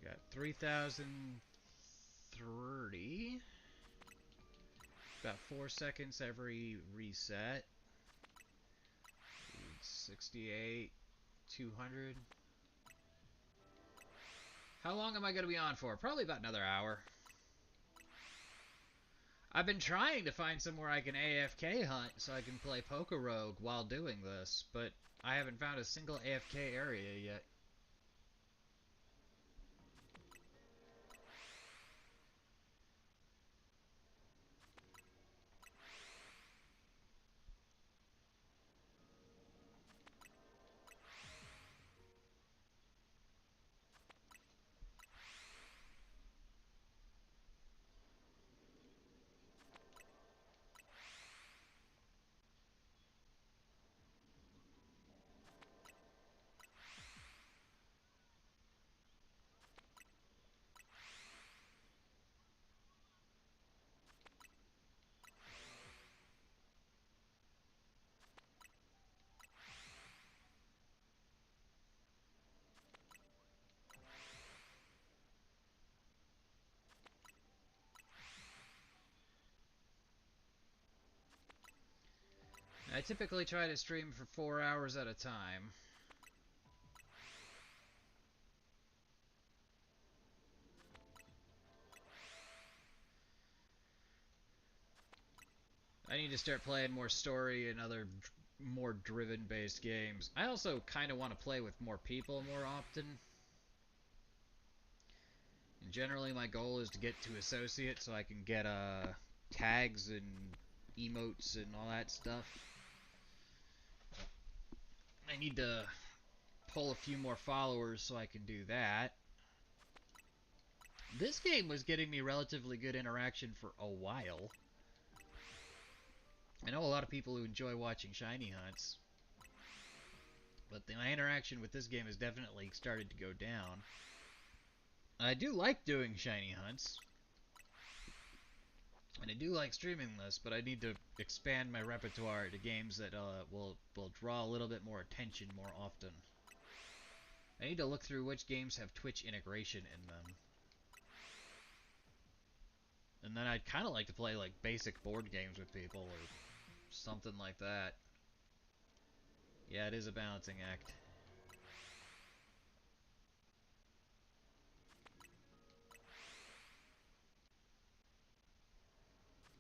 Got 3,030. About 4 seconds every reset. 68, 200. How long am I going to be on for? Probably about another hour. I've been trying to find somewhere I can AFK hunt so I can play Poke Rogue while doing this, but I haven't found a single AFK area yet. I typically try to stream for 4 hours at a time. I need to start playing more story and other more driven-based games. I also kind of want to play with more people more often. And generally, my goal is to get to Associate so I can get tags and emotes and all that stuff. I need to pull a few more followers so I can do that. This game was getting me relatively good interaction for a while. I know a lot of people who enjoy watching shiny hunts, but my interaction with this game has definitely started to go down. I do like doing shiny hunts, and I do like streaming this, but I need to expand my repertoire to games that will draw a little bit more attention more often. I need to look through which games have Twitch integration in them. And then I'd kind of like to play like basic board games with people or something like that. Yeah, it is a balancing act.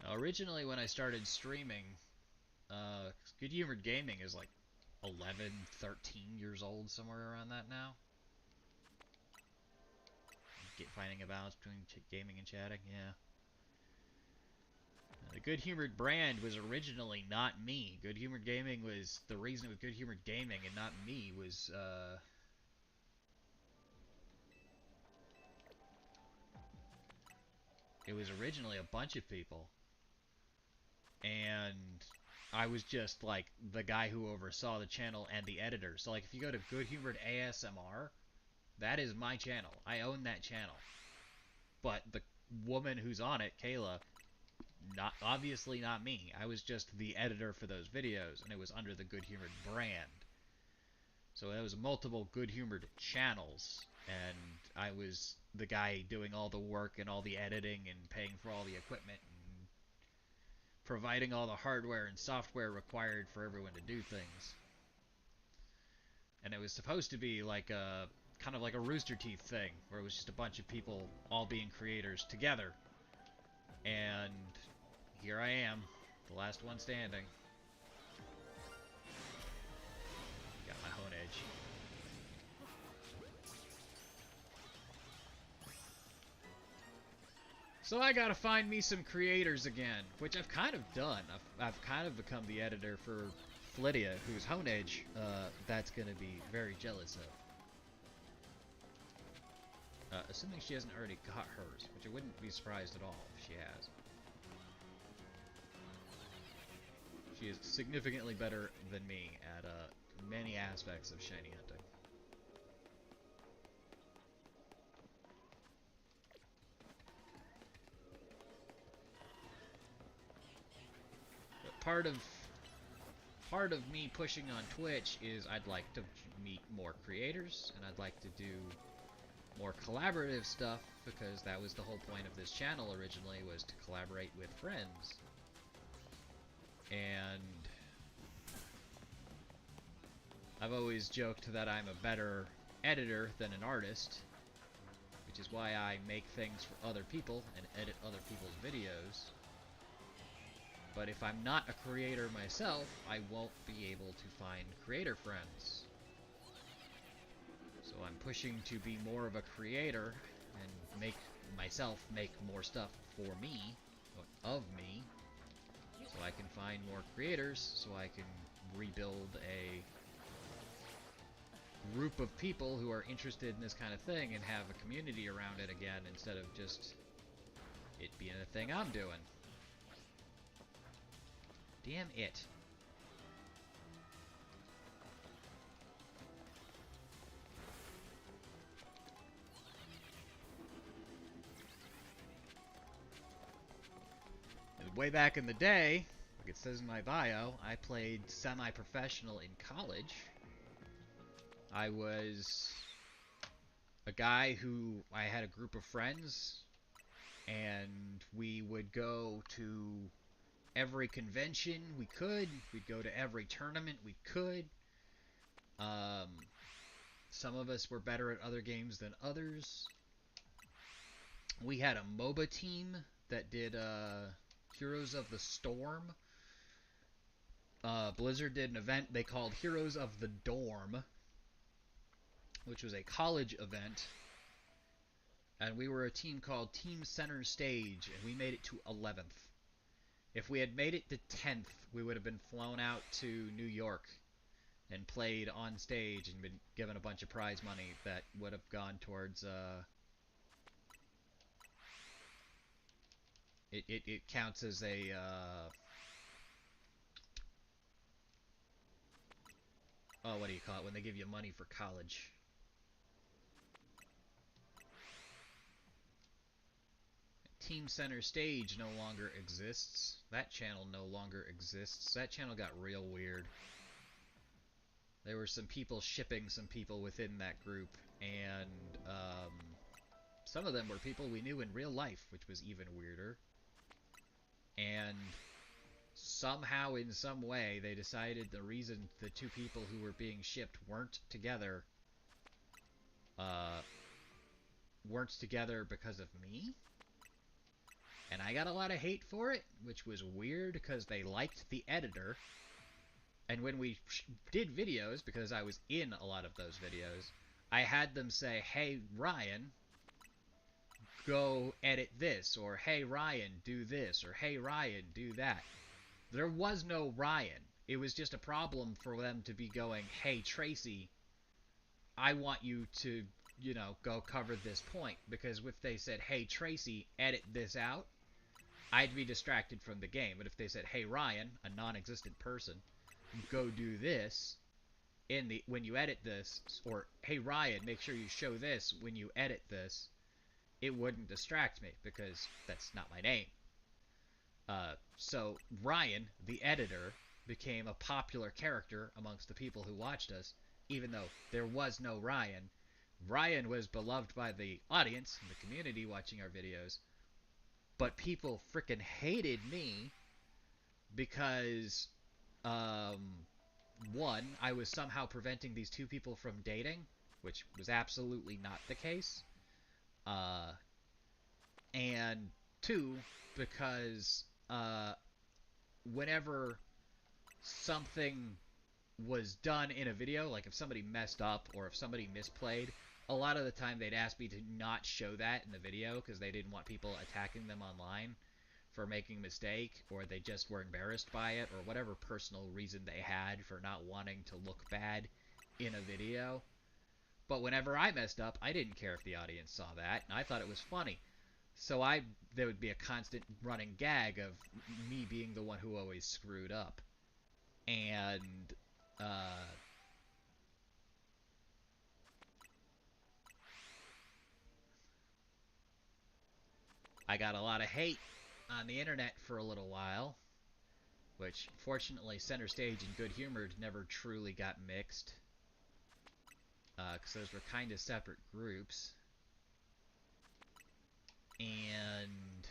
Now, originally, when I started streaming, Good Humored Gaming is like 11, 13 years old, somewhere around that now. Finding a balance between gaming and chatting, yeah. The Good Humored brand was originally not me. Good Humored Gaming was the reason it was Good Humored Gaming and not me was it was originally a bunch of people, and I was just like the guy who oversaw the channel and the editor. So like if you go to Good Humored ASMR, that is my channel. I own that channel. But the woman who's on it, Kayla, obviously not me. I was just the editor for those videos, and it was under the Good Humored brand. So there was multiple Good Humored channels, and I was the guy doing all the work and all the editing and paying for all the equipment and providing all the hardware and software required for everyone to do things. And it was supposed to be like a kind of like a Rooster Teeth thing, where it was just a bunch of people all being creators together. And here I am, the last one standing. Got my own edge. So I gotta find me some creators again, which I've kind of done. I've kind of become the editor for Flydia, whose Hone Edge that's gonna be very jealous of. Assuming she hasn't already got hers, which I wouldn't be surprised at all if she has. She is significantly better than me at many aspects of shiny hunting. But part of me pushing on Twitch is I'd like to meet more creators, and I'd like to do more collaborative stuff, because that was the whole point of this channel originally, was to collaborate with friends. And I've always joked that I'm a better editor than an artist, which is why I make things for other people and edit other people's videos. But if I'm not a creator myself, I won't be able to find creator friends. So I'm pushing to be more of a creator and make myself make more stuff for me, of me, so I can find more creators, so I can rebuild a group of people who are interested in this kind of thing and have a community around it again, instead of just it being a thing I'm doing. Damn it. And way back in the day, like it says in my bio, I played semi-professional in college. I was a guy who, I had a group of friends, and we would go to every convention we could. We'd go to every tournament we could. Some of us were better at other games than others. We had a MOBA team that did Heroes of the Storm. Blizzard did an event they called Heroes of the Dorm, which was a college event, and we were a team called Team Center Stage, and we made it to 11th. If we had made it to 10th, we would have been flown out to New York and played on stage and been given a bunch of prize money that would have gone towards it counts as a oh, what do you call it when they give you money for college? Team Center Stage no longer exists. That channel no longer exists. That channel got real weird. There were some people shipping some people within that group, and some of them were people we knew in real life, which was even weirder. And somehow, in some way, they decided the reason the two people who were being shipped uh, weren't together because of me. And I got a lot of hate for it, which was weird because they liked the editor. And when we did videos, because I was in a lot of those videos, I had them say, hey, Ryan, go edit this, or hey, Ryan, do this, or hey, Ryan, do that. There was no Ryan. It was just a problem for them to be going, hey, Tracy, I want you to, go cover this point. Because if they said, hey, Tracy, edit this out, I'd be distracted from the game. But if they said, hey, Ryan, a non-existent person, go do this when you edit this, or hey, Ryan, make sure you show this when you edit this, it wouldn't distract me because that's not my name. So Ryan, the editor, became a popular character amongst the people who watched us, even though there was no Ryan. Ryan was beloved by the audience and the community watching our videos, but people freaking hated me because, one, I was somehow preventing these two people from dating, which was absolutely not the case. And two, because whenever something was done in a video, like if somebody messed up or if somebody misplayed, a lot of the time they'd ask me to not show that in the video because they didn't want people attacking them online for making a mistake, or they just were embarrassed by it, or whatever personal reason they had for not wanting to look bad in a video. But whenever I messed up, I didn't care if the audience saw that, and I thought it was funny. So there would be a constant running gag of me being the one who always screwed up. And I got a lot of hate on the internet for a little while, which fortunately Center Stage and Good Humored never truly got mixed, because those were kind of separate groups. And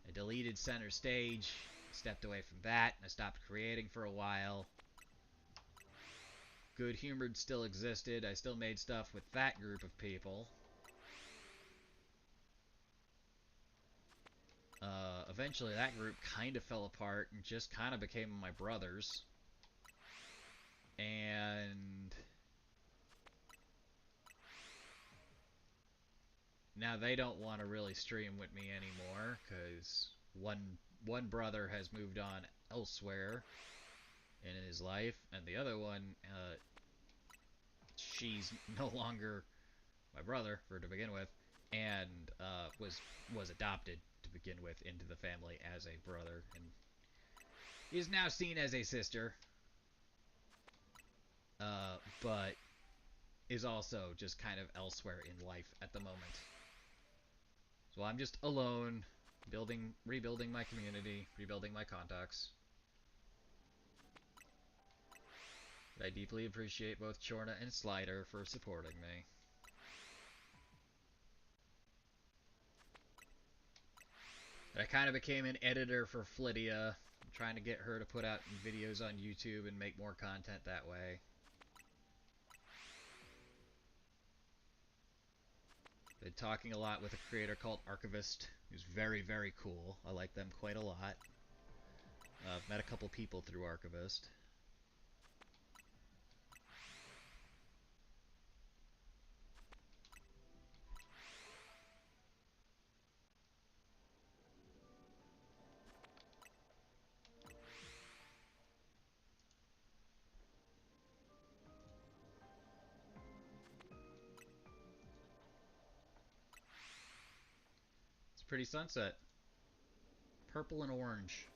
I deleted Center Stage, stepped away from that, and I stopped creating for a while. Good Humored still existed. I still made stuff with that group of people. Eventually that group kind of fell apart and just kind of became my brothers. And now they don't want to really stream with me anymore because one brother has moved on elsewhere in his life, and the other one, she's no longer my brother to begin with, and was adopted to begin with into the family as a brother, and is now seen as a sister, but is also just kind of elsewhere in life at the moment. So I'm just alone, rebuilding my community, rebuilding my contacts. But I deeply appreciate both Chorna and Slider for supporting me. I kind of became an editor for Flydia. I'm trying to get her to put out videos on YouTube and make more content that way. Been talking a lot with a creator called Archivist, who's very, very cool. I like them quite a lot. I've met a couple people through Archivist. It's a pretty sunset. Purple and orange.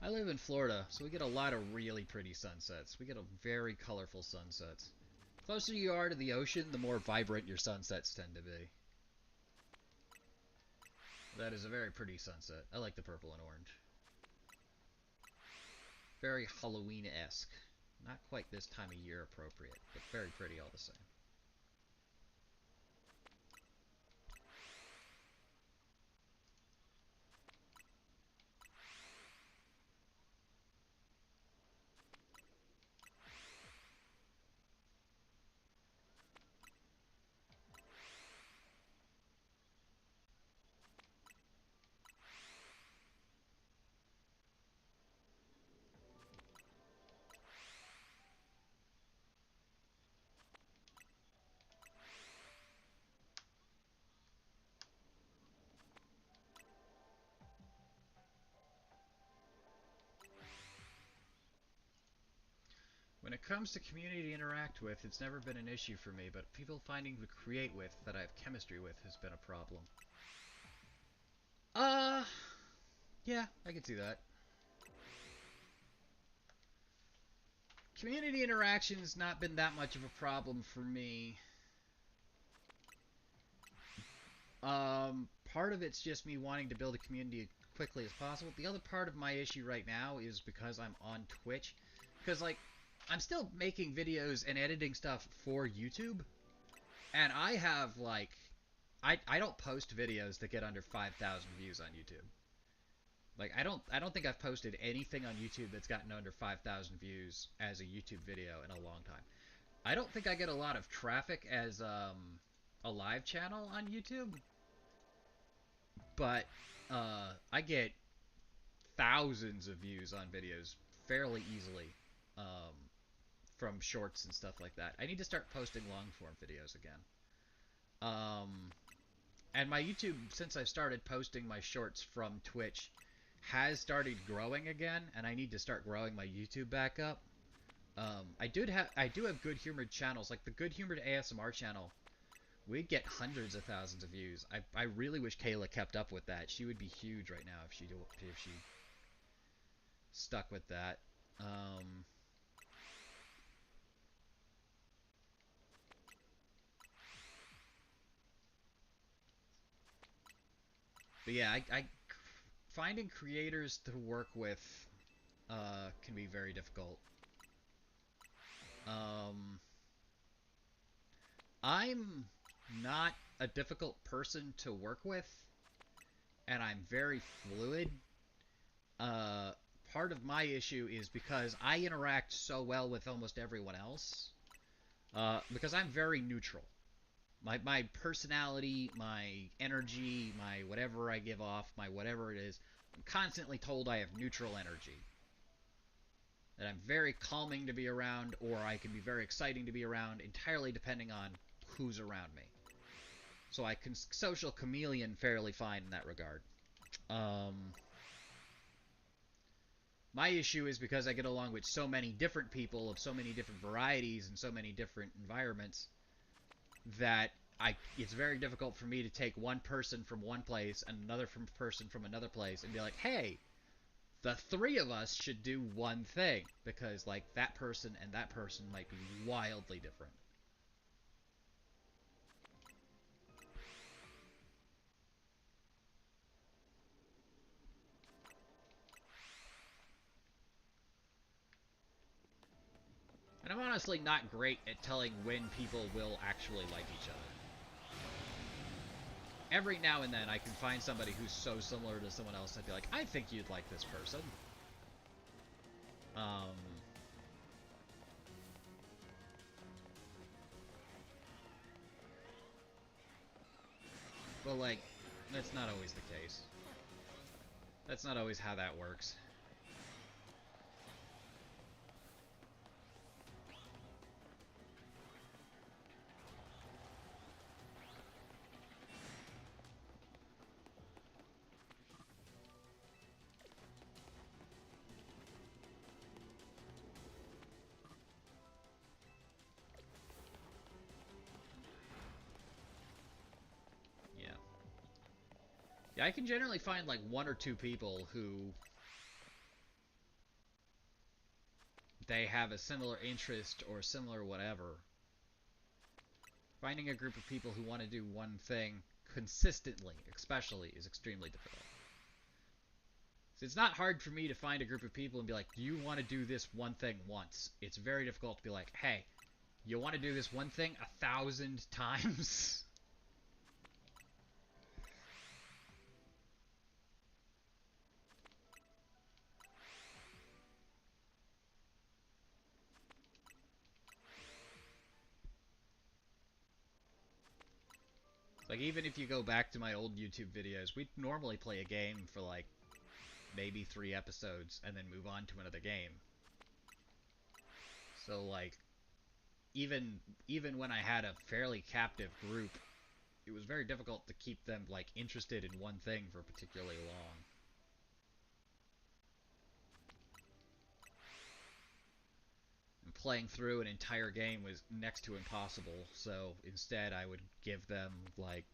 I live in Florida, so we get a lot of really pretty sunsets. We get a very colorful sunsets. The closer you are to the ocean, the more vibrant your sunsets tend to be. That is a very pretty sunset. I like the purple and orange. Very Halloween-esque. Not quite this time of year appropriate, but very pretty all the same. When it comes to community to interact with, it's never been an issue for me, but people finding to create with that I have chemistry with has been a problem. Yeah, I can see that. Community interaction's not been that much of a problem for me. Part of it's just me wanting to build a community as quickly as possible. The other part of my issue right now is because I'm on Twitch. Because, like, I'm still making videos and editing stuff for YouTube. And I have, like... I don't post videos that get under 5,000 views on YouTube. Like, I don't think I've posted anything on YouTube that's gotten under 5,000 views as a YouTube video in a long time. I don't think I get a lot of traffic as a live channel on YouTube, but I get thousands of views on videos fairly easily from shorts and stuff like that. I need to start posting long form videos again. And my YouTube, since I've started posting my shorts from Twitch, has started growing again, and I need to start growing my YouTube back up. I do have good-humored channels, like the good-humored ASMR channel. We'd get hundreds of thousands of views. I really wish Kayla kept up with that. She would be huge right now if she stuck with that. But yeah, finding creators to work with can be very difficult. I'm not a difficult person to work with, and I'm very fluid. Part of my issue is because I interact so well with almost everyone else, because I'm very neutral. My personality, my energy, my whatever I give off, my whatever it is, I'm constantly told I have neutral energy. That I'm very calming to be around, or I can be very exciting to be around, entirely depending on who's around me. So I can social chameleon fairly fine in that regard. My issue is because I get along with so many different people of so many different varieties and so many different environments that it's very difficult for me to take one person from one place and another person from another place and be like, hey, the three of us should do one thing, because like that person and that person might be wildly different. And I'm honestly not great at telling when people will actually like each other. Every now and then I can find somebody who's so similar to someone else, I'd be like, I think you'd like this person. But like, that's not always the case. That's not always how that works. Yeah, I can generally find like one or two people who they have a similar interest or similar whatever. Finding a group of people who want to do one thing consistently, especially, is extremely difficult. So it's not hard for me to find a group of people and be like, do you want to do this one thing once? It's very difficult to be like, hey, you want to do this one thing 1,000 times? Like, even if you go back to my old YouTube videos, we'd normally play a game for, like, maybe 3 episodes and then move on to another game. So, like, even when I had a fairly captive group, it was very difficult to keep them, like, interested in one thing for particularly long. And playing through an entire game was next to impossible, so instead I would give them, like,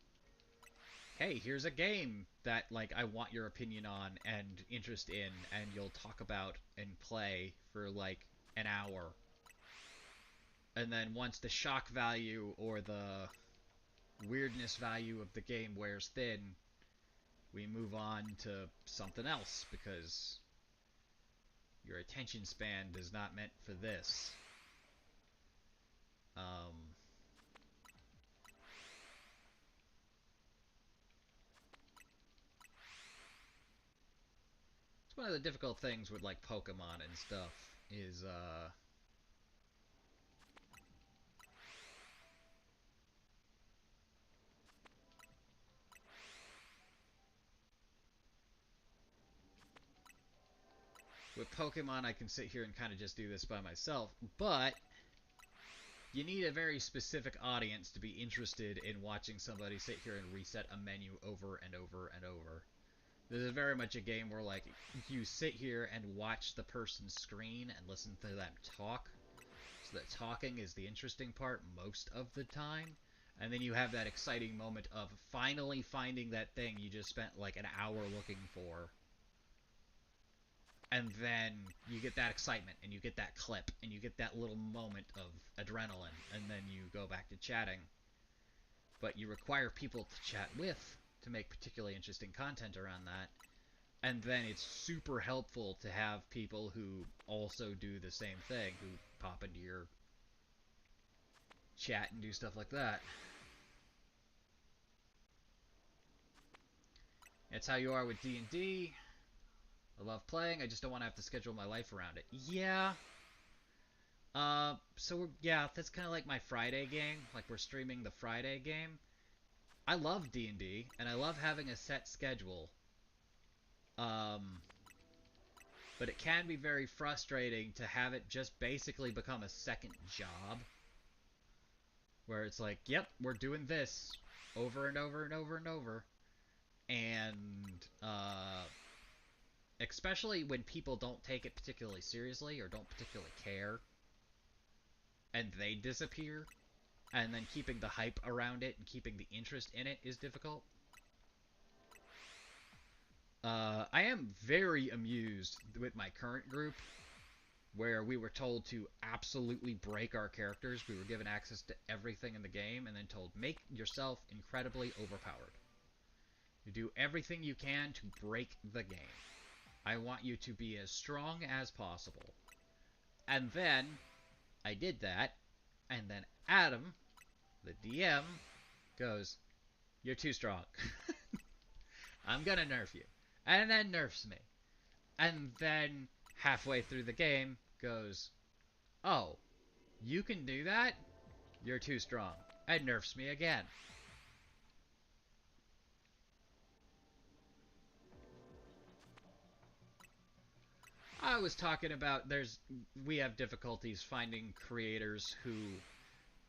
hey, here's a game that, like, I want your opinion on and interest in, and you'll talk about and play for, like, an hour. And then once the shock value or the weirdness value of the game wears thin, we move on to something else, because your attention span is not meant for this. It's one of the difficult things with, like, Pokemon and stuff, is, with Pokemon I can sit here and kind of just do this by myself, but you need a very specific audience to be interested in watching somebody sit here and reset a menu over and over and over. This is very much a game where, like, you sit here and watch the person's screen and listen to them talk. So that talking is the interesting part most of the time. And then you have that exciting moment of finally finding that thing you just spent, like, an hour looking for. And then you get that excitement, and you get that clip, and you get that little moment of adrenaline, and then you go back to chatting. But you require people to chat with to make particularly interesting content around that. And then it's super helpful to have people who also do the same thing, who pop into your chat and do stuff like that. It's how you are with D&D. I love playing, I just don't want to have to schedule my life around it. Yeah. Yeah, that's kind of like my Friday game. Like, we're streaming the Friday game. I love D&D, and I love having a set schedule. But it can be very frustrating to have it just basically become a second job. Where it's like, yep, we're doing this over and over and over and over. And, especially when people don't take it particularly seriously or don't particularly care, and they disappear, and then keeping the hype around it and keeping the interest in it is difficult. I am very amused with my current group, where we were told to absolutely break our characters. We were given access to everything in the game, and then told, make yourself incredibly overpowered. You do everything you can to break the game. I want you to be as strong as possible. And then, I did that, and then Adam, the DM, goes, you're too strong. I'm gonna nerf you. And then nerfs me. And then, halfway through the game, goes, oh, you can do that? You're too strong. And nerfs me again. I was talking about we have difficulties finding creators who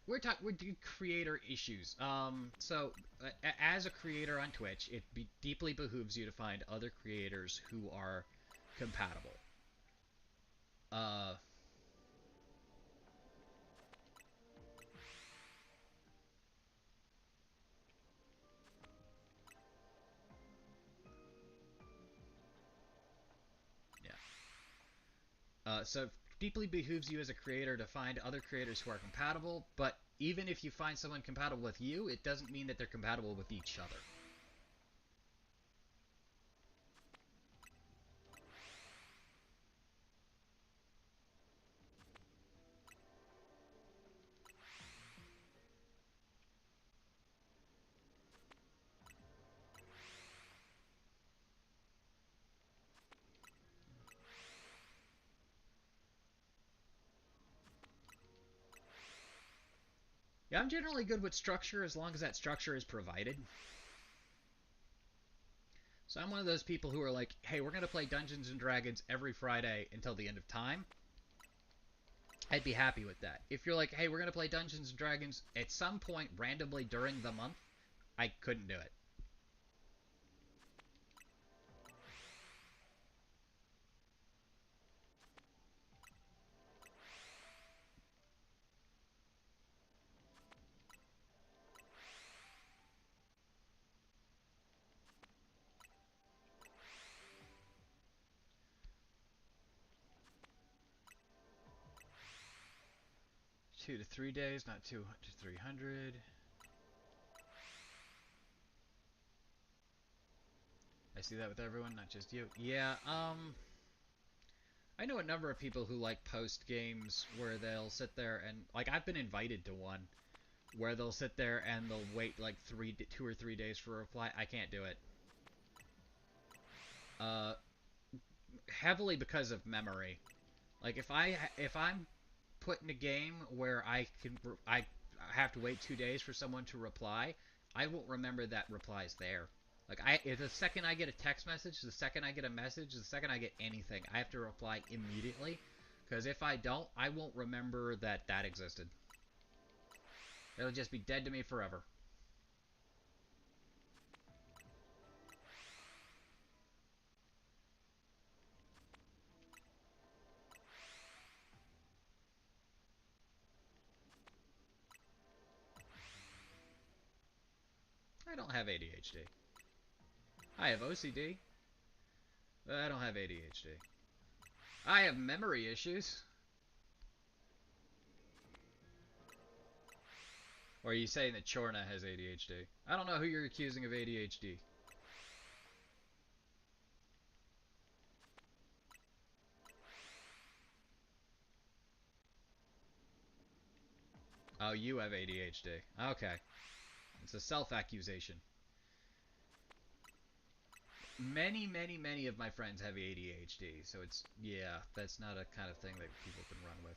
we're creator issues. As a creator on Twitch, it deeply behooves you to find other creators who are compatible. So deeply behooves you as a creator to find other creators who are compatible, but even if you find someone compatible with you, it doesn't mean that they're compatible with each other. Yeah, I'm generally good with structure as long as that structure is provided. So I'm one of those people who are like, hey, we're going to play Dungeons and Dragons every Friday until the end of time. I'd be happy with that. If you're like, hey, we're going to play Dungeons and Dragons at some point randomly during the month, I couldn't do it. 2 to 3 days, not 200 to 300. I see that with everyone, not just you. Yeah, I know a number of people who like post games where they'll sit there and like I've been invited to one where they'll sit there and they'll wait like 2 or 3 days for a reply. I can't do it. Uh, Heavily because of memory. Like if I'm put in a game where I have to wait 2 days for someone to reply, I won't remember that reply's there. Like the second I get a text message, the second I get a message, the second I get anything, I have to reply immediately. Because if I don't, I won't remember that existed. It'll just be dead to me forever. I don't have ADHD. I have OCD, but I don't have ADHD. I have memory issues. Or are you saying that Chorna has ADHD? I don't know who you're accusing of ADHD. Oh, you have ADHD. Okay. It's a self-accusation. Many of my friends have ADHD, so it's, yeah, that's not a kind of thing that people can run with.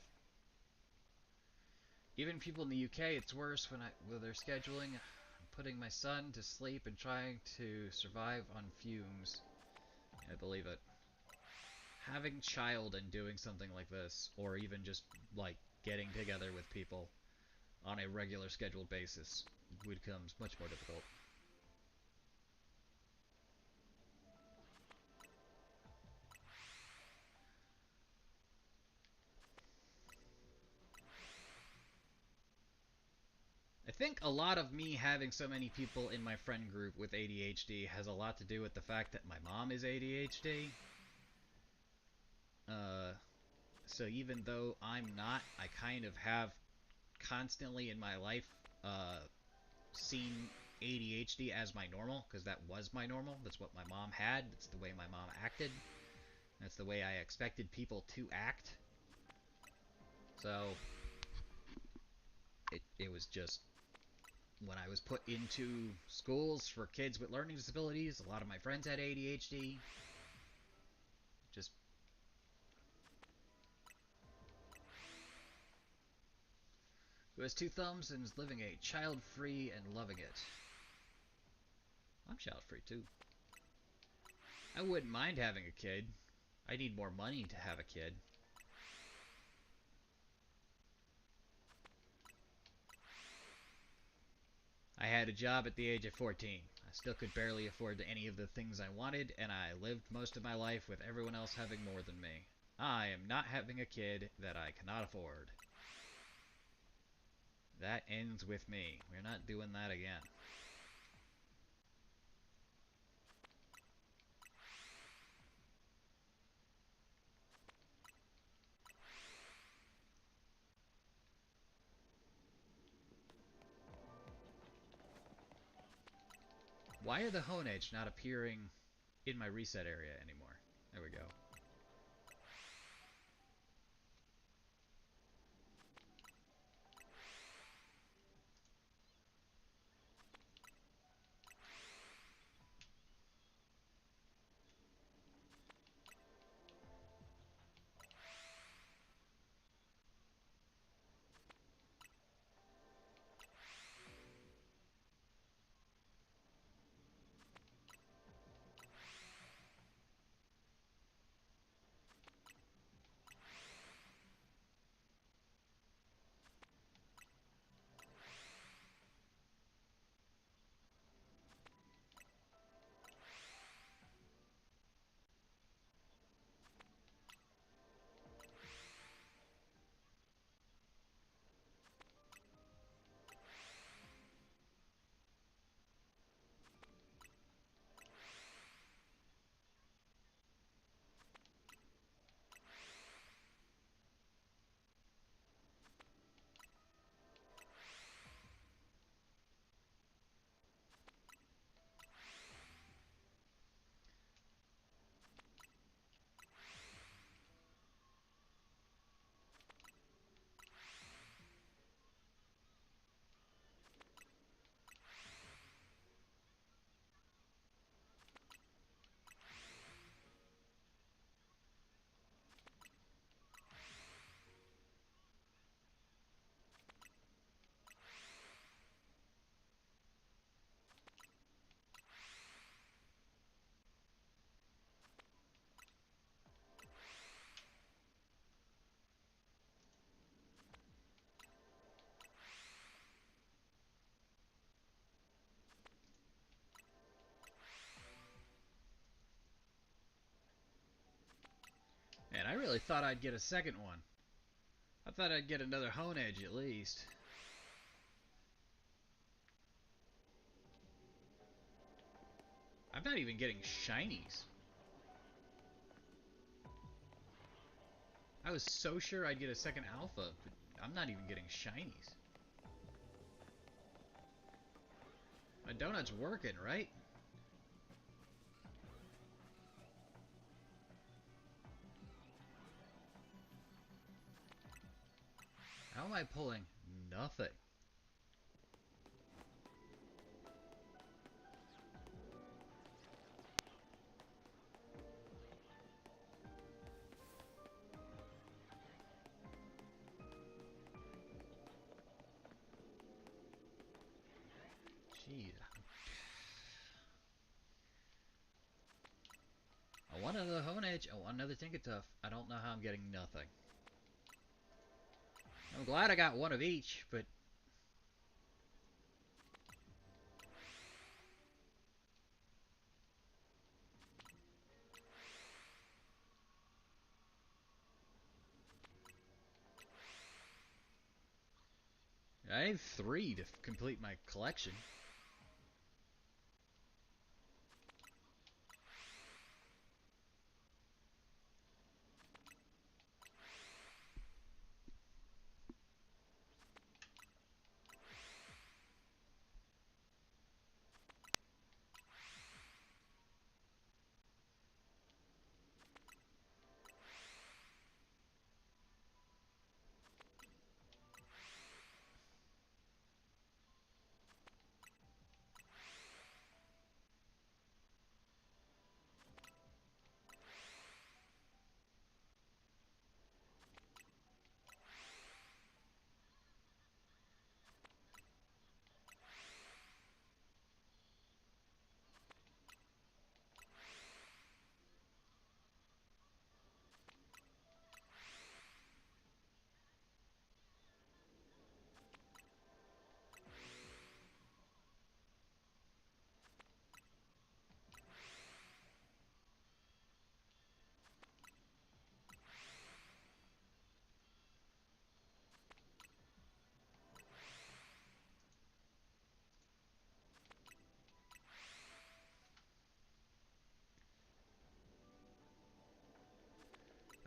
Even people in the UK, it's worse when they're scheduling. I'm putting my son to sleep and trying to survive on fumes. I believe it. Having child and doing something like this, or even just, like, getting together with people on a regular scheduled basis becomes much more difficult. I think a lot of me having so many people in my friend group with ADHD has a lot to do with the fact that my mom is ADHD. Uh, so even though I'm not, I kind of have constantly in my life seen ADHD as my normal, because that was my normal. That's what my mom had. That's the way my mom acted. That's the way I expected people to act. So it was just when I was put into schools for kids with learning disabilities, a lot of my friends had ADHD. Just who has two thumbs and is living a child-free and loving it. I'm child-free too. I wouldn't mind having a kid. I need more money to have a kid. I had a job at the age of 14. I still could barely afford any of the things I wanted, and I lived most of my life with everyone else having more than me. I am not having a kid that I cannot afford. That ends with me. We're not doing that again. Why are the Honedge not appearing in my reset area anymore? There we go. Man, I really thought I'd get a second one. I thought I'd get another Hone Edge at least. I'm not even getting shinies. I was so sure I'd get a second alpha, but I'm not even getting shinies. My donut's working, right? How am I pulling nothing? Jeez. I want another Hone Edge. I want another Tinkertuff. I don't know how I'm getting nothing. I'm glad I got one of each, but... I need 3 to complete my collection.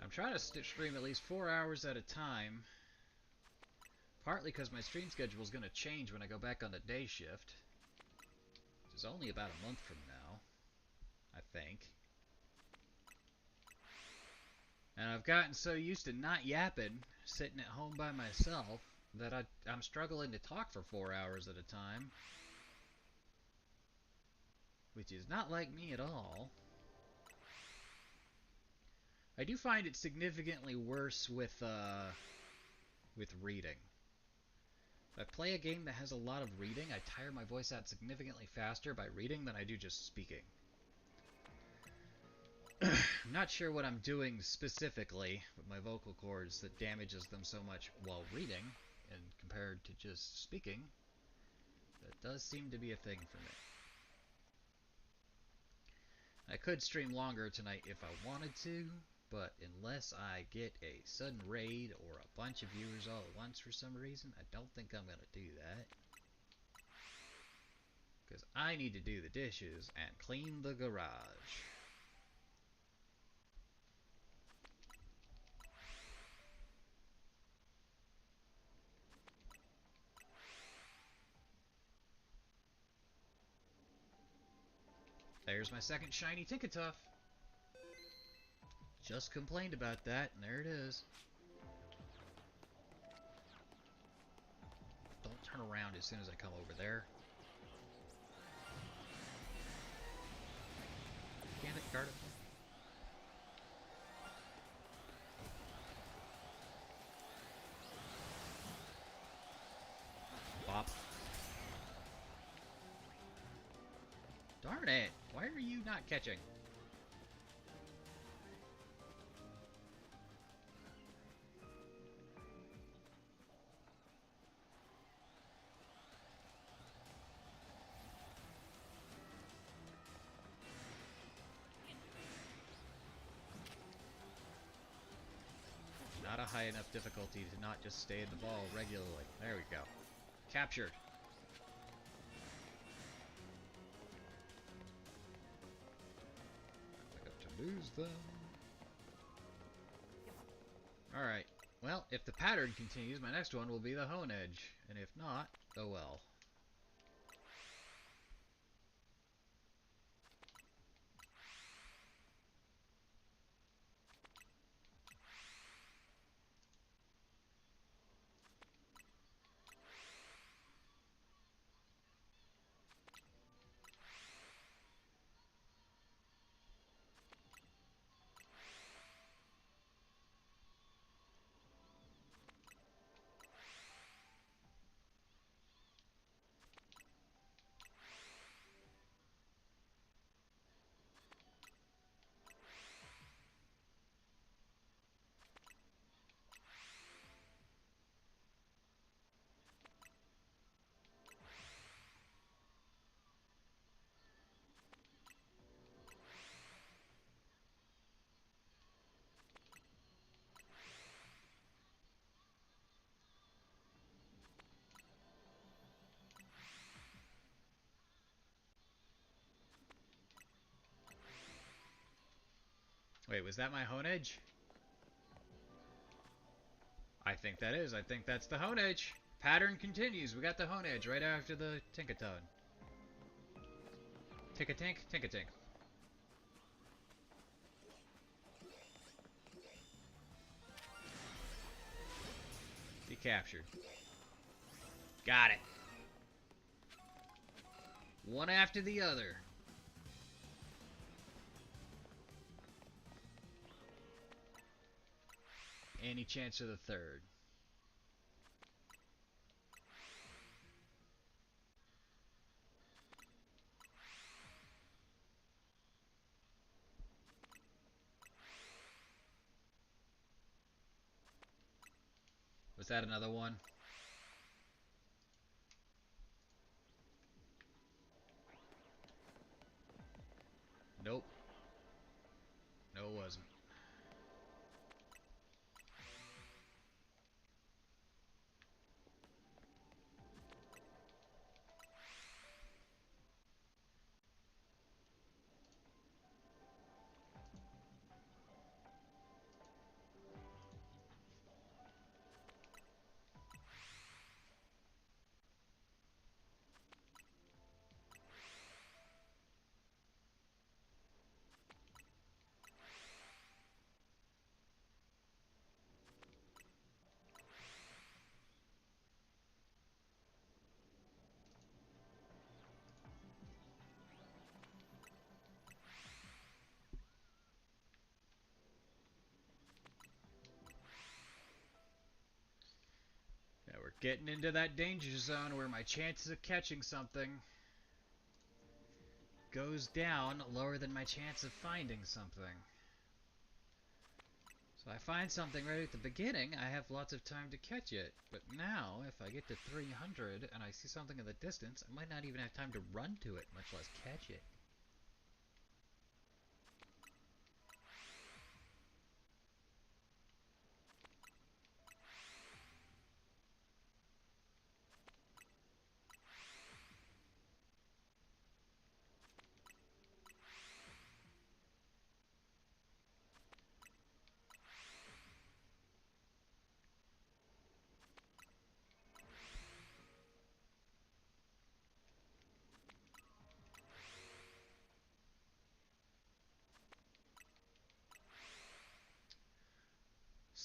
I'm trying to stream at least 4 hours at a time. Partly because my stream schedule is going to change when I go back on the day shift. Which is only about a month from now, I think. And I've gotten so used to not yapping, sitting at home by myself, that I'm struggling to talk for 4 hours at a time. Which is not like me at all. I do find it significantly worse with reading. If I play a game that has a lot of reading, I tire my voice out significantly faster by reading than I do just speaking. I'm not sure what I'm doing specifically with my vocal cords that damages them so much while reading, and compared to just speaking, that does seem to be a thing for me. I could stream longer tonight if I wanted to, but unless I get a sudden raid or a bunch of viewers all at once for some reason, I don't think I'm going to do that. Because I need to do the dishes and clean the garage. There's my second shiny Tinkertuff. Just complained about that, and there it is. Don't turn around as soon as I come over there. Can it guard it? Bop. Darn it! Why are you not catching? Not a high enough difficulty to not just stay in the ball regularly. There we go. Captured. I got to lose them. Alright. Well, if the pattern continues, my next one will be the hone edge. And if not, oh well. Wait, was that my hone edge? I think that is. I think that's the hone edge. Pattern continues. We got the hone edge right after the Tinkatone. Tinkatink, Tinkatink. Be captured. Got it. One after the other. Any chance of the third? Was that another one? Nope. No, it wasn't. Yeah, we're getting into that danger zone where my chances of catching something goes down lower than my chance of finding something. So I find something right at the beginning, I have lots of time to catch it. But now, if I get to 300 and I see something in the distance, I might not even have time to run to it, much less catch it.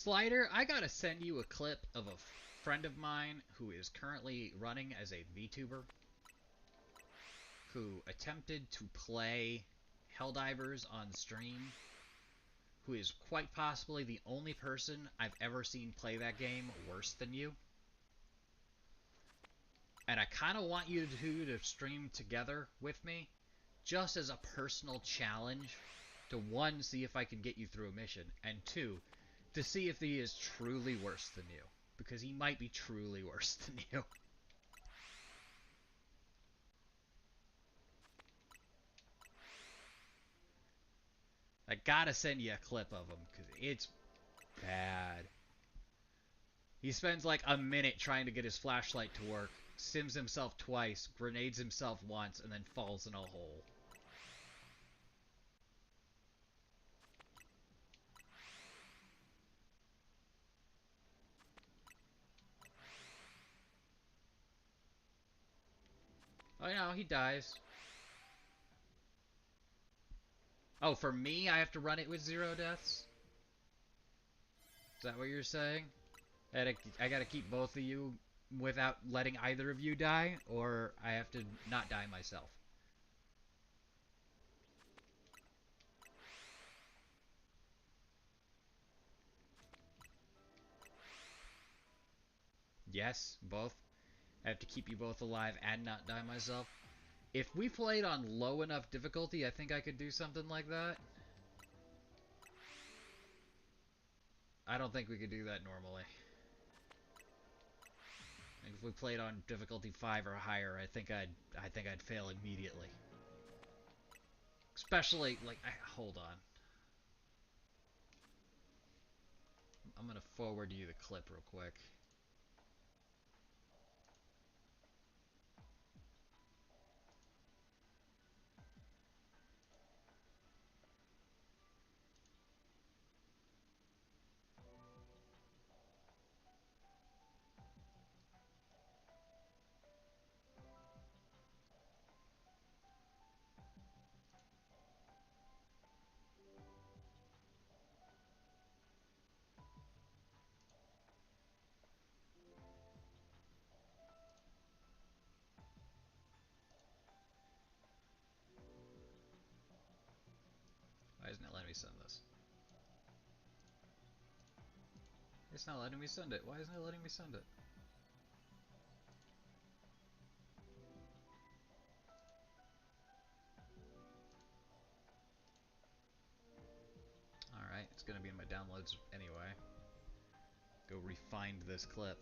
Slider, I gotta send you a clip of a friend of mine who is currently running as a VTuber who attempted to play Helldivers on stream, who is quite possibly the only person I've ever seen play that game worse than you. And I kind of want you two to stream together with me, just as a personal challenge to, one, see if I can get you through a mission, and two, to see if he is truly worse than you. Because he might be truly worse than you. I gotta send you a clip of him, because it's bad. He spends like a minute trying to get his flashlight to work, sims himself twice, grenades himself once, and then falls in a hole. Oh no, he dies. Oh, for me, I have to run it with 0 deaths? Is that what you're saying? I gotta keep both of you without letting either of you die? Or I have to not die myself? Yes, both. I have to keep you both alive and not die myself. If we played on low enough difficulty, I think I could do something like that. I don't think we could do that normally. Like if we played on difficulty 5 or higher, I think I'd fail immediately. Especially like hold on. I'm gonna forward you the clip real quick. Why isn't it letting me send this? It's not letting me send it. Why isn't it letting me send it? Alright, it's gonna be in my downloads anyway. Go refind this clip.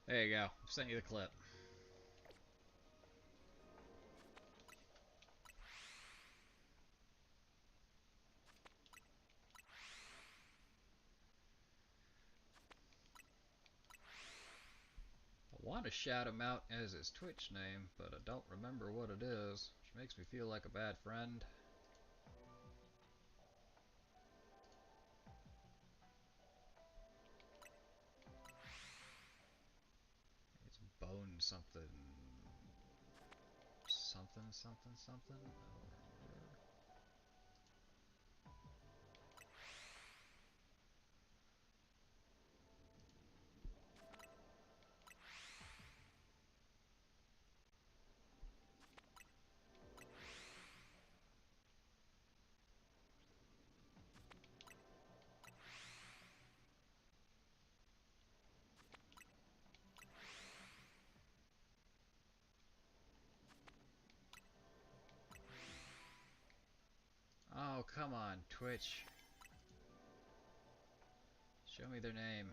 There you go. I've sent you the clip. I want to shout him out as his Twitch name, but I don't remember what it is, which makes me feel like a bad friend. It's Bone something. Something, something, something. Oh, come on, Twitch. Show me their name.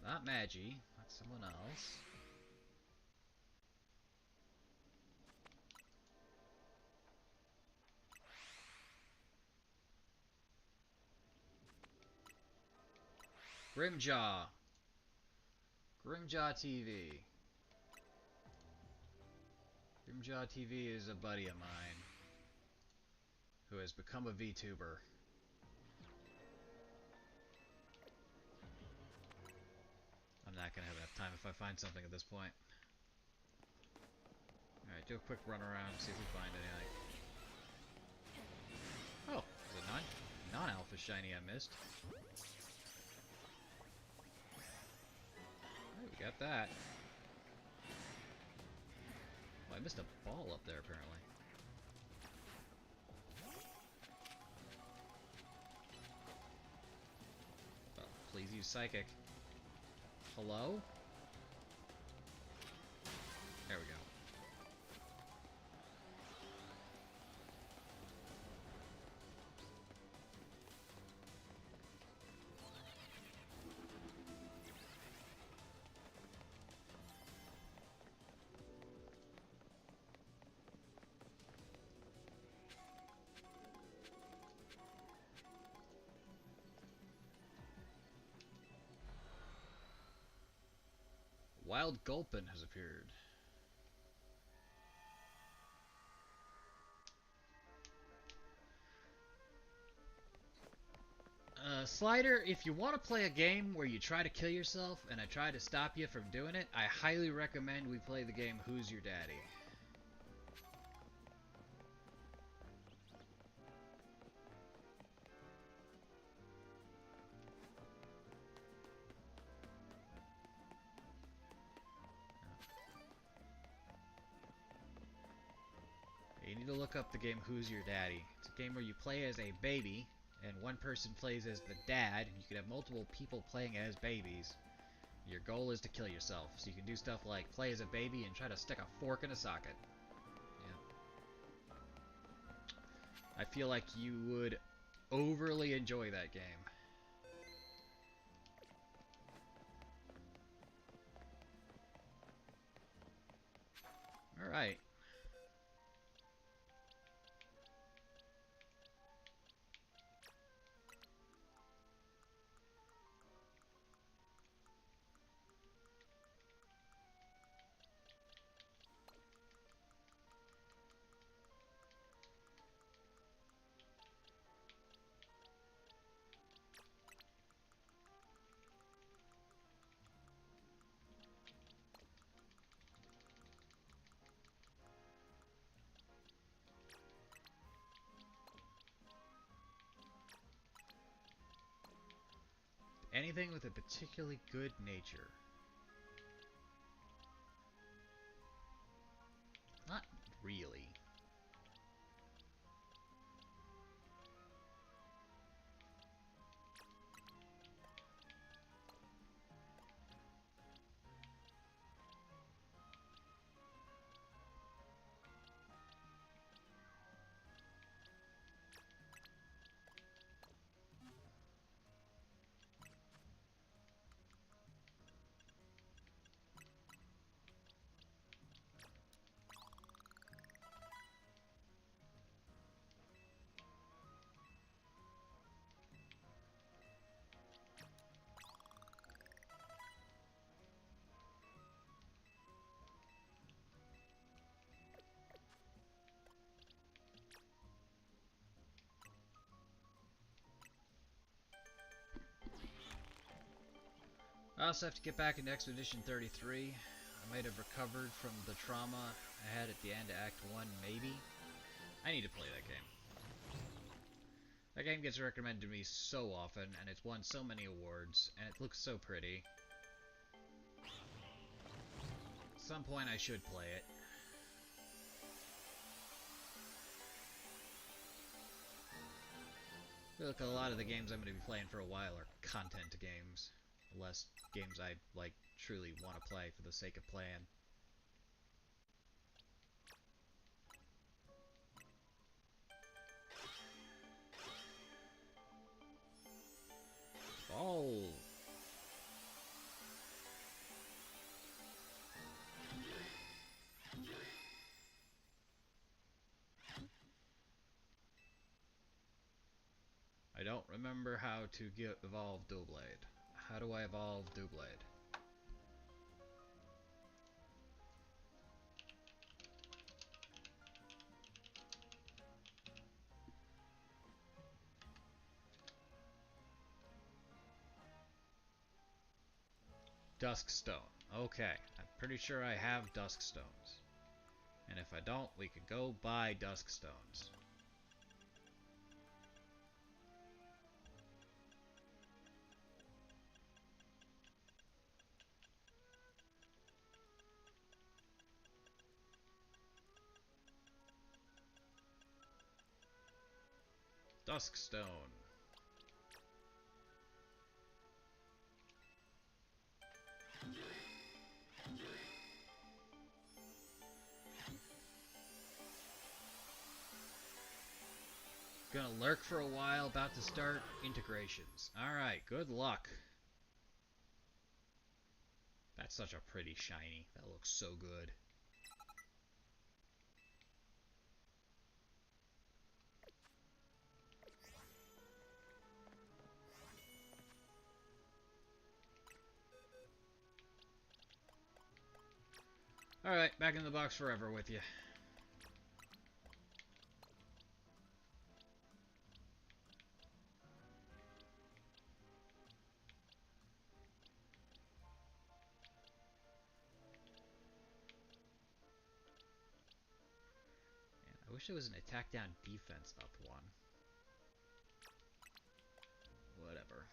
Not Magi. That's someone else. Grimjaw. Grimjaw TV. Grimjaw TV is a buddy of mine who has become a VTuber. I'm not gonna have enough time if I find something at this point. Alright, do a quick run around, see if we find anything. Oh, there's a non-alpha shiny I missed. Alright, we got that. Oh, I missed a ball up there, apparently. Oh, please use Psychic. Hello? Wild Gulpin has appeared. Slider, if you want to play a game where you try to kill yourself and I try to stop you from doing it, I highly recommend we play the game Who's Your Daddy? You need to look up the game Who's Your Daddy. It's a game where you play as a baby, and one person plays as the dad, and you can have multiple people playing as babies. Your goal is to kill yourself, so you can do stuff like play as a baby and try to stick a fork in a socket. Yeah. I feel like you would overly enjoy that game. Alright. Anything with a particularly good nature. Not really. I also have to get back into Expedition 33. I might have recovered from the trauma I had at the end of Act 1, maybe. I need to play that game. That game gets recommended to me so often, and it's won so many awards, and it looks so pretty. At some point I should play it. I feel like a lot of the games I'm going to be playing for a while are content games. Less games I, like, truly want to play for the sake of playing. Oh! I don't remember how to evolve Doublade. How do I evolve Doublade? Duskstone. Okay, I'm pretty sure I have Duskstones. And if I don't, we could go buy Duskstones. Duskstone. Gonna lurk for a while, about to start integrations. Alright, good luck. That's such a pretty shiny. That looks so good. Alright, back in the box forever with you. Man, I wish there was an attack down defense up one. Whatever.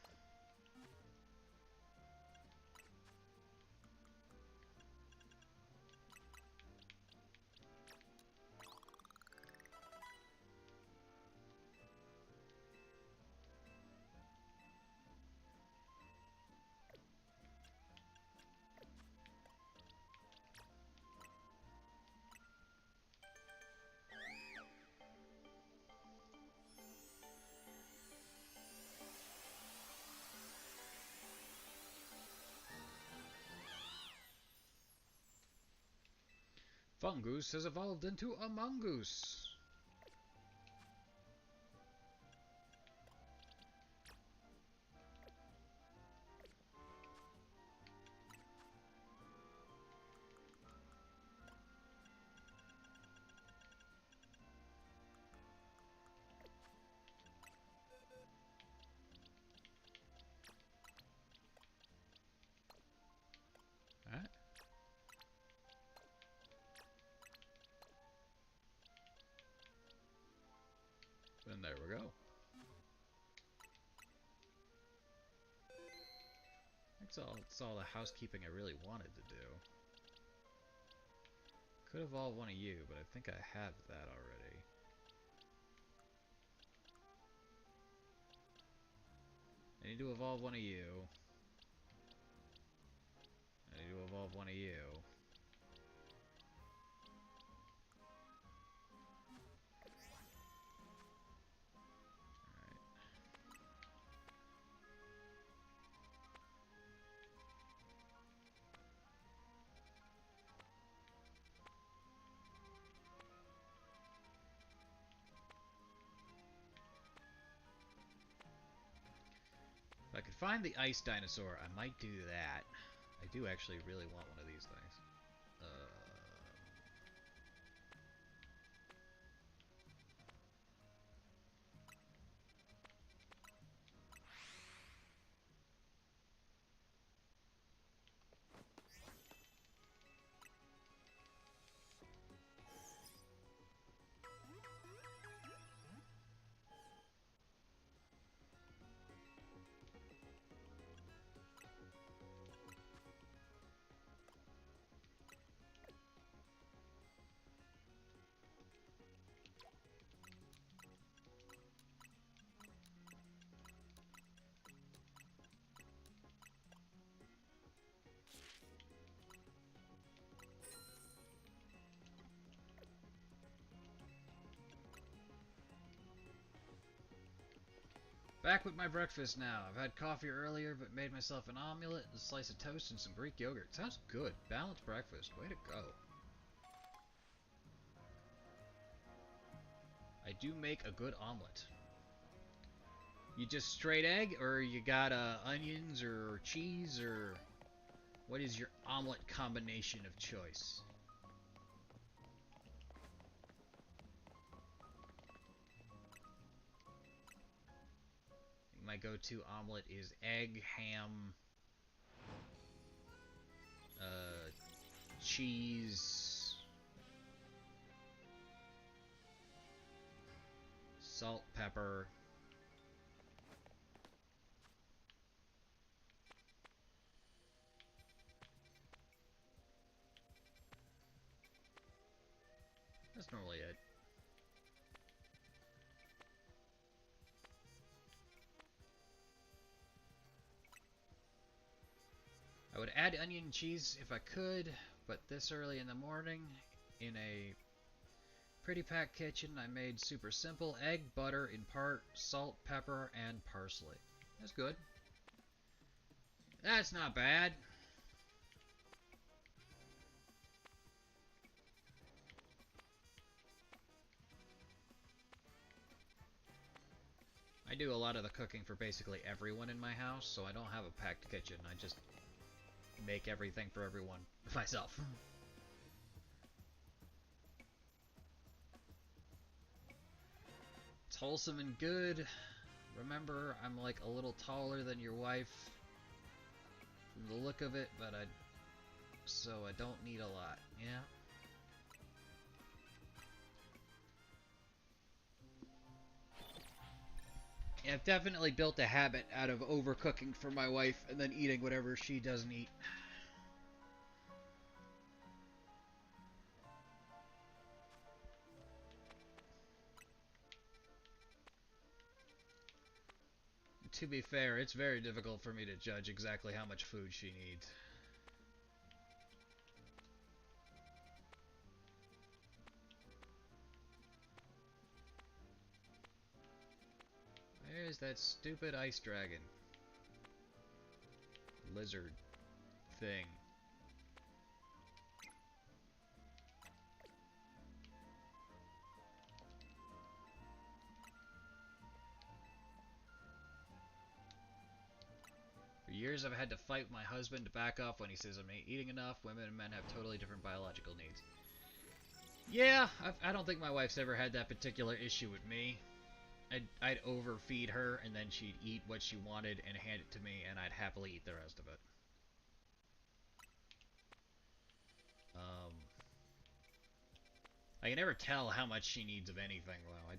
Fungoose has evolved into a mongoose. Alright. Then there we go. That's all the housekeeping I really wanted to do. Could evolve one of you, but I think I have that already. I need to evolve one of you. I need to evolve one of you. If I could find the ice dinosaur, I might do that. I do actually really want one of these things. Back with my breakfast now. I've had coffee earlier, but made myself an omelet, a slice of toast, and some Greek yogurt. Sounds good. Balanced breakfast. Way to go. I do make a good omelet. You just straight egg, or you got onions or cheese, or what is your omelet combination of choice? My go-to omelet is egg, ham, cheese, salt, pepper. That's normally it. I would add onion and cheese if I could, but this early in the morning, in a pretty packed kitchen, I made super simple egg, butter in part, salt, pepper, and parsley. That's good. That's not bad. I do a lot of the cooking for basically everyone in my house, so I don't have a packed kitchen. I just make everything for everyone myself. wholesome and good. Remember, I'm like a little taller than your wife from the look of it, but so I don't need a lot. Yeah. I've definitely built a habit out of overcooking for my wife and then eating whatever she doesn't eat. To be fair, it's very difficult for me to judge exactly how much food she needs. There's that stupid ice dragon. Lizard thing. For years I've had to fight my husband to back off when he says I'm eating enough. Women and men have totally different biological needs. Yeah, I don't think my wife's ever had that particular issue with me. I'd overfeed her, and then she'd eat what she wanted and hand it to me, and I'd happily eat the rest of it. I can never tell how much she needs of anything, though.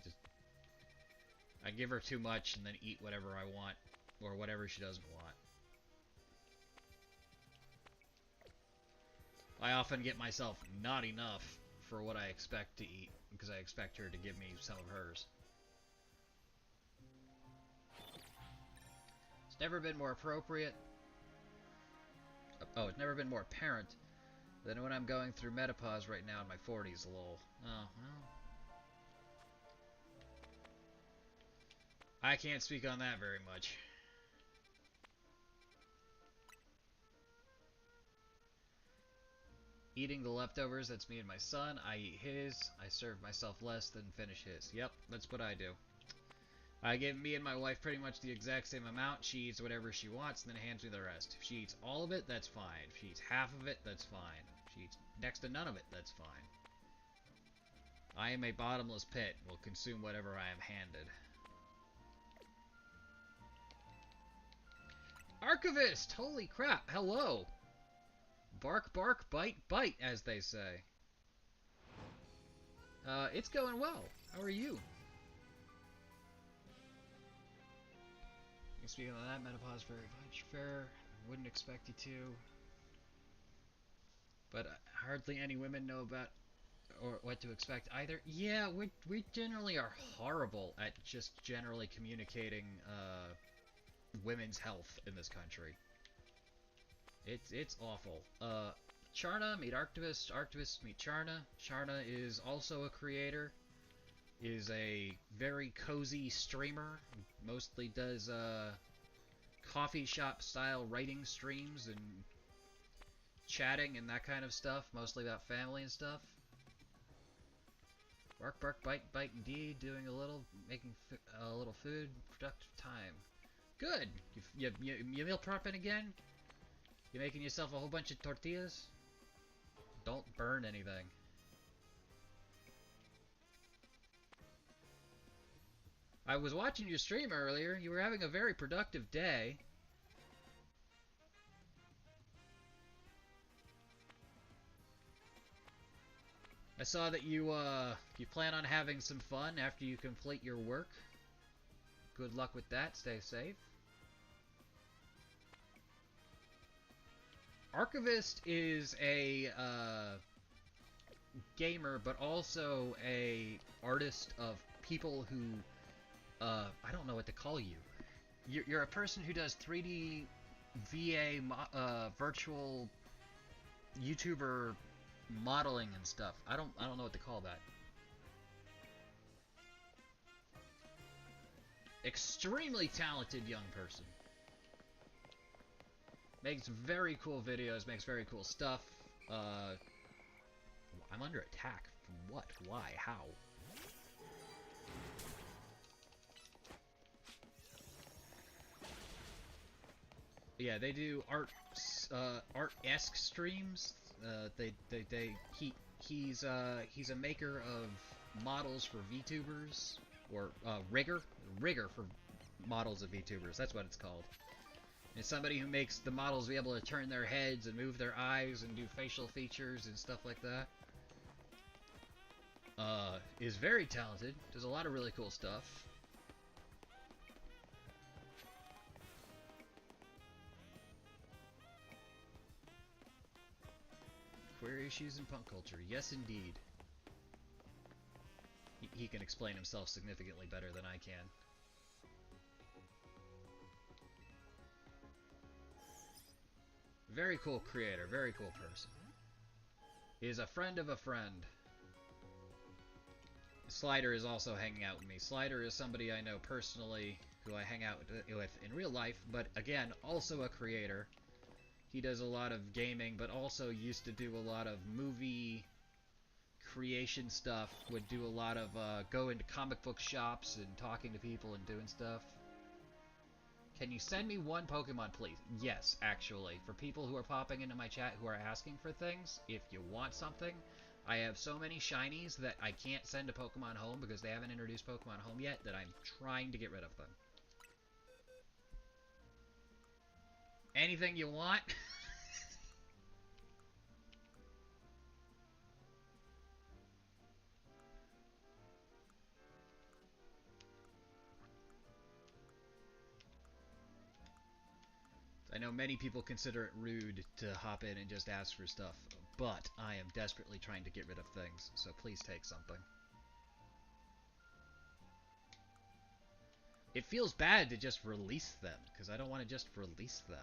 I give her too much and then eat whatever I want, or whatever she doesn't want. I often get myself not enough for what I expect to eat, because I expect her to give me some of hers. It's never been more appropriate. Oh, it's never been more apparent than when I'm going through menopause right now in my 40s, lol. Oh, well. I can't speak on that very much. Eating the leftovers, that's me and my son. I eat his. I serve myself less than finish his. Yep, that's what I do. I give me and my wife pretty much the exact same amount. She eats whatever she wants and then hands me the rest. If she eats all of it, that's fine. If she eats half of it, that's fine. If she eats next to none of it, that's fine. I am a bottomless pit and will consume whatever I am handed. Archivist! Holy crap, hello! Bark, bark, bite, bite, as they say. It's going well. How are you? Speaking of that, menopause very much fair. Wouldn't expect you to. But hardly any women know about or what to expect either. Yeah, we generally are horrible at just generally communicating women's health in this country. It's awful. Charna, meet Arctivist. Arctivist, meet Charna. Charna is also a creator. Is a very cozy streamer. Mostly does coffee shop style writing streams and chatting and that kind of stuff. Mostly about family and stuff. Bark, bark, bite, bite, indeed. Doing a little, making a little food, productive time. Good. You meal prepping again? You making yourself a whole bunch of tortillas? Don't burn anything. I was watching your stream earlier. You were having a very productive day. I saw that you plan on having some fun after you complete your work. Good luck with that. Stay safe. Archivist is a gamer, but also a artist of people who I don't know what to call you. You're a person who does 3D VA virtual YouTuber modeling and stuff. I don't know what to call that. Extremely talented young person. Makes very cool videos, makes very cool stuff. I'm under attack. From what? Why? How? Yeah, they do art-esque streams. He's a maker of models for VTubers. or rigger for models of VTubers. That's what it's called. It's somebody who makes the models be able to turn their heads and move their eyes and do facial features and stuff like that. Is very talented. Does a lot of really cool stuff. Queer issues in punk culture. Yes, indeed. He can explain himself significantly better than I can. Very cool creator. Very cool person. Is a friend of a friend. Slider is also hanging out with me. Slider is somebody I know personally, who I hang out with in real life, but again, also a creator. He does a lot of gaming, but also used to do a lot of movie creation stuff. Would do a lot of go into comic book shops and talking to people and doing stuff. Can you send me one Pokemon, please? Yes, actually. For people who are popping into my chat who are asking for things, if you want something, I have so many shinies that I can't send a Pokemon home because they haven't introduced Pokemon home yet that I'm trying to get rid of them. Anything you want? I know many people consider it rude to hop in and just ask for stuff, but I am desperately trying to get rid of things, so please take something. It feels bad to just release them, because I don't want to just release them.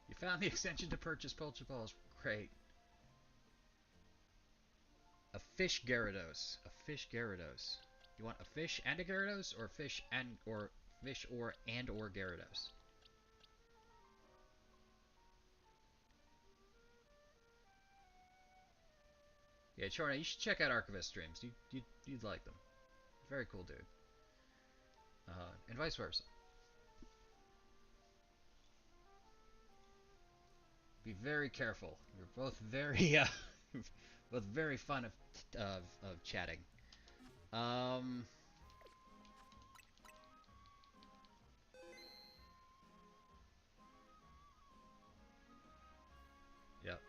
You found the extension to purchase Pokeballs. Great. A fish Gyarados. A fish Gyarados. You want a fish and a Gyarados, or fish and or Gyarados? Yeah, Chorna, you should check out Archivist streams. You'd like them. Very cool dude. And vice versa. Be very careful. You're both very both very fun of chatting. Yep.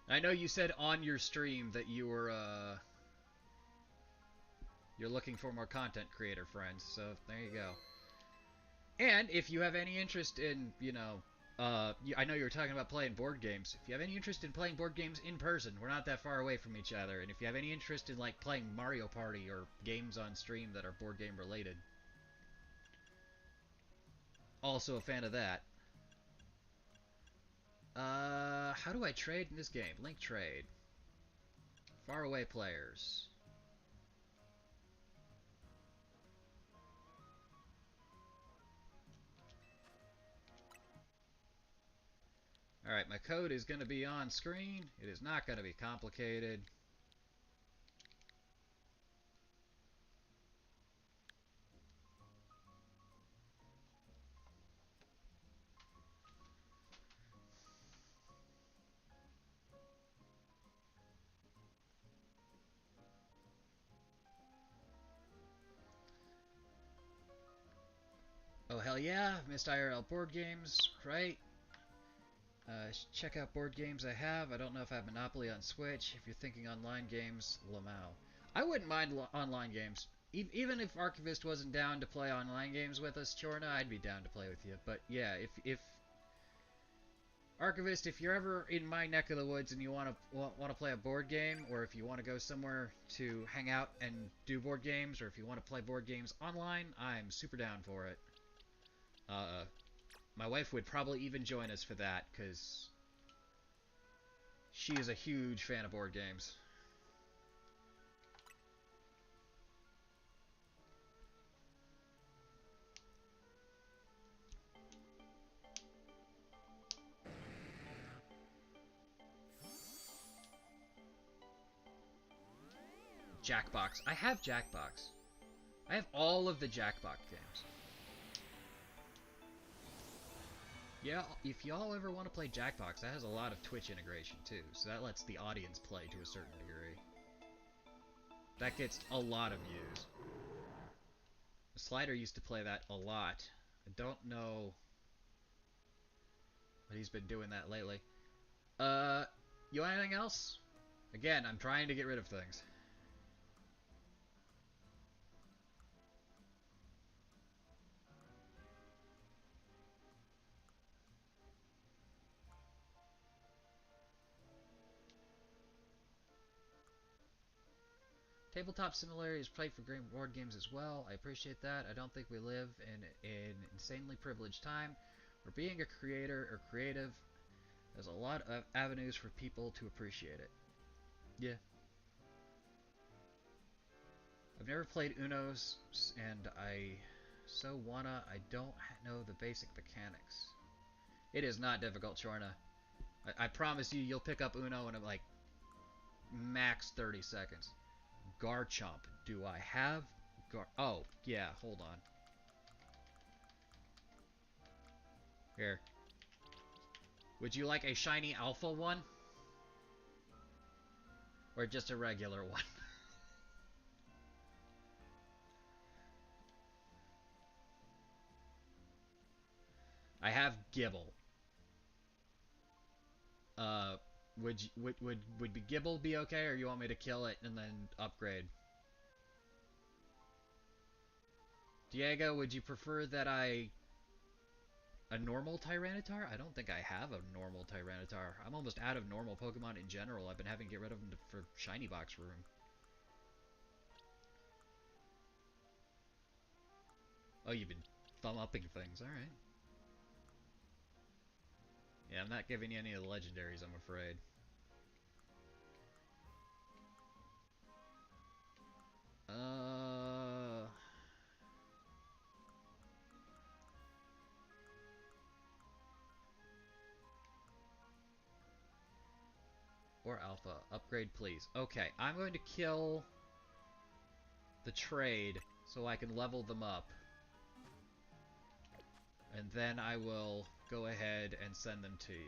I know you said on your stream that you were you're looking for more content creator friends, so there you go. And if you have any interest in, you know, I know you were talking about playing board games. If you have any interest in playing board games in person, we're not that far away from each other. And if you have any interest in, like, playing Mario Party or games on stream that are board game related, also a fan of that. How do I trade in this game? Link trade. Faraway players. Alright, my code is going to be on screen. It is not going to be complicated. Oh, hell yeah. Missed IRL board games, right? Check out board games I have. I don't know if I have Monopoly on Switch. If you're thinking online games, Lamau. I wouldn't mind online games. Even if Archivist wasn't down to play online games with us, Chorna, I'd be down to play with you. But yeah, if Archivist, if you're ever in my neck of the woods and you want to play a board game, or if you want to go somewhere to hang out and do board games, or if you want to play board games online, I'm super down for it. My wife would probably even join us for that, because she is a huge fan of board games. Jackbox. I have Jackbox. I have all of the Jackbox games. Yeah, if y'all ever want to play Jackbox, that has a lot of Twitch integration too, so that lets the audience play to a certain degree. That gets a lot of views. Slider used to play that a lot. I don't know what he's been doing that lately. You want anything else? Again, I'm trying to get rid of things. Tabletop similarities play for great board games as well. I appreciate that. I don't think we live in an insanely privileged time where being a creator or creative, there's a lot of avenues for people to appreciate it. Yeah. I've never played Uno's, and I don't know the basic mechanics. It is not difficult, Chorna. I promise you, you'll pick up Uno in like max 30 seconds. Garchomp. Do I have Oh, yeah, hold on. Here. Would you like a shiny alpha one? Or just a regular one? I have Gibble. Would Gibble be okay, or you want me to kill it and then upgrade? Diego, would you prefer that a normal Tyranitar? I don't think I have a normal Tyranitar. I'm almost out of normal Pokemon in general. I've been having to get rid of them for shiny box room. Oh, you've been thumb-upping things. Alright. Yeah, I'm not giving you any of the legendaries, I'm afraid. Uh... Or Alpha. Upgrade, please. Okay, I'm going to kill the trade so I can level them up. And then I will go ahead and send them to you.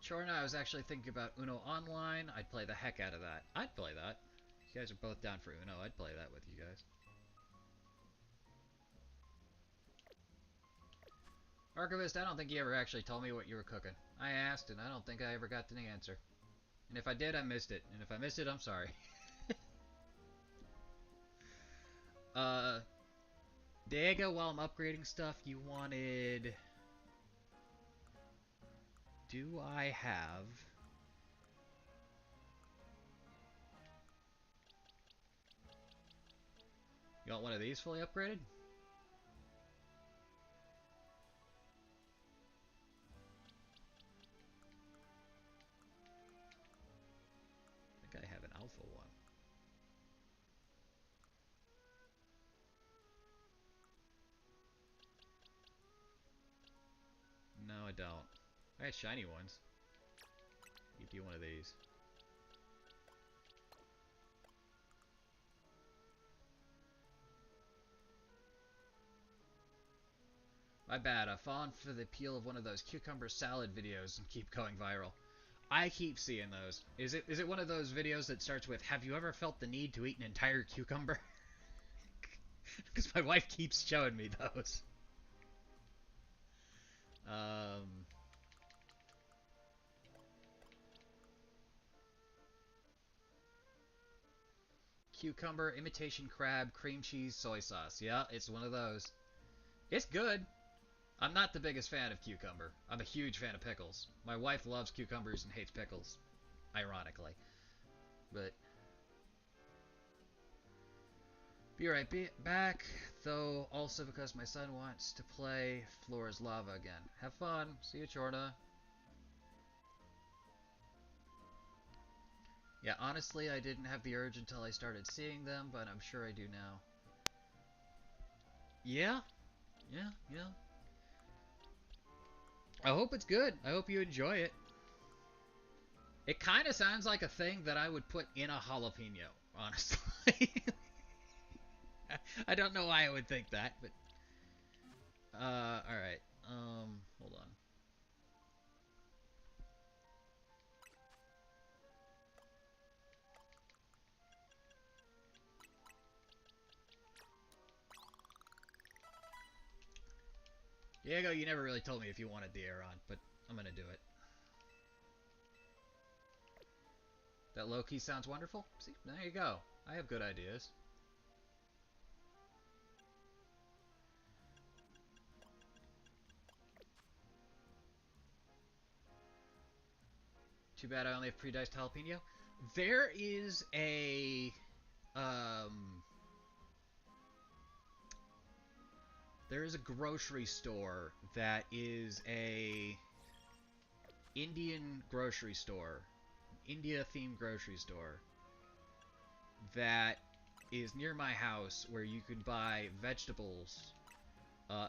Chorna, I was actually thinking about Uno Online. I'd play the heck out of that. I'd play that. You guys are both down for Uno. I'd play that with you guys. Archivist, I don't think you ever actually told me what you were cooking. I asked, and I don't think I ever got the answer. And if I did, I missed it. And if I missed it, I'm sorry. Diego, while I'm upgrading stuff, you wanted... Do I have... You want one of these fully upgraded? I think I have an alpha one. No, I don't. I got shiny ones. Give you one of these. My bad, I've fallen for the appeal of one of those cucumber salad videos and keep going viral. I keep seeing those. Is it one of those videos that starts with, have you ever felt the need to eat an entire cucumber? Because my wife keeps showing me those. Cucumber, imitation crab, cream cheese, soy sauce. Yeah, it's one of those. It's good. I'm not the biggest fan of cucumber. I'm a huge fan of pickles. My wife loves cucumbers and hates pickles, ironically. But be right back, though also because my son wants to play Floor is Lava again. Have fun. See you, Chorna. Yeah, honestly, I didn't have the urge until I started seeing them, but I'm sure I do now. Yeah, yeah. I hope it's good. I hope you enjoy it. It kind of sounds like a thing that I would put in a jalapeno, honestly. I don't know why I would think that, but all right. Hold on. Diego, you never really told me if you wanted the air on, but I'm gonna do it. That low key sounds wonderful. See, there you go. I have good ideas. Too bad I only have pre-diced jalapeno. There is a um there is a grocery store that is a Indian grocery store, India themed grocery store that is near my house where you can buy vegetables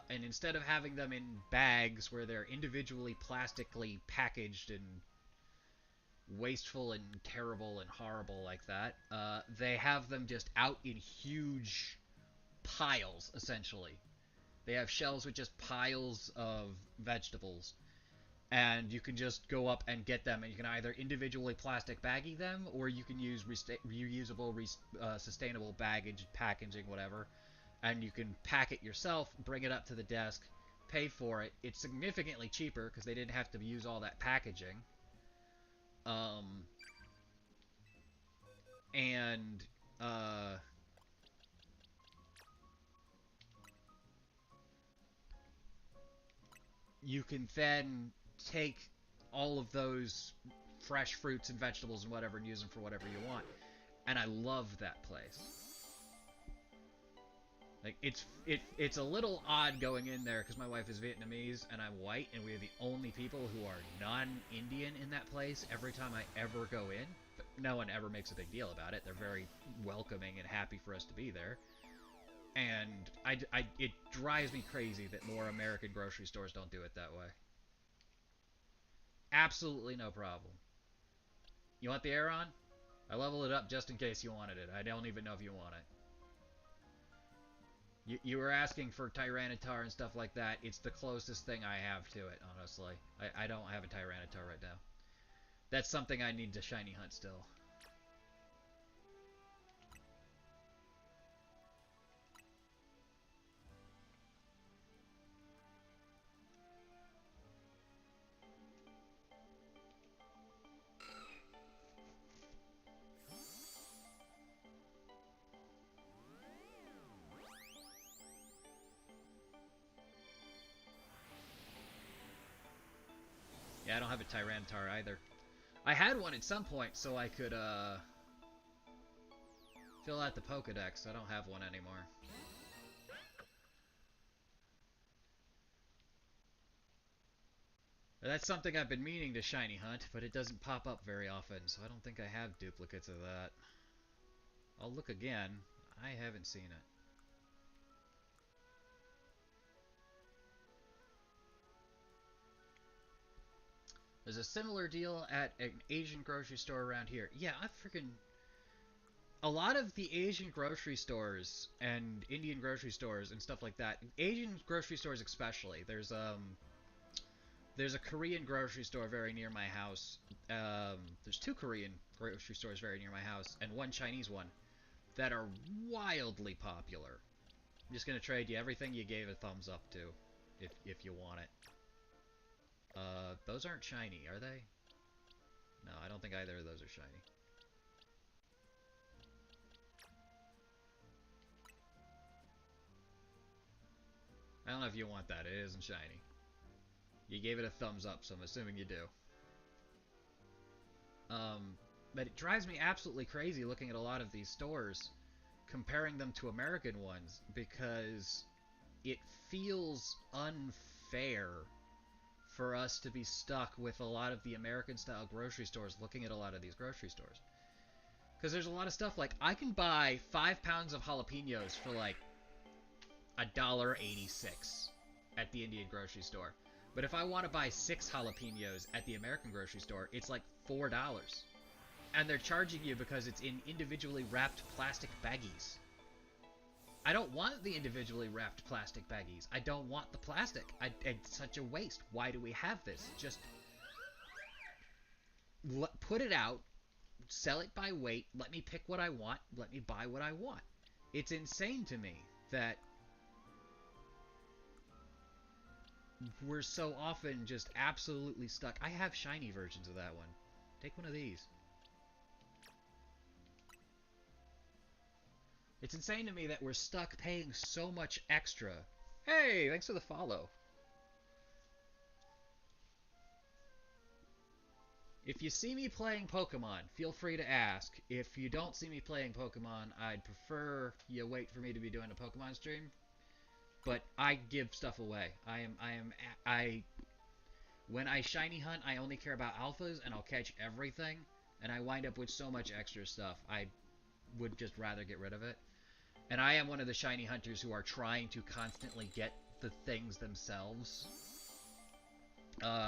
and instead of having them in bags where they're individually plastically packaged and wasteful and terrible and horrible like that, they have them just out in huge piles, essentially. They have shelves with just piles of vegetables, and you can just go up and get them, and you can either individually plastic baggy them, or you can use reusable, sustainable baggage, packaging, whatever, and you can pack it yourself, bring it up to the desk, pay for it. It's significantly cheaper because they didn't have to use all that packaging. Um, and uh, you can then take all of those fresh fruits and vegetables and whatever and use them for whatever you want. And I love that place. Like it's a little odd going in there because my wife is Vietnamese and I'm white, and we are the only people who are non-Indian in that place every time I ever go in. But no one ever makes a big deal about it. They're very welcoming and happy for us to be there. And it drives me crazy that more American grocery stores don't do it that way. Absolutely no problem. You want the air on? I leveled it up just in case you wanted it. I don't even know if you want it. You were asking for Tyranitar and stuff like that. It's the closest thing I have to it, honestly. I don't have a Tyranitar right now. That's something I need to shiny hunt still. Yeah, I don't have a Tyranitar either. I had one at some point so I could fill out the Pokedex. I don't have one anymore. That's something I've been meaning to shiny hunt, but it doesn't pop up very often, so I don't think I have duplicates of that. I'll look again. I haven't seen it. There's a similar deal at an Asian grocery store around here. Yeah, I freaking... A lot of the Asian grocery stores and Indian grocery stores and stuff like that, Asian grocery stores especially, there's a Korean grocery store very near my house. There's two Korean grocery stores very near my house, and one Chinese one, that are wildly popular. I'm just gonna trade you everything you gave a thumbs up to, if you want it. Those aren't shiny, are they? No, I don't think either of those are shiny. I don't know if you want that. It isn't shiny. You gave it a thumbs up, so I'm assuming you do. But it drives me absolutely crazy looking at a lot of these stores, comparing them to American ones, because it feels unfair for us to be stuck with a lot of the American style grocery stores looking at a lot of these grocery stores. Because there's a lot of stuff, like, I can buy 5 pounds of jalapenos for, like, $1.86 at the Indian grocery store. But if I want to buy 6 jalapenos at the American grocery store, it's like $4. And they're charging you because it's in individually wrapped plastic baggies. I don't want the individually wrapped plastic baggies. I don't want the plastic. It's such a waste. Why do we have this? Just put it out, sell it by weight, let me pick what I want, let me buy what I want. It's insane to me that we're so often just absolutely stuck. I have shiny versions of that one. Take one of these. It's insane to me that we're stuck paying so much extra. Hey, thanks for the follow. If you see me playing Pokemon, feel free to ask. If you don't see me playing Pokemon, I'd prefer you wait for me to be doing a Pokemon stream. But I give stuff away. When I shiny hunt, I only care about alphas, and I'll catch everything. And I wind up with so much extra stuff, I would just rather get rid of it. And I am one of the shiny hunters who are trying to constantly get the things themselves.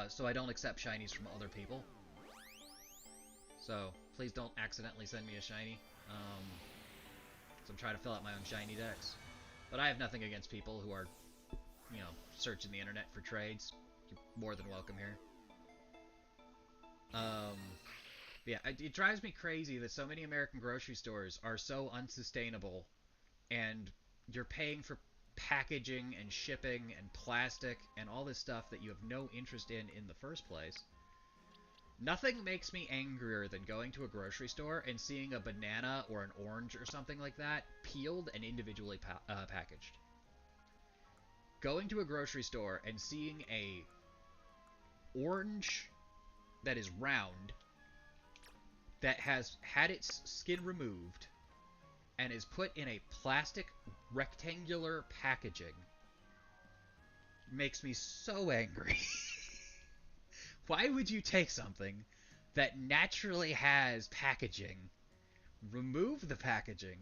So I don't accept shinies from other people. So please don't accidentally send me a shiny. So I'm trying to fill out my own shiny decks. But I have nothing against people who are, searching the internet for trades. You're more than welcome here. Yeah, it drives me crazy that so many American grocery stores are so unsustainable, and you're paying for packaging and shipping and plastic and all this stuff that you have no interest in the first place. Nothing makes me angrier than going to a grocery store and seeing a banana or an orange or something like that peeled and individually packaged. Going to a grocery store and seeing a orange that is round, that has had its skin removed, and is put in a plastic rectangular packaging, makes me so angry. Why would you take something that naturally has packaging, remove the packaging,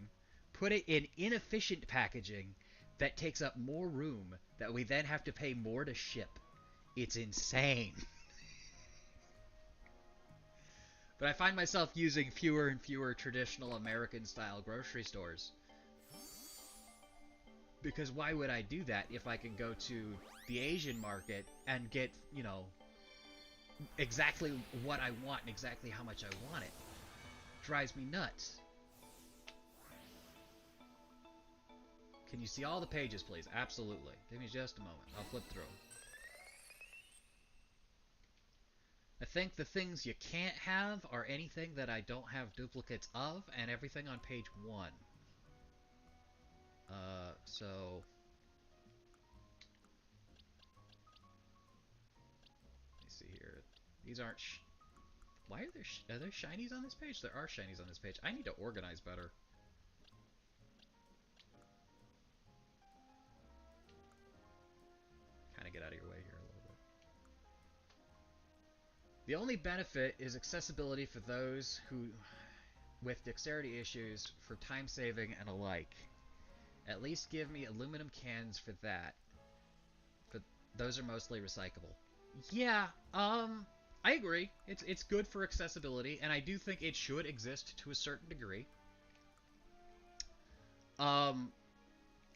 put it in inefficient packaging that takes up more room that we then have to pay more to ship? It's insane. But I find myself using fewer and fewer traditional American-style grocery stores. Because why would I do that if I can go to the Asian market and get, exactly what I want and exactly how much I want it? Drives me nuts. Can you see all the pages, please? Absolutely. Give me just a moment. I'll flip through them. I think the things you can't have are anything that I don't have duplicates of, and everything on page 1. So... let me see here. These aren't why are there shinies on this page? There are shinies on this page. I need to organize better. Kind of get out of your way here a little bit. The only benefit is accessibility for those who with dexterity issues, for time saving and alike. At least give me aluminum cans for that. But those are mostly recyclable. Yeah, I agree. It's good for accessibility, and I do think it should exist to a certain degree. And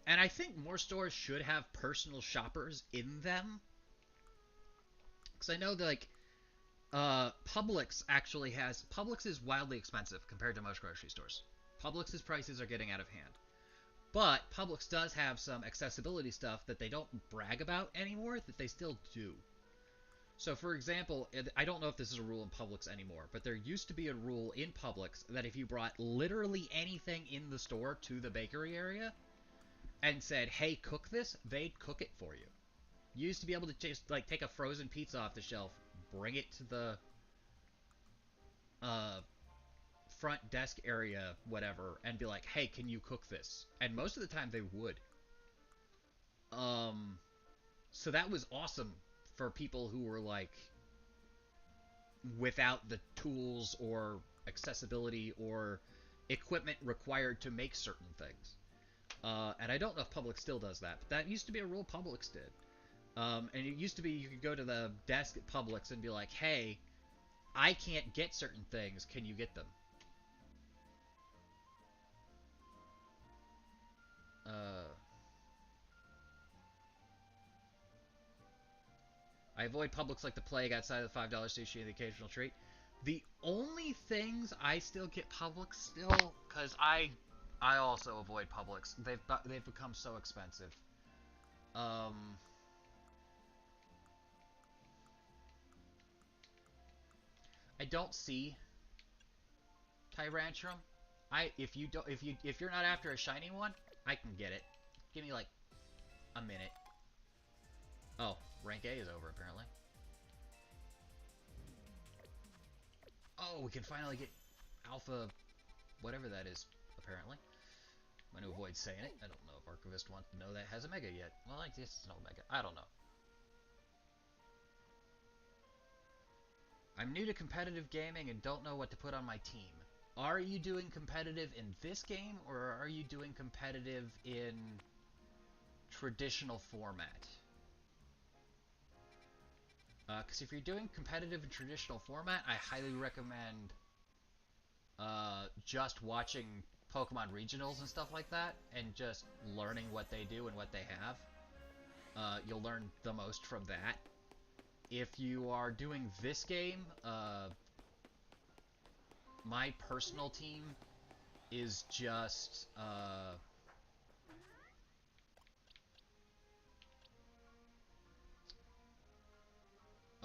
I think more stores should have personal shoppers in them. Because I know that, like, Publix actually has... Publix is wildly expensive compared to most grocery stores. Publix's prices are getting out of hand. But Publix does have some accessibility stuff that they don't brag about anymore, that they still do. So, for example, I don't know if this is a rule in Publix anymore, but there used to be a rule in Publix that if you brought literally anything in the store to the bakery area and said, hey, cook this, they'd cook it for you. You used to be able to just, like, take a frozen pizza off the shelf, bring it to the front desk area, whatever, and be like, hey, can you cook this? And most of the time they would. So that was awesome for people who were, like, without the tools or accessibility or equipment required to make certain things. And I don't know if Publix still does that, but that used to be a rule Publix did. And it used to be you could go to the desk at Publix and be like, hey, I can't get certain things. Can you get them? I avoid Publix like the plague outside of the $5 sushi and the occasional treat. The only things I still get Publix still, because I also avoid Publix. They've become so expensive. Um, I don't see Tyrantrum. If you're not after a shiny one, I can get it. Give me like a minute. Oh, rank A is over apparently. Oh, we can finally get Alpha, whatever that is, apparently. I'm going to avoid saying it. I don't know if Archivist wants to know that has a Mega yet. Well, I guess it's no Mega. I don't know. I'm new to competitive gaming and don't know what to put on my team. Are you doing competitive in this game, or are you doing competitive in traditional format? Because if you're doing competitive in traditional format, I highly recommend just watching Pokemon regionals and stuff like that, and just learning what they do and what they have. You'll learn the most from that. If you are doing this game, my personal team is just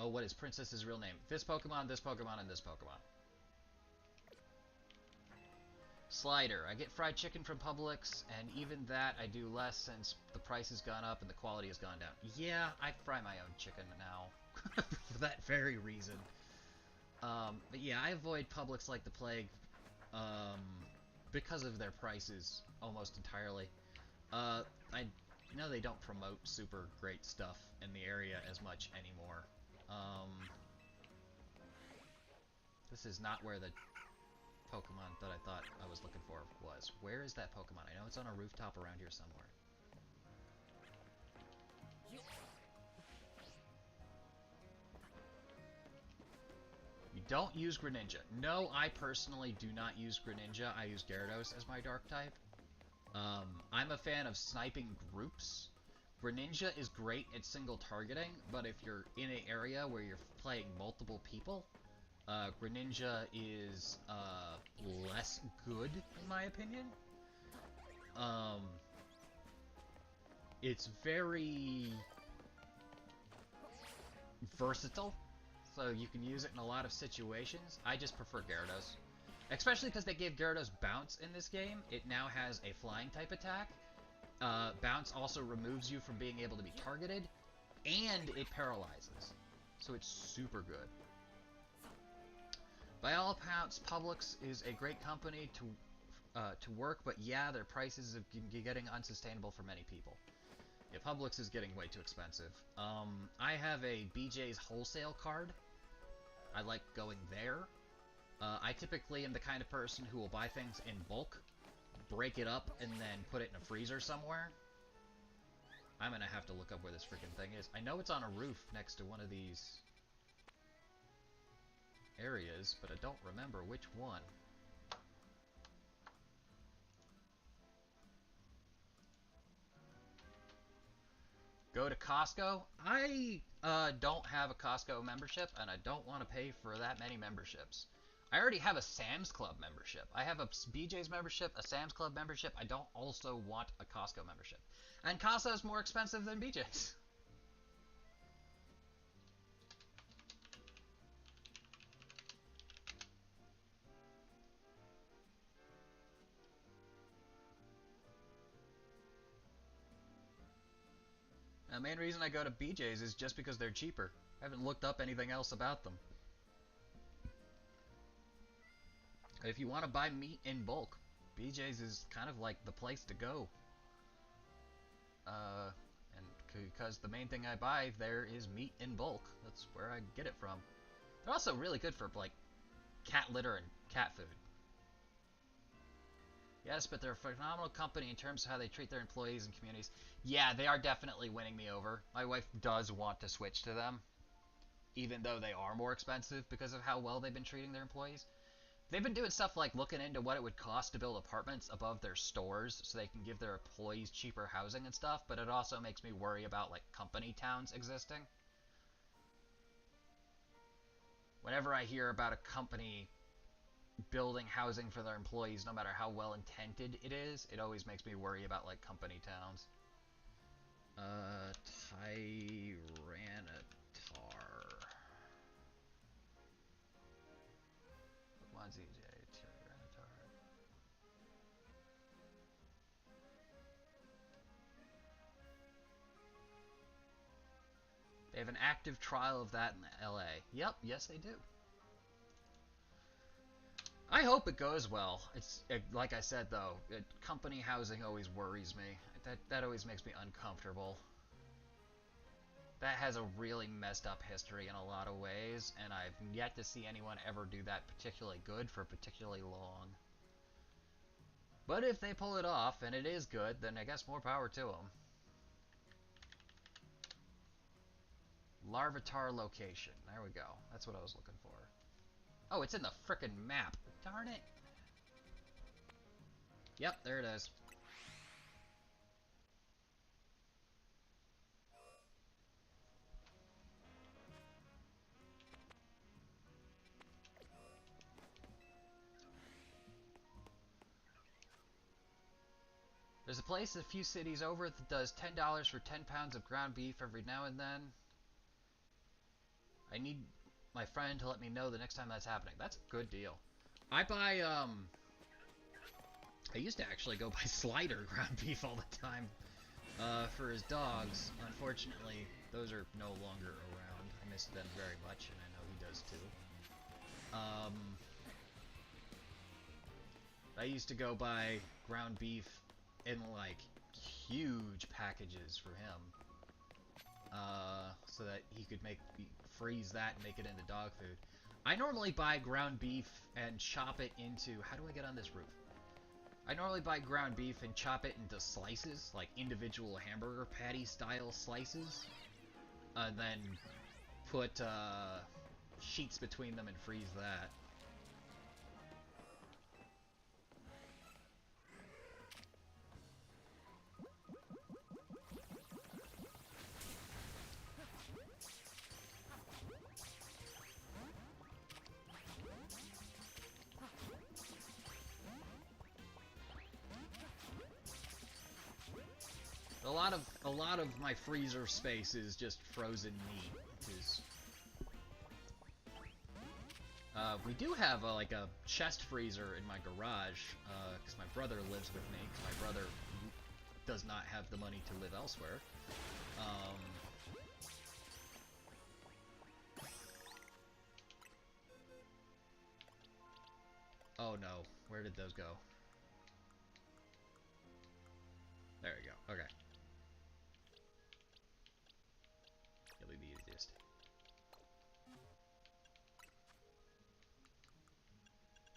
oh, what is Princess's real name? This Pokemon, and this Pokemon. Slider. I get fried chicken from Publix, and even that I do less since the price has gone up and the quality has gone down. Yeah, I fry my own chicken now. For that very reason. But yeah, I avoid Publix like the plague, because of their prices almost entirely. I know they don't promote super great stuff in the area as much anymore. This is not where the Pokemon that I thought I was looking for was. Where is that Pokemon? I know it's on a rooftop around here somewhere. You don't use Greninja. No, I personally do not use Greninja. I use Gyarados as my dark type. I'm a fan of sniping groups. Greninja is great at single targeting, but if you're in an area where you're playing multiple people, Greninja is less good, in my opinion. It's very versatile, so you can use it in a lot of situations. I just prefer Gyarados. Especially because they gave Gyarados Bounce in this game. It now has a flying type attack. Bounce also removes you from being able to be targeted, and it paralyzes. So it's super good. By all accounts, Publix is a great company to work, but yeah, their prices are getting unsustainable for many people. Yeah, Publix is getting way too expensive. I have a BJ's wholesale card. I like going there. I typically am the kind of person who will buy things in bulk, break it up, and then put it in a freezer somewhere. I'm gonna have to look up where this freaking thing is. I know it's on a roof next to one of these areas, but I don't remember which one. Go to Costco. I don't have a Costco membership, and I don't want to pay for that many memberships. I already have a Sam's Club membership. I have a BJ's membership, a Sam's Club membership. I don't also want a Costco membership. And Costco is more expensive than BJ's. The main reason I go to BJ's is just because they're cheaper. I haven't looked up anything else about them. If you want to buy meat in bulk, BJ's is kind of like the place to go. And because the main thing I buy there is meat in bulk. That's where I get it from. They're also really good for, like, cat litter and cat food. Yes, but they're a phenomenal company in terms of how they treat their employees and communities. Yeah, they are definitely winning me over. My wife does want to switch to them, even though they are more expensive because of how well they've been treating their employees. They've been doing stuff like looking into what it would cost to build apartments above their stores so they can give their employees cheaper housing and stuff, but it also makes me worry about like company towns existing. Whenever I hear about a company building housing for their employees, no matter how well intended it is, it always makes me worry about like company towns. Tyranitar. Pokemon ZJ, Tyranitar. They have an active trial of that in LA. Yep, yes they do. I hope it goes well. Like I said though, company housing always worries me. That always makes me uncomfortable. That has a really messed up history in a lot of ways, and I've yet to see anyone ever do that particularly good for particularly long. But if they pull it off, and it is good, then I guess more power to them. Larvitar location. There we go. That's what I was looking for. Oh, it's in the frickin' map. Darn it. Yep, there it is. There's a place a few cities over that does $10 for 10 pounds of ground beef every now and then. I need my friend to let me know the next time that's happening. That's a good deal. I buy, I used to actually go buy Slider ground beef all the time for his dogs. Unfortunately, those are no longer around. I miss them very much, and I know he does too. I used to go buy ground beef in like huge packages for him, so that he could freeze that and make it into dog food. I normally buy ground beef and chop it into. How do I get on this roof? I normally buy ground beef and chop it into slices, like individual hamburger patty style slices, and then put sheets between them and freeze that. A lot of my freezer space is just frozen meat. We do have like a chest freezer in my garage because my brother lives with me. Because my brother does not have the money to live elsewhere. Oh no, where did those go? There we go. Okay. It'll be the easiest.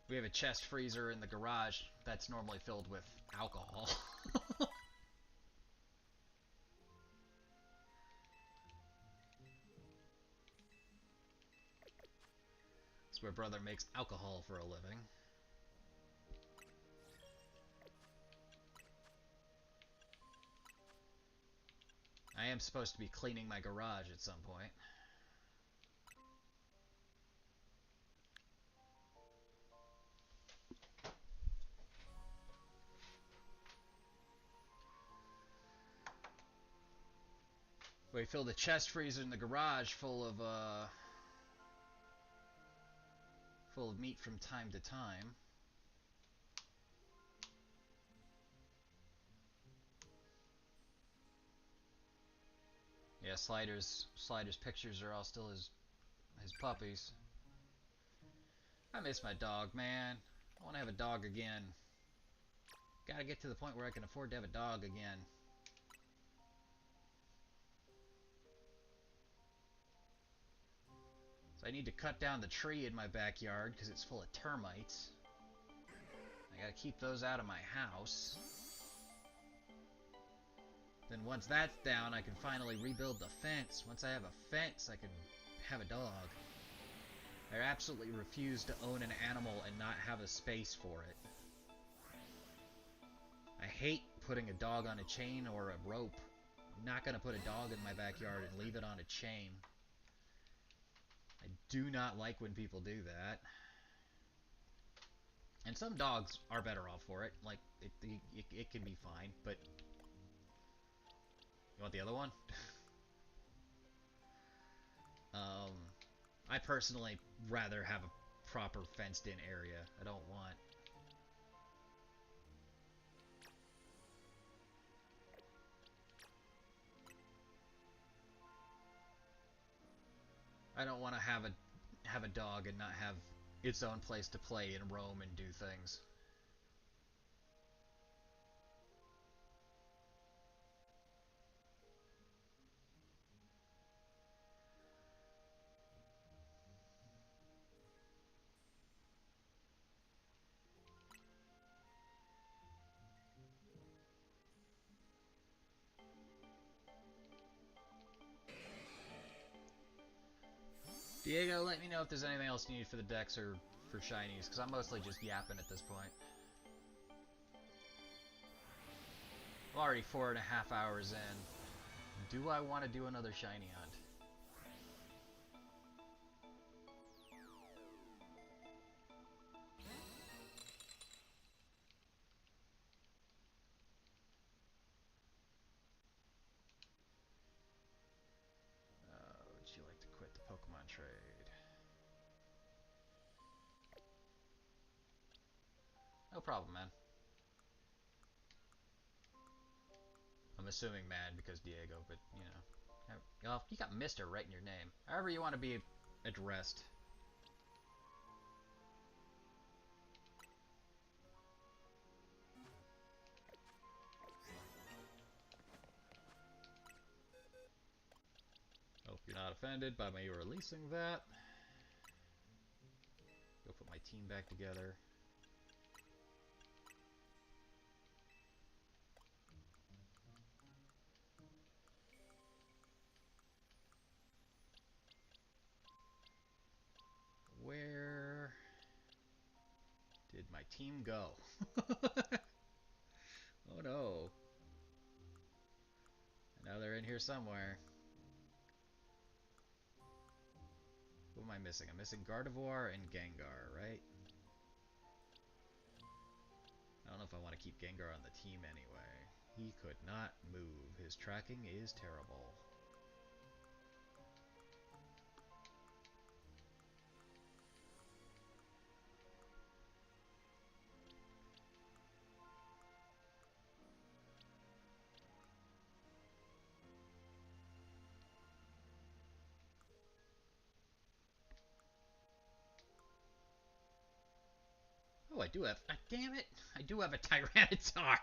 We have a chest freezer in the garage that's normally filled with alcohol. It's where brother makes alcohol for a living. I am supposed to be cleaning my garage at some point. We fill the chest freezer in the garage full of meat from time to time. Yeah, Slider's pictures are all still his puppies. I miss my dog, man. I want to have a dog again. Gotta get to the point where I can afford to have a dog again. So I need to cut down the tree in my backyard because it's full of termites. I gotta keep those out of my house. Then once that's down, I can finally rebuild the fence. Once I have a fence, I can have a dog. I absolutely refuse to own an animal and not have a space for it. I hate putting a dog on a chain or a rope. I'm not going to put a dog in my backyard and leave it on a chain. I do not like when people do that. And some dogs are better off for it. Like, it can be fine, but... You want the other one? I personally rather have a proper fenced-in area. I don't want... I don't want to have a dog and not have its own place to play and roam and do things. Diego, let me know if there's anything else you need for the decks or for shinies, because I'm mostly just yapping at this point. I'm already 4.5 hours in. Do I want to do another shiny hunt? Would you like to quit the Pokemon trade? No problem, man. I'm assuming man because Diego, but, you know. Well, you got Mr. right in your name. However you want to be addressed. Hope you're not offended by me releasing that. Go put my team back together. Where did my team go? Oh no. I know they're in here somewhere. What am I missing? I'm missing Gardevoir and Gengar, right? I don't know if I want to keep Gengar on the team anyway. He could not move. His tracking is terrible. Oh, I do have... damn it! I do have a Tyranitar!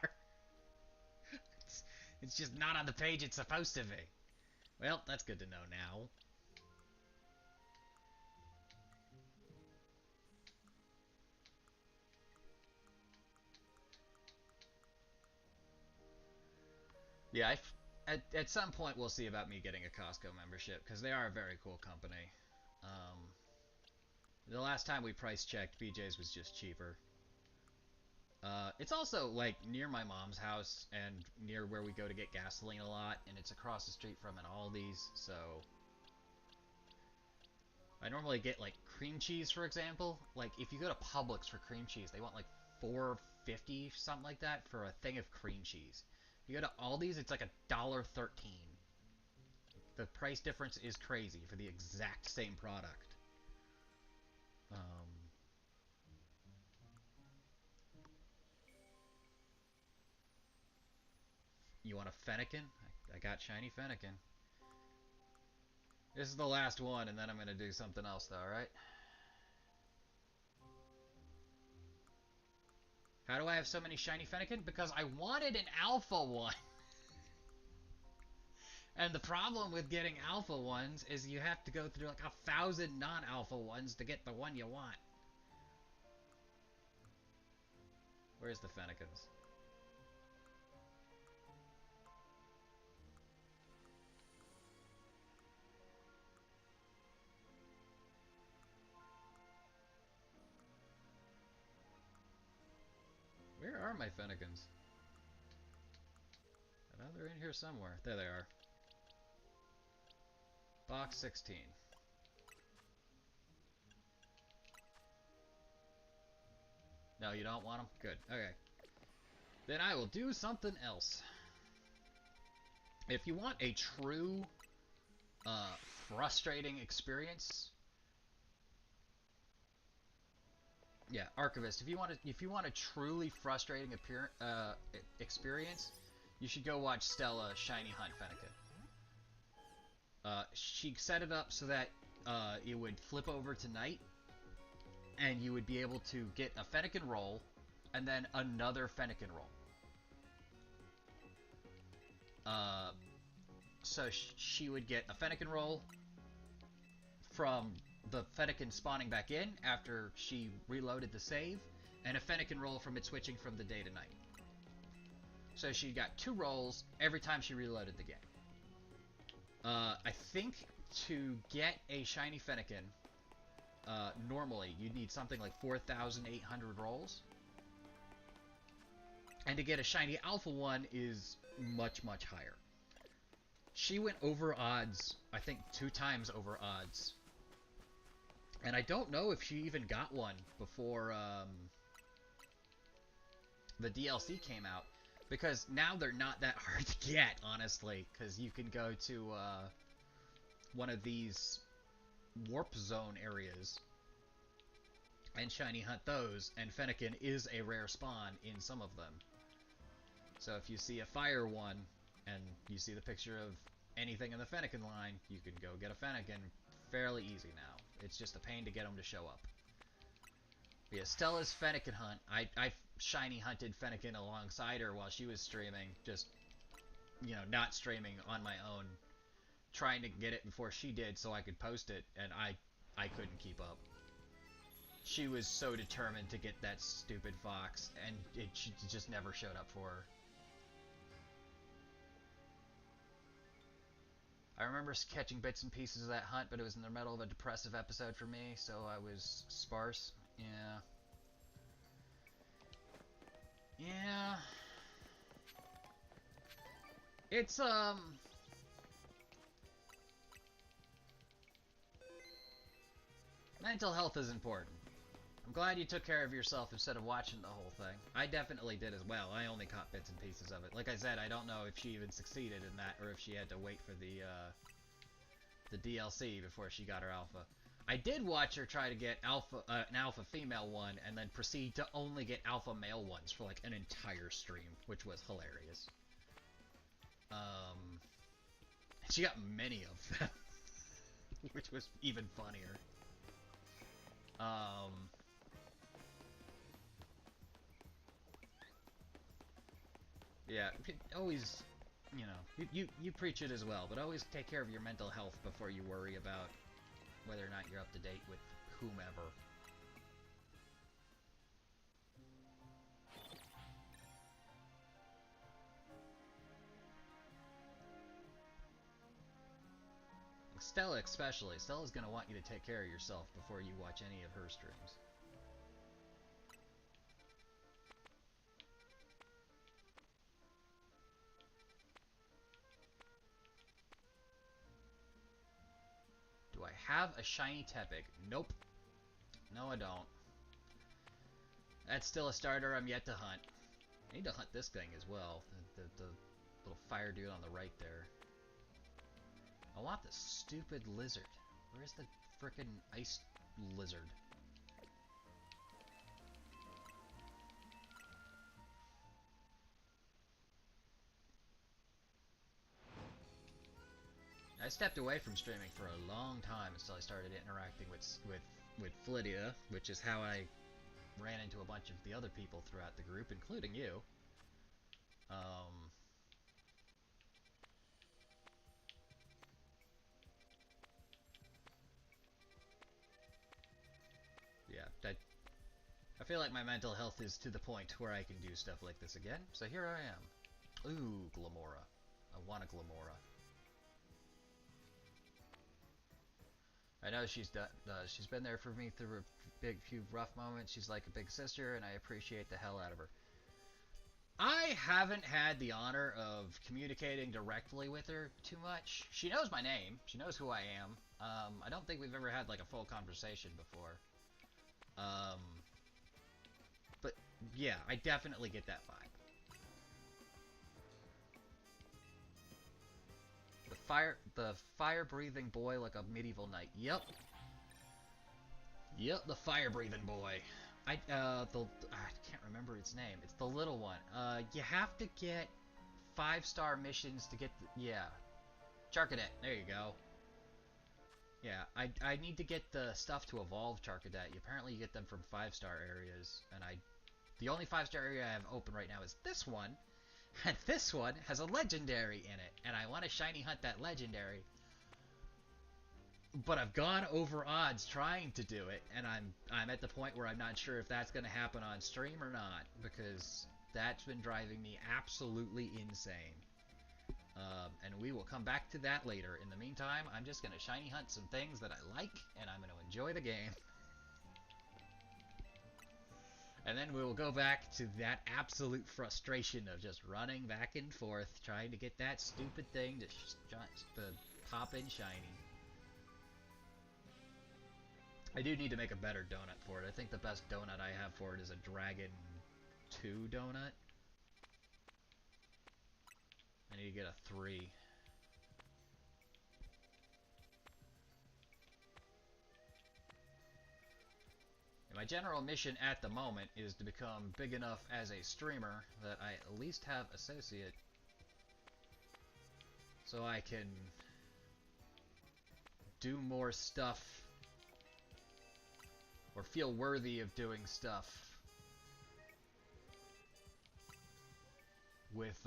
it's just not on the page it's supposed to be. Well, that's good to know now. Yeah, at some point we'll see about me getting a Costco membership, because they are a very cool company. The last time we price checked, BJ's was just cheaper. It's also, like, near my mom's house and near where we go to get gasoline a lot, and it's across the street from an Aldi's, so... I normally get, like, cream cheese, for example. Like, if you go to Publix for cream cheese, they want, like, $4.50, something like that, for a thing of cream cheese. If you go to Aldi's, it's like $1.13. The price difference is crazy for the exact same product. You want a Fennekin? I got shiny Fennekin. This is the last one, and then I'm going to do something else, though, alright? How do I have so many shiny Fennekin? Because I wanted an alpha one. And the problem with getting alpha ones is you have to go through like 1,000 non-alpha ones to get the one you want. Where's the Fennekins? Where are my Fennekins? I know they're in here somewhere. There they are. Box 16. No, you don't want them? Good. Okay. Then I will do something else. If you want a true, frustrating experience, yeah, Archivist. If you want a truly frustrating experience, you should go watch Stella Shiny Hunt Fennekin. She set it up so that it would flip over to night, and you would be able to get a Fennekin roll, and then another Fennekin roll. So she would get a Fennekin roll from the Fennekin spawning back in after she reloaded the save, and a Fennekin roll from it switching from the day to night. So she got 2 rolls every time she reloaded the game. I think to get a shiny Fennekin, normally you'd need something like 4,800 rolls. And to get a shiny alpha one is much, much higher. She went over odds, I think 2 times over odds. And I don't know if she even got one before the DLC came out. Because now they're not that hard to get, honestly. Because you can go to one of these warp zone areas and shiny hunt those, and Fennekin is a rare spawn in some of them. So if you see a fire one, and you see the picture of anything in the Fennekin line, you can go get a Fennekin fairly easy now. It's just a pain to get them to show up. But yeah, Stella's Fennekin hunt, I shiny hunted Fennekin alongside her while she was streaming, just, you know, not streaming on my own, trying to get it before she did so I could post it, and I couldn't keep up. She was so determined to get that stupid fox, and it just never showed up for her. I remember catching bits and pieces of that hunt, but it was in the middle of a depressive episode for me, so I was sparse. Yeah. Yeah. It's, mental health is important. I'm glad you took care of yourself instead of watching the whole thing. I definitely did as well. I only caught bits and pieces of it. Like I said, I don't know if she even succeeded in that, or if she had to wait for the DLC before she got her alpha. I did watch her try to get an alpha female one, and then proceed to only get alpha male ones for like an entire stream, which was hilarious. She got many of them, which was even funnier. Yeah, always, you know, you preach it as well, but always take care of your mental health before you worry about whether or not you're up to date with whomever. Stella especially. Stella's gonna want you to take care of yourself before you watch any of her streams. Do I have a shiny Tepig? Nope. No, I don't. That's still a starter I'm yet to hunt. I need to hunt this thing as well. The little fire dude on the right there. I want the stupid lizard. Where's the frickin' ice lizard? I stepped away from streaming for a long time until I started interacting with Flydia, which is how I ran into a bunch of the other people throughout the group, including you. Yeah, I feel like my mental health is to the point where I can do stuff like this again. So here I am. Ooh, Glamora. I want a Glamora. I know she's been there for me through a few rough moments. She's like a big sister, and I appreciate the hell out of her. I haven't had the honor of communicating directly with her too much. She knows my name. She knows who I am. I don't think we've ever had like a full conversation before. But yeah, I definitely get that vibe. The fire-breathing boy like a medieval knight. Yep. Yep, the fire-breathing boy. I can't remember its name. It's the little one. You have to get 5-star missions to get the, yeah. Charcadet, there you go. Yeah, I need to get the stuff to evolve Charcadet. Apparently you get them from 5-star areas, and the only 5-star area I have open right now is this one, and this one has a legendary in it, and I want to shiny hunt that legendary. But I've gone over odds trying to do it, and I'm at the point where I'm not sure if that's going to happen on stream or not, because that's been driving me absolutely insane. And we will come back to that later. In the meantime, I'm just going to shiny hunt some things that I like, and I'm going to enjoy the game. And then we will go back to that absolute frustration of just running back and forth, trying to get that stupid thing to pop in shiny. I do need to make a better donut for it. I think the best donut I have for it is a Dragon 2 donut. I need to get a 3. And my general mission at the moment is to become big enough as a streamer that I at least have associate, so I can do more stuff or feel worthy of doing stuff with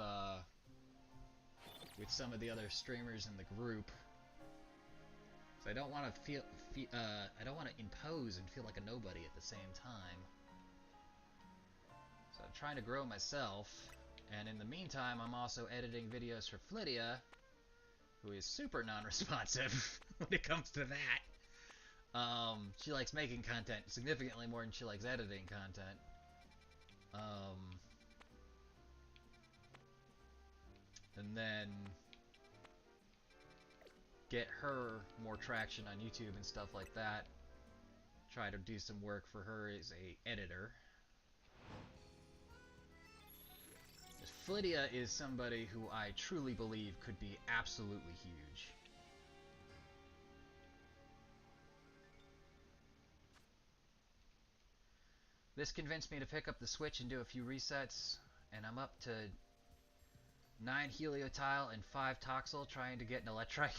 some of the other streamers in the group. So I don't want to I don't want to impose and feel like a nobody at the same time. So I'm trying to grow myself, and in the meantime I'm also editing videos for Flydia, who is super non-responsive when it comes to that. She likes making content significantly more than she likes editing content. And then get her more traction on YouTube and stuff like that. Try to do some work for her as a editor. Flydia is somebody who I truly believe could be absolutely huge. This convinced me to pick up the Switch and do a few resets, and I'm up to 9 Heliotile and 5 Toxel trying to get an Electrike.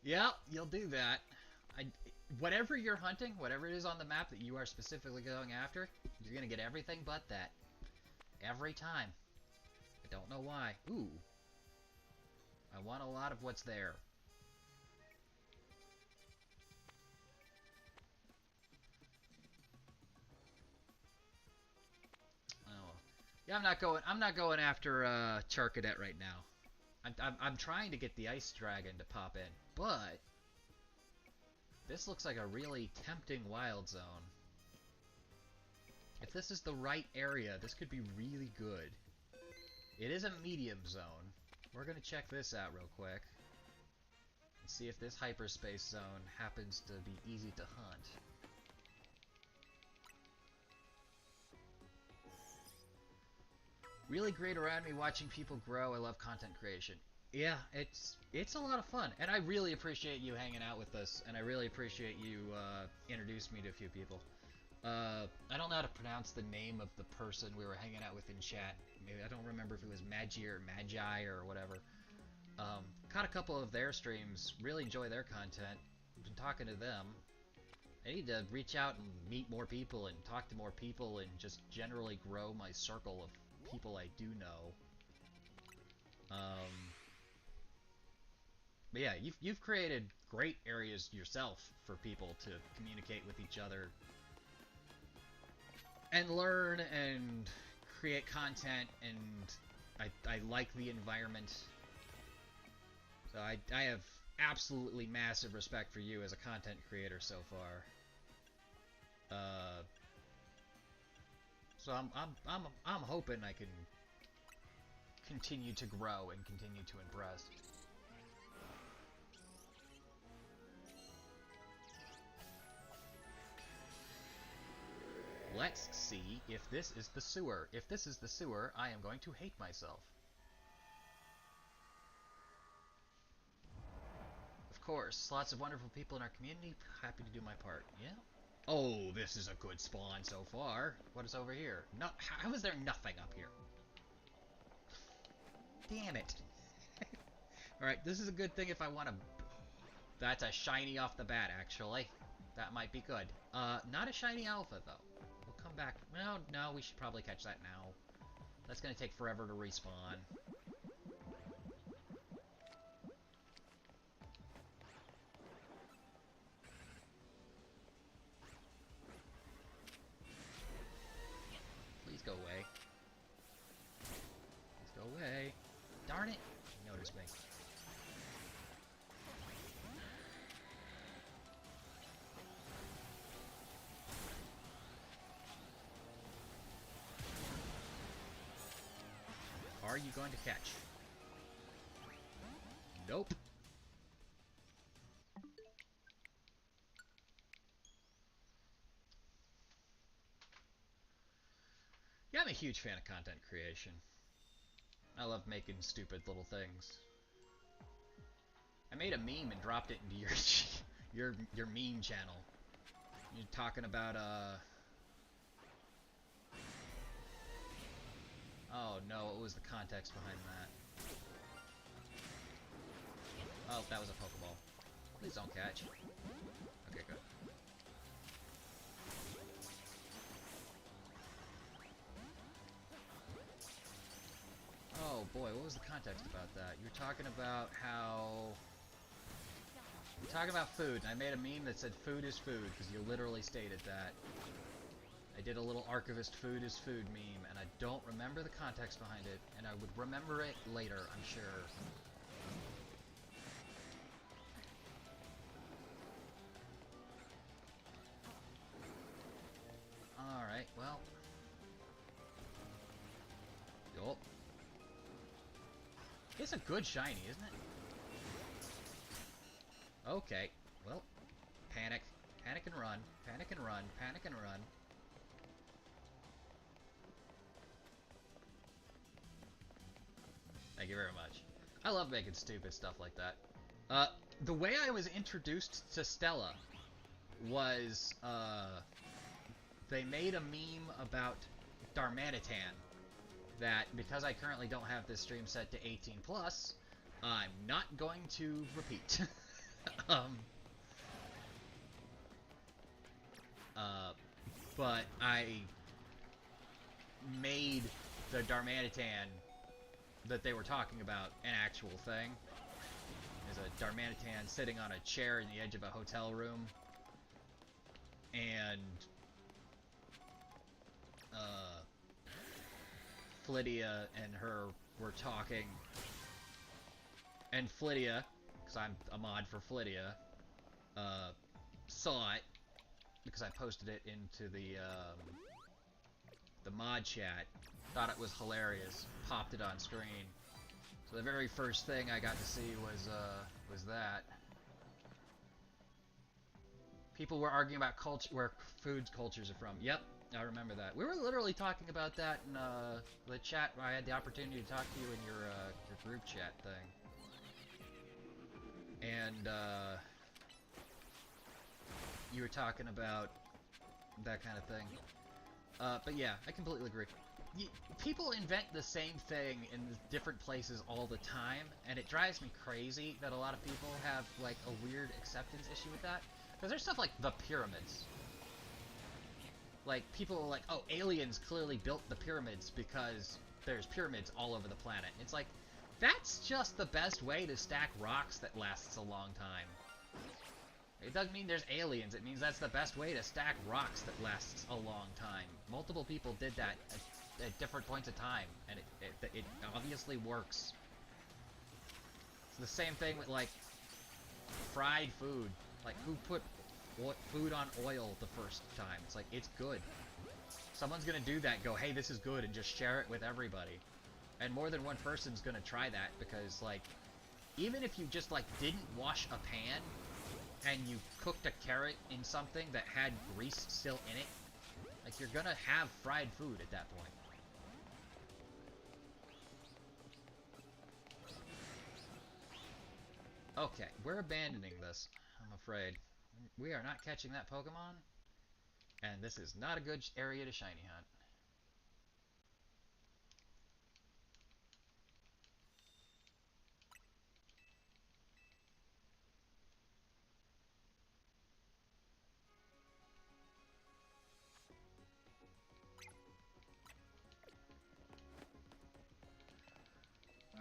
Yep, you'll do that. Whatever you're hunting, whatever it is on the map that you are specifically going after, you're going to get everything but that. Every time. I don't know why. Ooh. I want a lot of what's there. Oh. Yeah, I'm not going after Charcadet right now. I'm trying to get the Ice Dragon to pop in, but this looks like a really tempting wild zone. If this is the right area, this could be really good. It is a medium zone. We're gonna check this out real quick and see if this hyperspace zone happens to be easy to hunt. Really great around me watching people grow. I love content creation. Yeah, it's a lot of fun, and I really appreciate you hanging out with us, and I really appreciate you introducing me to a few people. I don't know how to pronounce the name of the person we were hanging out with in chat. Maybe I don't remember if it was Magi or whatever. Caught a couple of their streams. Really enjoy their content. Been talking to them. I need to reach out and meet more people and talk to more people and just generally grow my circle of people I do know. But yeah, you've created great areas yourself for people to communicate with each other and learn and create content, and I like the environment. So I have absolutely massive respect for you as a content creator so far. So I'm hoping I can continue to grow and continue to impress. Let's see if this is the sewer. If this is the sewer, I am going to hate myself. Of course, lots of wonderful people in our community. Happy to do my part. Yeah. Oh, this is a good spawn so far. What is over here? No, how is there nothing up here? Damn it. Alright, this is a good thing if I want to... That's a shiny off the bat, actually. That might be good. Not a shiny alpha, though. We'll come back... No, we should probably catch that now. That's gonna take forever to respawn. Please go away. Please go away. Darn it! He noticed me. Are you going to catch? Nope. Yeah, I'm a huge fan of content creation. I love making stupid little things. I made a meme and dropped it into your meme channel. You're talking about oh no, what was the context behind that? Oh, that was a Pokeball. Please don't catch. Okay, good. Oh boy, what was the context about that? You're talking about how... You're talking about food, and I made a meme that said food is food, because you literally stated that. I did a little Archivist food is food meme, and I don't remember the context behind it, and I would remember it later, I'm sure. Alright, well... Yup. It's a good shiny, isn't it? Okay, well, panic. Panic and run. Panic and run. Panic and run. Thank you very much. I love making stupid stuff like that. The way I was introduced to Stella was, they made a meme about Darmanitan that, because I currently don't have this stream set to 18+, I'm not going to repeat. But I made the Darmanitan that they were talking about an actual thing. There's a Darmanitan sitting on a chair in the edge of a hotel room, and Flydia and her were talking, and Flydia, because I'm a mod for Flydia, saw it because I posted it into the mod chat, thought it was hilarious, popped it on screen. So the very first thing I got to see was that. People were arguing about where food cultures are from. Yep, I remember that. We were literally talking about that in the chat where I had the opportunity to talk to you in your group chat thing. And you were talking about that kind of thing. But yeah, I completely agree. People invent the same thing in different places all the time, and it drives me crazy that a lot of people have, like, a weird acceptance issue with that. Because there's stuff like the pyramids. Like, people are like, oh, aliens clearly built the pyramids because there's pyramids all over the planet. It's like, that's just the best way to stack rocks that lasts a long time. It doesn't mean there's aliens. It means that's the best way to stack rocks that lasts a long time. Multiple people did that at different points of time, and it obviously works. It's the same thing with, like, fried food. Like, who put food on oil the first time? It's like, it's good. Someone's gonna do that and go, hey, this is good, and just share it with everybody. And more than one person's gonna try that, because, like, even if you just, like, didn't wash a pan, and you cooked a carrot in something that had grease still in it, like, you're gonna have fried food at that point. Okay, we're abandoning this, I'm afraid. We are not catching that Pokemon, and this is not a good area to shiny hunt.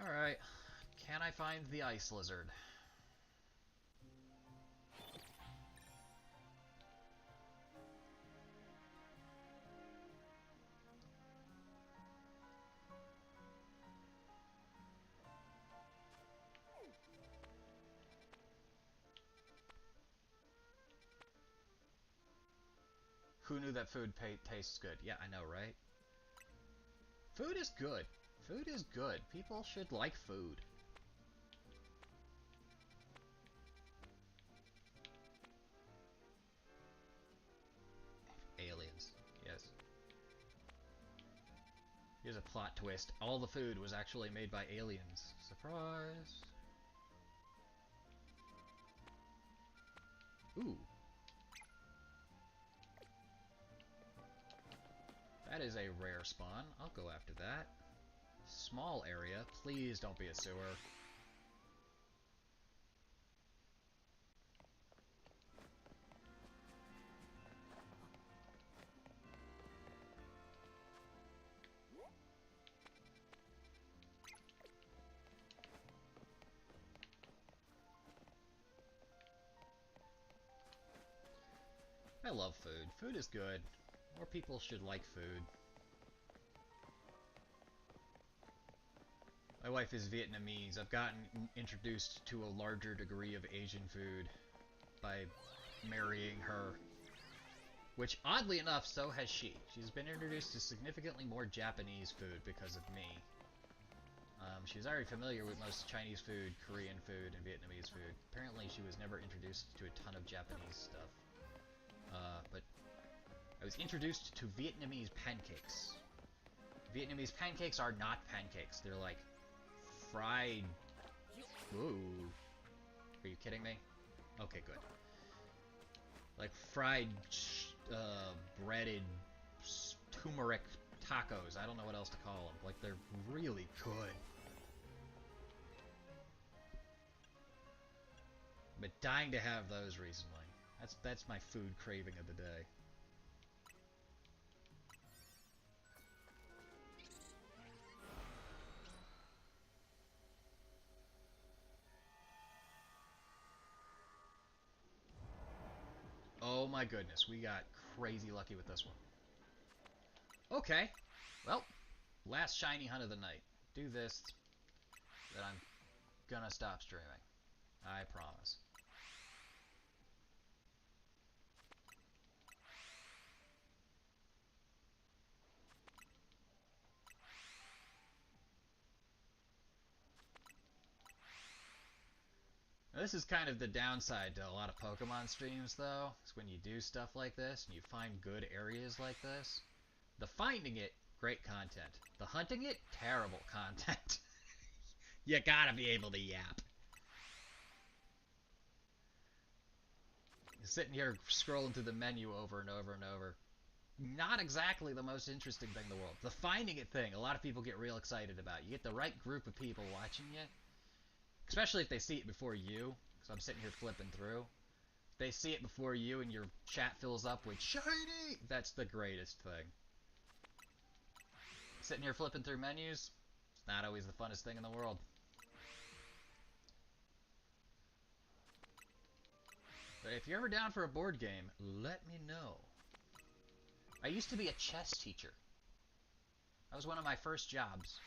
Alright, can I find the ice lizard? Who knew that food tastes good? Yeah, I know, right? Food is good. Food is good. People should like food. Aliens. Yes. Here's a plot twist. All the food was actually made by aliens. Surprise! Ooh. That is a rare spawn. I'll go after that. Small area. Please don't be a sewer. I love food. Food is good. More people should like food. My wife is Vietnamese. I've gotten introduced to a larger degree of Asian food by marrying her. Which, oddly enough, so has she. She's been introduced to significantly more Japanese food because of me. She's already familiar with most Chinese food, Korean food, and Vietnamese food. Apparently she was never introduced to a ton of Japanese stuff. But I was introduced to Vietnamese pancakes. Vietnamese pancakes are not pancakes. They're like fried... Ooh. Are you kidding me? Okay, good. Like fried, breaded turmeric tacos. I don't know what else to call them. Like, they're really good. But dying to have those recently. That's my food craving of the day. Oh my goodness, we got crazy lucky with this one. Okay, well, last shiny hunt of the night. Do this, then I'm gonna stop streaming. I promise. Now, this is kind of the downside to a lot of Pokemon streams, though, is when you do stuff like this and you find good areas like this. The finding it, great content. The hunting it, terrible content. You gotta be able to yap. You're sitting here scrolling through the menu over and over and over. Not exactly the most interesting thing in the world. The finding it thing, a lot of people get real excited about. You get the right group of people watching you, especially if they see it before you, because I'm sitting here flipping through. If they see it before you and your chat fills up with shiny, that's the greatest thing. Sitting here flipping through menus, it's not always the funnest thing in the world. But if you're ever down for a board game, let me know. I used to be a chess teacher. That was one of my first jobs.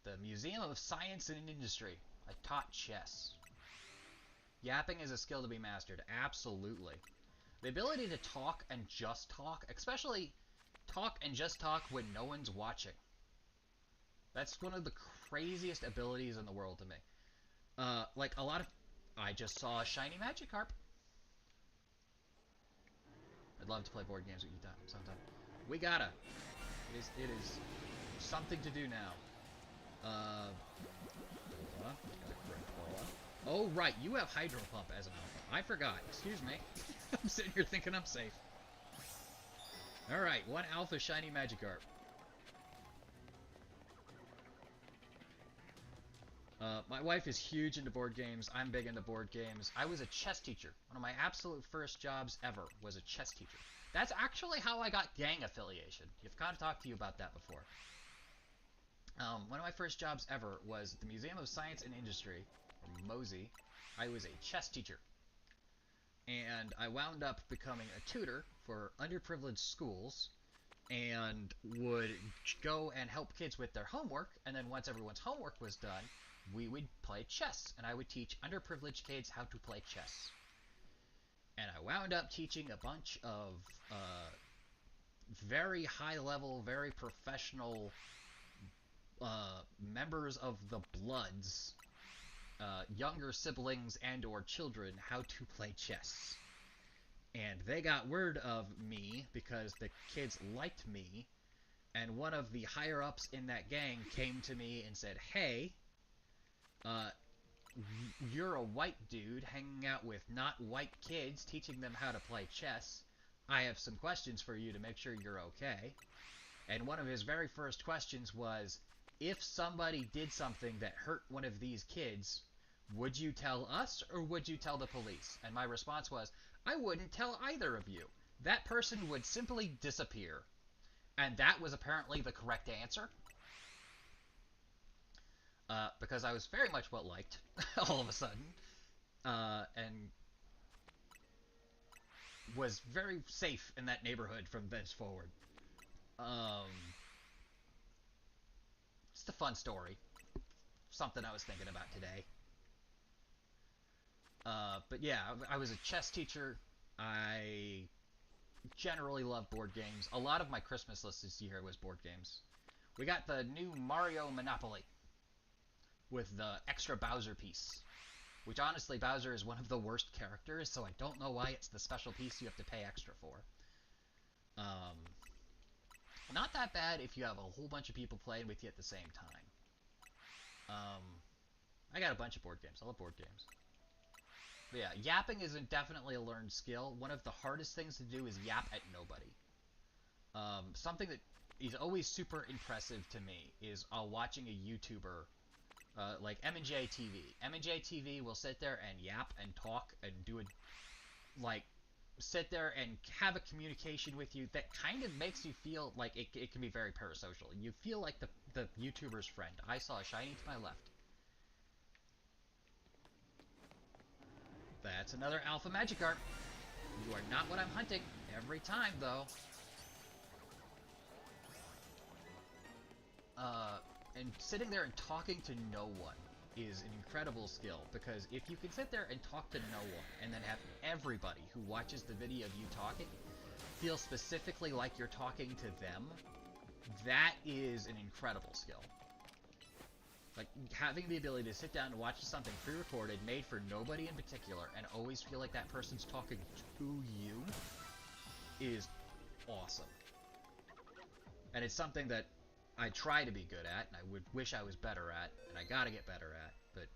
The Museum of Science and Industry. I taught chess. Yapping is a skill to be mastered. Absolutely. The ability to talk and just talk, especially talk and just talk when no one's watching. That's one of the craziest abilities in the world to me. Like a lot of... I just saw a shiny Magikarp. I'd love to play board games with you sometime. We gotta. It is something to do now. Oh, right, you have Hydro Pump as an alpha. I forgot. Excuse me. I'm sitting here thinking I'm safe. Alright, one alpha shiny Magikarp. My wife is huge into board games. I'm big into board games. I was a chess teacher. One of my absolute first jobs ever was a chess teacher. That's actually how I got gang affiliation. I've got to talk to you about that before. One of my first jobs ever was the Museum of Science and Industry, or MOSI. I was a chess teacher. And I wound up becoming a tutor for underprivileged schools and would go and help kids with their homework, and then once everyone's homework was done, we would play chess, and I would teach underprivileged kids how to play chess. And I wound up teaching a bunch of very high-level, very professional members of the Bloods, younger siblings and or children, how to play chess. And they got word of me because the kids liked me, and one of the higher-ups in that gang came to me and said, hey, you're a white dude hanging out with not white kids, teaching them how to play chess. I have some questions for you to make sure you're okay. And one of his very first questions was, if somebody did something that hurt one of these kids, would you tell us or would you tell the police? And my response was, I wouldn't tell either of you. That person would simply disappear. And that was apparently the correct answer. Because I was very much well liked, all of a sudden. And was very safe in that neighborhood from thenceforward. Just a fun story. Something I was thinking about today. But yeah, I was a chess teacher. I generally love board games. A lot of my Christmas list this year was board games. We got the new Mario Monopoly with the extra Bowser piece. Which honestly, Bowser is one of the worst characters, so I don't know why it's the special piece you have to pay extra for. Not that bad if you have a whole bunch of people playing with you at the same time. I got a bunch of board games. I love board games. But yeah, yapping is definitely a learned skill. One of the hardest things to do is yap at nobody. Something that is always super impressive to me is watching a YouTuber like M&J TV. M&J TV will sit there and yap and talk and do a, like, sit there and have a communication with you that kind of makes you feel like it can be very parasocial. You feel like the YouTuber's friend. I saw a shiny to my left. That's another Alpha Magikarp. You are not what I'm hunting. Every time, though. And sitting there and talking to no one is an incredible skill, because if you can sit there and talk to no one, and then have everybody who watches the video of you talking feel specifically like you're talking to them, that is an incredible skill. Like, having the ability to sit down and watch something pre-recorded, made for nobody in particular, and always feel like that person's talking to you, is awesome. And it's something that I try to be good at, and I would wish I was better at, and I gotta get better at, but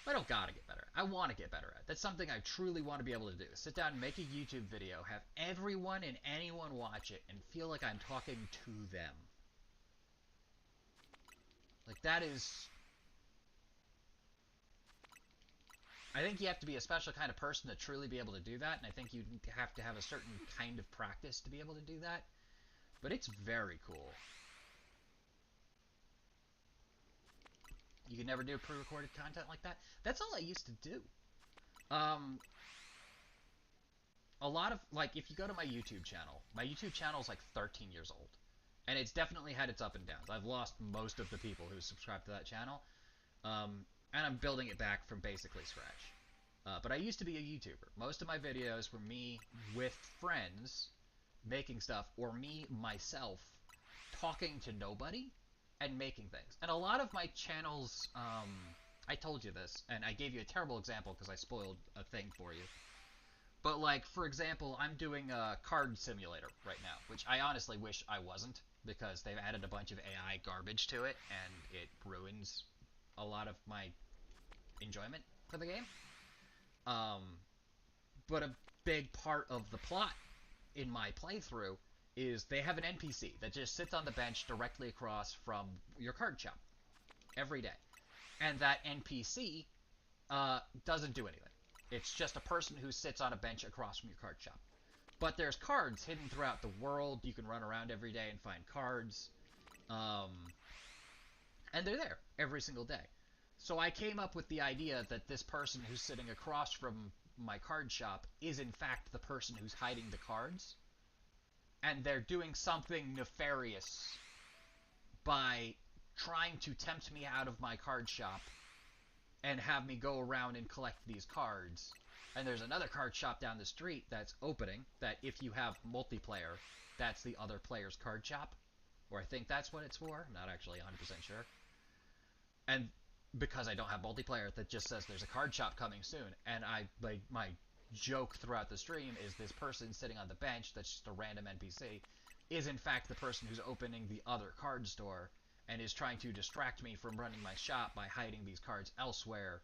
I don't gotta get better. I want to get better at. That's something I truly want to be able to do. Sit down and make a YouTube video, have everyone and anyone watch it, and feel like I'm talking to them. Like, that is... I think you have to be a special kind of person to truly be able to do that, and I think you have to have a certain kind of practice to be able to do that. But it's very cool. You can never do pre-recorded content like that. That's all I used to do. Um, a lot of, like, if you go to my YouTube channel is like 13 years old. And it's definitely had its up and downs. I've lost most of the people who subscribe to that channel. And I'm building it back from basically scratch. But I used to be a YouTuber. Most of my videos were me with friends making stuff, or me, myself, talking to nobody and making things. And a lot of my channels, I told you this, and I gave you a terrible example because I spoiled a thing for you. But, like, for example, I'm doing a card simulator right now, which I honestly wish I wasn't, because they've added a bunch of AI garbage to it, and it ruins a lot of my enjoyment for the game. Um, but a big part of the plot in my playthrough is they have an NPC that just sits on the bench directly across from your card shop every day. And that NPC doesn't do anything. It's just a person who sits on a bench across from your card shop. But there's cards hidden throughout the world. You can run around every day and find cards. Um, and they're there every single day. So I came up with the idea that this person who's sitting across from my card shop is in fact the person who's hiding the cards. And they're doing something nefarious by trying to tempt me out of my card shop and have me go around and collect these cards. And there's another card shop down the street that's opening, that if you have multiplayer, that's the other player's card shop. Or I think that's what it's for. I'm not actually 100% sure. And because I don't have multiplayer, that just says there's a card shop coming soon. And my joke throughout the stream is this person sitting on the bench that's just a random NPC is in fact the person who's opening the other card store and is trying to distract me from running my shop by hiding these cards elsewhere,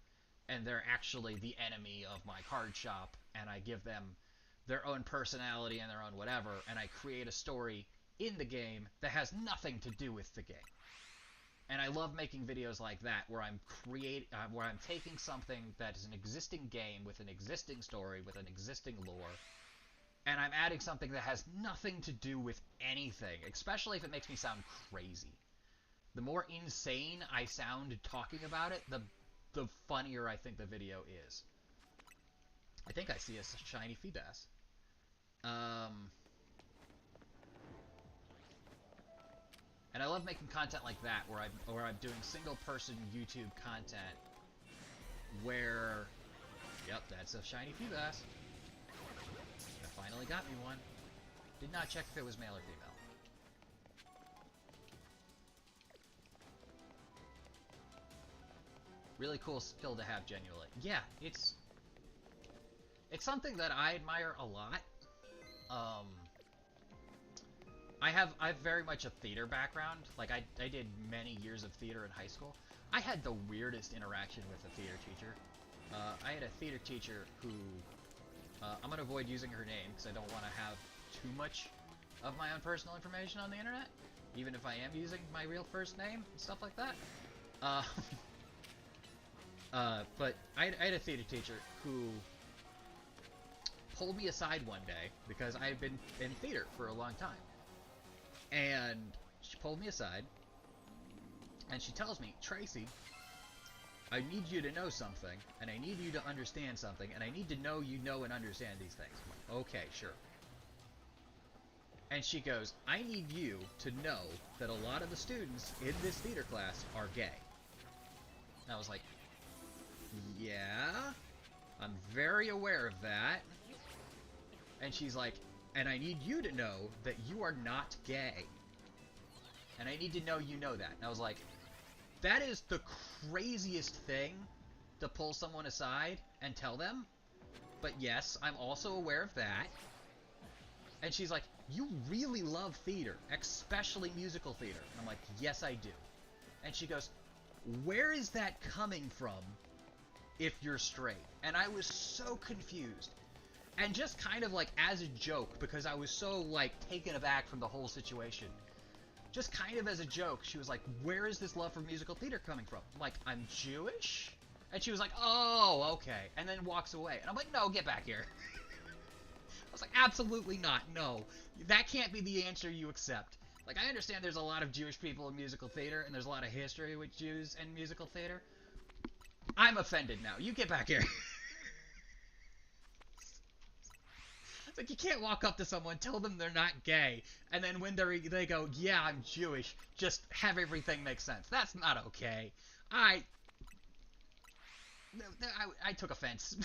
and they're actually the enemy of my card shop, and I give them their own personality and their own whatever, and I create a story in the game that has nothing to do with the game. And I love making videos like that where I'm taking something that is an existing game with an existing story with an existing lore, and I'm adding something that has nothing to do with anything, especially if it makes me sound crazy. The more insane I sound talking about it, the funnier I think the video is. I think I see a shiny Feebas. And I love making content like that, where I'm doing single-person YouTube content, where, yep, that's a shiny Feebas. That finally got me one. Did not check if it was male or female. Really cool skill to have, genuinely. Yeah, it's something that I admire a lot. I've very much a theater background. Like, I did many years of theater in high school. I had the weirdest interaction with a theater teacher. I had a theater teacher who, I'm going to avoid using her name because I don't want to have too much of my own personal information on the internet, even if I am using my real first name and stuff like that. But I had a theater teacher who pulled me aside one day because I had been in theater for a long time. And she pulled me aside, and she tells me, Tracy, I need you to know something, and I need you to understand something, and I need to know you know and understand these things. I'm like, okay, sure. And she goes, I need you to know that a lot of the students in this theater class are gay. And I was like, yeah, I'm very aware of that. And she's like, and I need you to know that you are not gay. And I need to know you know that. And I was like, that is the craziest thing to pull someone aside and tell them. But yes, I'm also aware of that. And she's like, you really love theater, especially musical theater. And I'm like, yes, I do. And she goes, where is that coming from if you're straight? And I was so confused. And just kind of like as a joke, because I was so like taken aback from the whole situation, just kind of as a joke, she was like, where is this love for musical theater coming from? I'm like, I'm Jewish? And she was like, oh, okay. And then walks away. And I'm like, no, get back here. I was like, absolutely not. No, that can't be the answer you accept. Like, I understand there's a lot of Jewish people in musical theater, and there's a lot of history with Jews and musical theater. I'm offended now. You get back here. It's like you can't walk up to someone, tell them they're not gay, and then when they go, yeah, I'm Jewish, just have everything make sense. That's not okay. I took offense.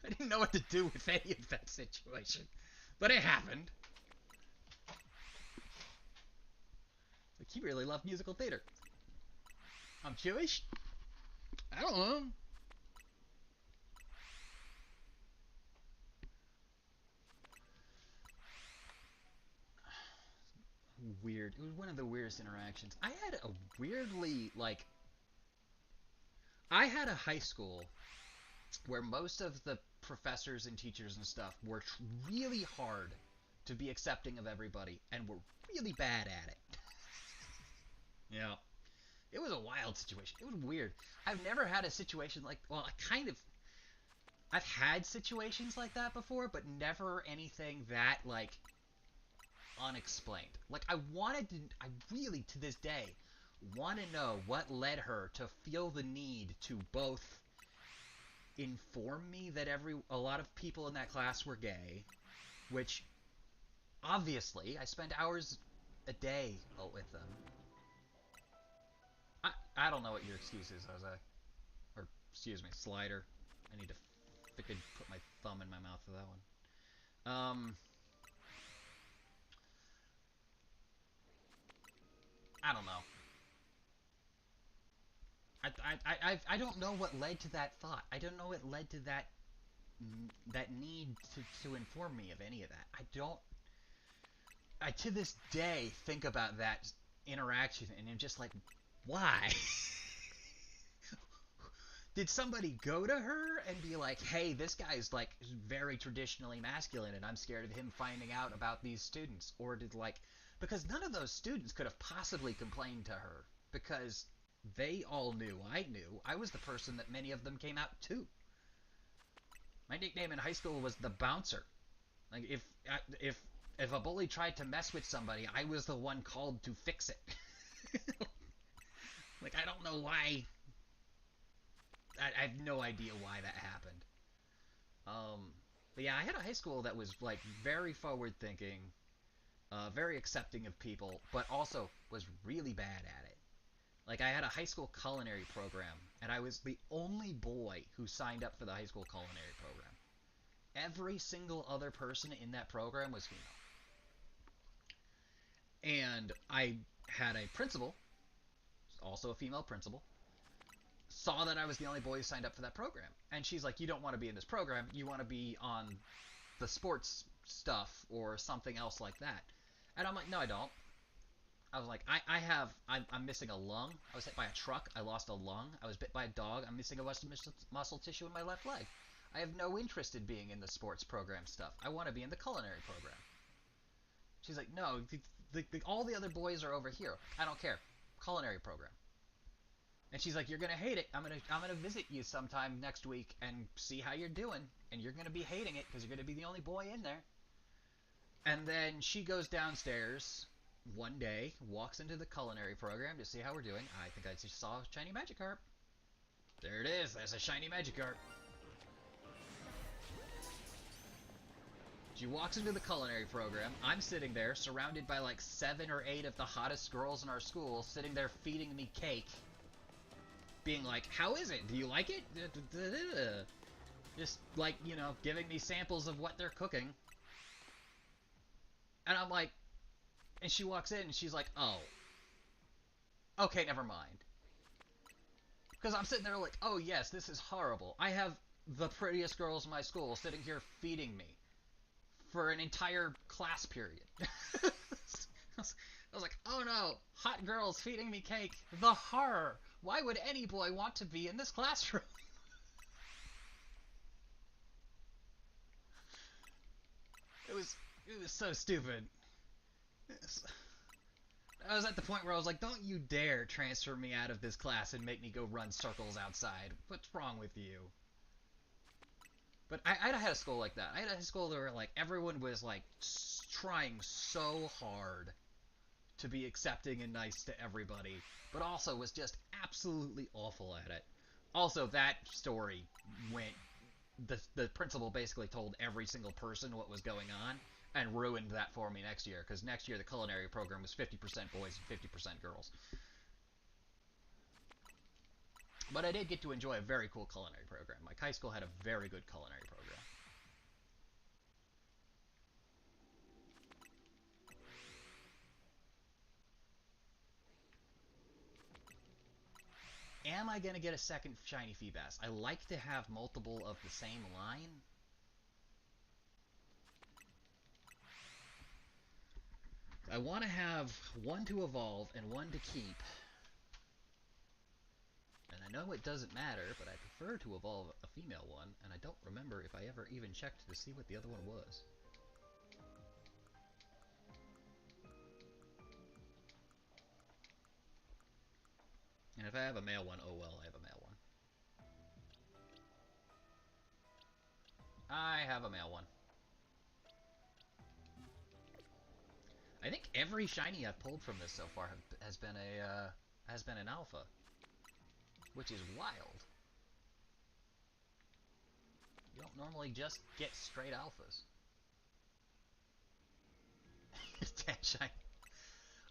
I didn't know what to do with any of that situation, but it happened. Like, he really loved musical theater. I'm Jewish? I don't know. Weird. It was one of the weirdest interactions. I had a weirdly, like... I had a high school where most of the professors and teachers and stuff were really hard to be accepting of everybody and were really bad at it. Yeah. It was a wild situation. It was weird. I've never had a situation like... Well, I've had situations like that before, but never anything that, like, unexplained. Like, I really, to this day, want to know what led her to feel the need to both inform me that a lot of people in that class were gay, which, obviously, I spend hours a day with them. I don't know what your excuse is, Jose. Or, excuse me, Slider. I need to frickin' put my thumb in my mouth for that one. I don't know. I don't know what led to that thought. I don't know what led to that need to inform me of any of that. I to this day think about that interaction and I'm just like, why? Did somebody go to her and be like, hey, this guy's like very traditionally masculine and I'm scared of him finding out about these students? Or did because none of those students could have possibly complained to her because they all knew I knew I was the person that many of them came out to. My nickname in high school was the bouncer. Like if a bully tried to mess with somebody, I was the one called to fix it. Like, I don't know why. I have no idea why that happened. But yeah, I had a high school that was like very forward thinking, very accepting of people, but also was really bad at it. Like, I had a high school culinary program, and I was the only boy who signed up for the high school culinary program. Every single other person in that program was female. And I had a principal, also a female principal, saw that I was the only boy who signed up for that program. And she's like, you don't want to be in this program, you want to be on the sports stuff or something else like that. And I'm like, no, I don't. I was like, I'm missing a lung. I was hit by a truck. I lost a lung. I was bit by a dog. I'm missing a muscle tissue in my left leg. I have no interest in being in the sports program stuff. I want to be in the culinary program. She's like, no, all the other boys are over here. I don't care. Culinary program. And she's like, you're gonna hate it. I'm gonna visit you sometime next week and see how you're doing. And you're gonna be hating it because you're gonna be the only boy in there. And then she goes downstairs one day, walks into the culinary program to see how we're doing. I think I just saw a shiny Magikarp. There it is. There's a shiny Magikarp. She walks into the culinary program. I'm sitting there, surrounded by like 7 or 8 of the hottest girls in our school, sitting there feeding me cake. Being like, how is it? Do you like it? Just, like, you know, giving me samples of what they're cooking. And I'm like, and she walks in and she's like, oh. Okay, never mind. Because I'm sitting there like, oh yes, this is horrible. I have the prettiest girls in my school sitting here feeding me for an entire class period. I was like, oh no, hot girls feeding me cake. The horror. Why would any boy want to be in this classroom? It was so stupid. I was at the point where I was like, don't you dare transfer me out of this class and make me go run circles outside. What's wrong with you? But I had a school like that. I had a school where like everyone was like trying so hard to be accepting and nice to everybody, but also was just absolutely awful at it. Also, that story went the principal basically told every single person what was going on and ruined that for me next year, because next year the culinary program was 50% boys and 50% girls. But I did get to enjoy a very cool culinary program. Like, high school had a very good culinary program. Am I going to get a second shiny Feebas? I like to have multiple of the same line. I want to have one to evolve and one to keep. And I know it doesn't matter, but I prefer to evolve a female one, and I don't remember if I ever even checked to see what the other one was. And if I have a male one, oh well, I have a male one. I have a male one. I think every shiny I've pulled from this so far has been an alpha, which is wild. You don't normally just get straight alphas. 10 shiny.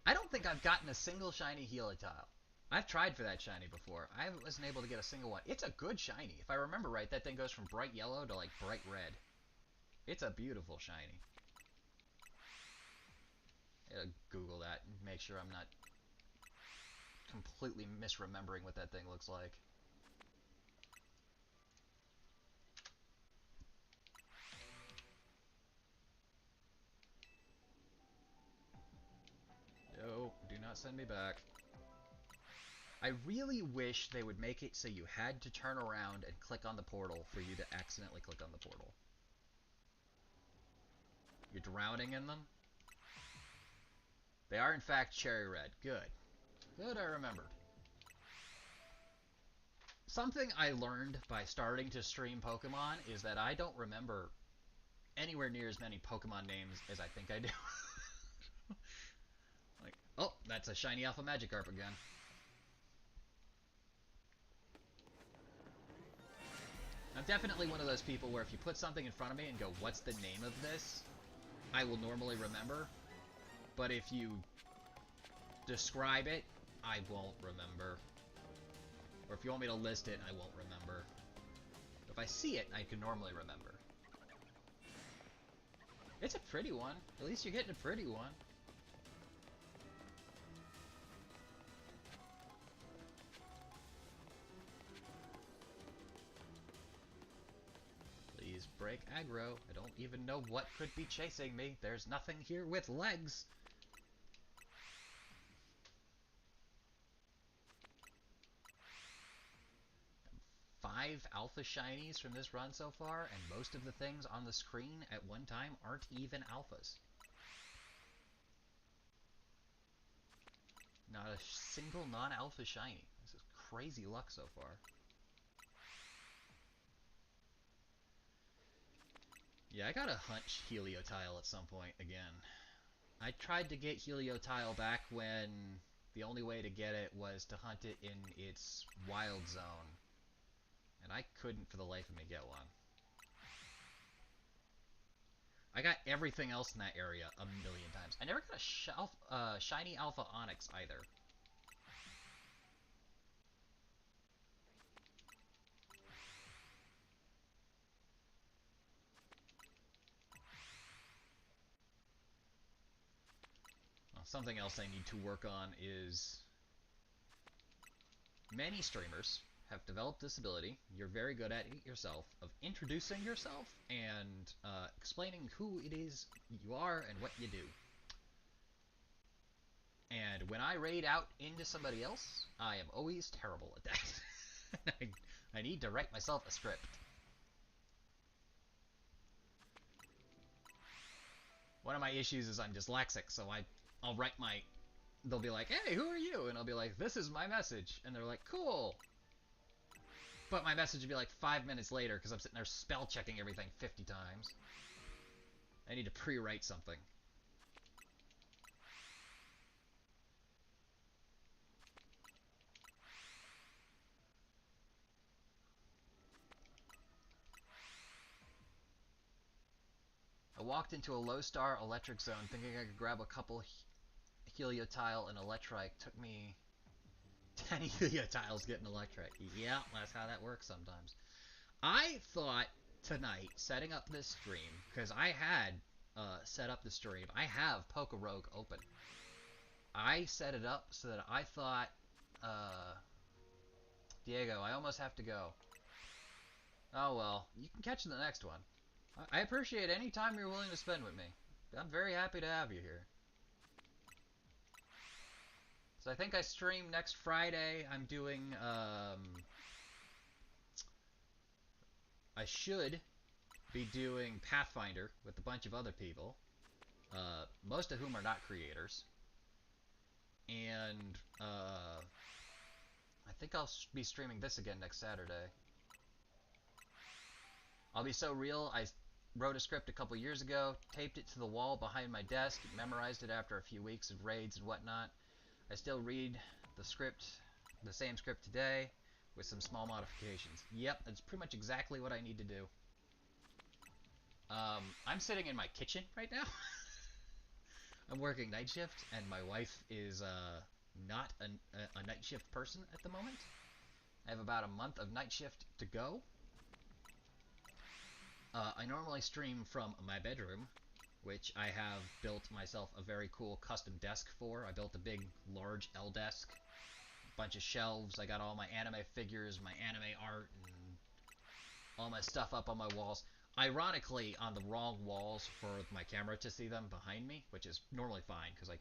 I don't think I've gotten a single shiny Heliotile. I've tried for that shiny before. I wasn't able to get a single one. It's a good shiny. If I remember right, that thing goes from bright yellow to like bright red. It's a beautiful shiny. I gotta Google that and make sure I'm not completely misremembering what that thing looks like. No, do not send me back. I really wish they would make it so you had to turn around and click on the portal for you to accidentally click on the portal. You're drowning in them? They are in fact cherry red. Good. Good, I remembered. Something I learned by starting to stream Pokemon is that I don't remember anywhere near as many Pokemon names as I think I do. Like, oh, that's a shiny Alpha Magikarp again. I'm definitely one of those people where if you put something in front of me and go, what's the name of this? I will normally remember. But if you describe it, I won't remember. Or if you want me to list it, I won't remember. If I see it, I can normally remember. It's a pretty one. At least you're getting a pretty one. Please break aggro. I don't even know what could be chasing me. There's nothing here with legs. Five alpha shinies from this run so far, and most of the things on the screen at one time aren't even alphas. Not a single non-alpha shiny. This is crazy luck so far. Yeah, I gotta hunt Heliotile at some point again. I tried to get Heliotile back when the only way to get it was to hunt it in its wild zone. And I couldn't for the life of me get one. I got everything else in that area a million times. I never got a shiny Alpha Onyx either. Well, something else I need to work on is many streamers have developed this ability, you're very good at it yourself, of introducing yourself and explaining who it is you are and what you do. And when I raid out into somebody else, I am always terrible at that. I need to write myself a script. One of my issues is I'm dyslexic, so I'll write my... They'll be like, hey, who are you? And I'll be like, this is my message. And they're like, cool. But my message would be like 5 minutes later because I'm sitting there spell checking everything 50 times. I need to pre-write something. walked into a low-star electric zone thinking I could grab a couple heliotile and electrike. Took me 10 heliotiles getting electric. Yeah, that's how that works sometimes. I thought tonight, setting up this stream, because I had set up the stream, I have Pokerogue open. I set it up so that I thought, Diego, I almost have to go. Oh well, you can catch the next one. I appreciate any time you're willing to spend with me. I'm very happy to have you here. So I think I stream next Friday. I'm doing, I should be doing Pathfinder with a bunch of other people, most of whom are not creators. And, I think I'll be streaming this again next Saturday. I'll be so real, I wrote a script a couple years ago, taped it to the wall behind my desk, memorized it after a few weeks of raids and whatnot. I still read the script, the same script today, with some small modifications. Yep, that's pretty much exactly what I need to do. I'm sitting in my kitchen right now. I'm working night shift, and my wife is not a night shift person at the moment. I have about a month of night shift to go. I normally stream from my bedroom, which I have built myself a very cool custom desk for. I built a big, large L desk, a bunch of shelves. I got all my anime figures, my anime art, and all my stuff up on my walls. Ironically, on the wrong walls for my camera to see them behind me, which is normally fine, because I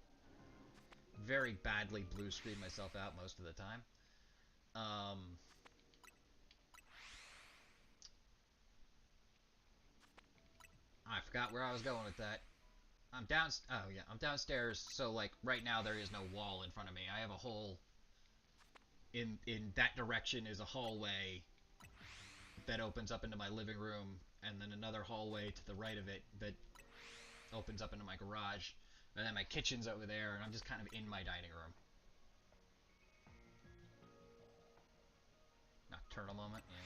very badly blue screen myself out most of the time. I forgot where I was going with that. I'm downstairs, so like right now there is no wall in front of me. I have a hole in that direction is a hallway that opens up into my living room, and then another hallway to the right of it that opens up into my garage, and then my kitchen's over there, and I'm just kind of in my dining room. Nocturnal moment, yeah.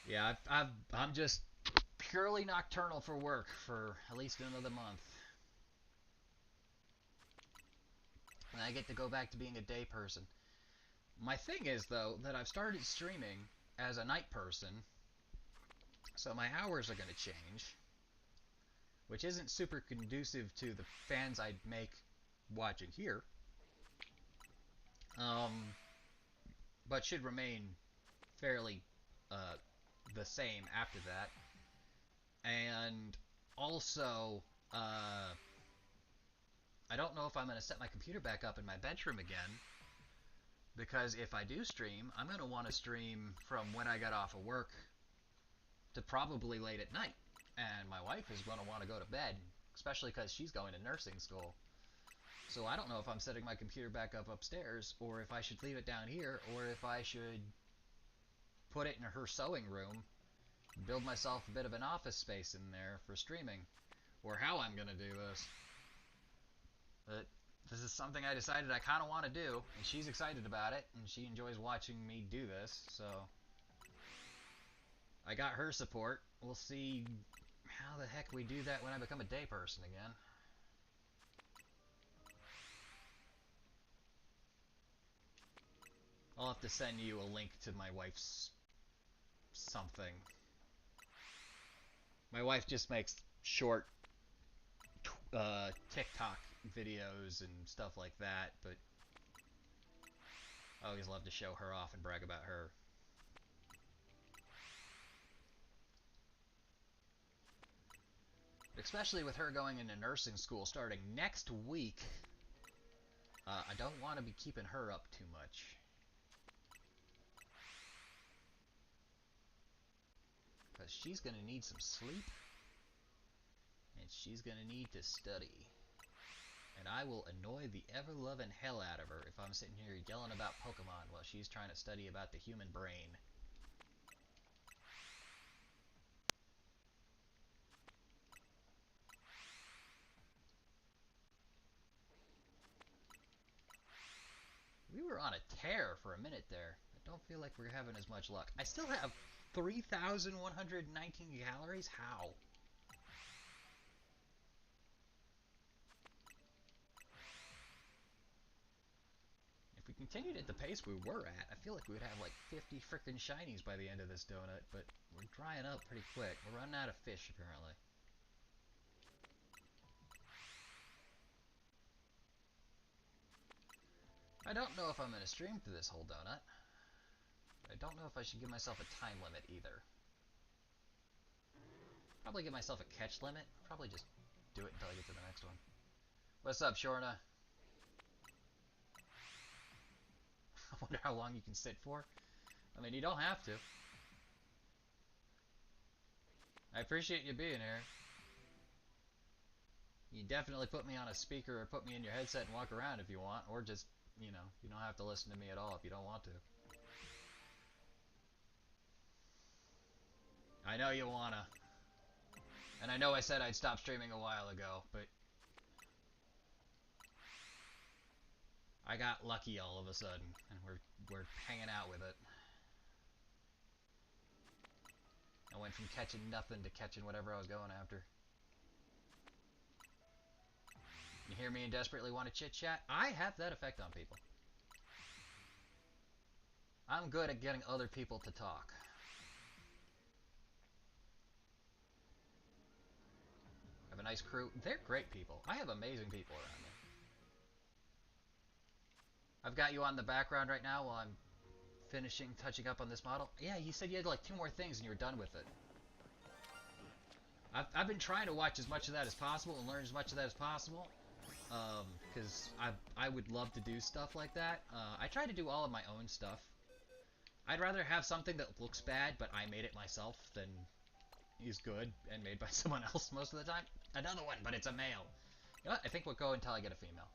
Yeah, I'm just purely nocturnal for work for at least another month. And I get to go back to being a day person. My thing is, though, that I've started streaming as a night person, so my hours are going to change, which isn't super conducive to the fans I'd make watching here, but should remain fairly the same after that. And also, I don't know if I'm going to set my computer back up in my bedroom again, because if I do stream, I'm going to want to stream from when I got off of work to probably late at night. And my wife is going to want to go to bed, especially because she's going to nursing school. So I don't know if I'm setting my computer back up upstairs, or if I should leave it down here, or if I should put it in her sewing room, build myself a bit of an office space in there for streaming, or how I'm going to do this. But this is something I decided I kind of want to do, and she's excited about it, and she enjoys watching me do this, so I got her support. We'll see how the heck we do that when I become a day person again. I'll have to send you a link to my wife's something. My wife just makes short TikTok videos and stuff like that, but I always love to show her off and brag about her. Especially with her going into nursing school starting next week, I don't want to be keeping her up too much. Because she's going to need some sleep, and she's going to need to study. And I will annoy the ever-loving hell out of her if I'm sitting here yelling about Pokemon while she's trying to study about the human brain. We were on a tear for a minute there. I don't feel like we're having as much luck. I still have 3,119 calories? How? If we continued at the pace we were at, I feel like we would have like 50 frickin' shinies by the end of this donut, but we're drying up pretty quick. We're running out of fish, apparently. I don't know if I'm going to stream through this whole donut. I don't know if I should give myself a time limit either. Probably give myself a catch limit. Probably just do it until I get to the next one. What's up, Shorna? I wonder how long you can sit for. I mean, you don't have to. I appreciate you being here. You definitely put me on a speaker or put me in your headset and walk around if you want, or just, you know, you don't have to listen to me at all if you don't want to. I know you wanna. And I know I said I'd stop streaming a while ago, but I got lucky all of a sudden, and we're hanging out with it. I went from catching nothing to catching whatever I was going after. You hear me and desperately want to chit-chat? I have that effect on people. I'm good at getting other people to talk. I have a nice crew. They're great people. I have amazing people around me. I've got you on the background right now while I'm touching up on this model. Yeah, you said you had like 2 more things and you were done with it. I've been trying to watch as much of that as possible and learn as much of that as possible. Because I would love to do stuff like that. I try to do all of my own stuff. I'd rather have something that looks bad, but I made it myself, than is good and made by someone else most of the time. Another one, but it's a male. You know what? I think we'll go until I get a female.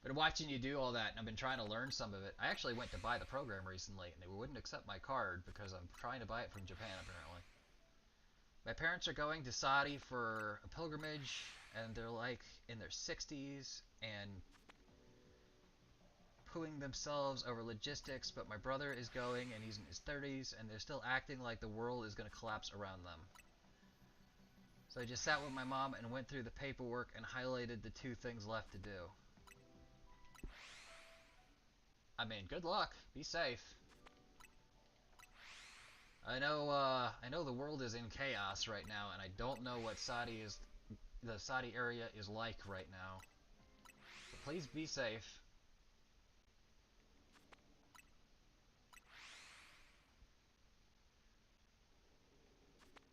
Been watching you do all that, and I've been trying to learn some of it. I actually went to buy the program recently, and they wouldn't accept my card because I'm trying to buy it from Japan, apparently. My parents are going to Saudi for a pilgrimage, and they're like in their 60s and pooing themselves over logistics, but my brother is going and he's in his 30s, and they're still acting like the world is going to collapse around them. So I just sat with my mom and went through the paperwork and highlighted the 2 things left to do. I mean, good luck. Be safe. I know the world is in chaos right now, and I don't know what the Saudi area is like right now. So please be safe.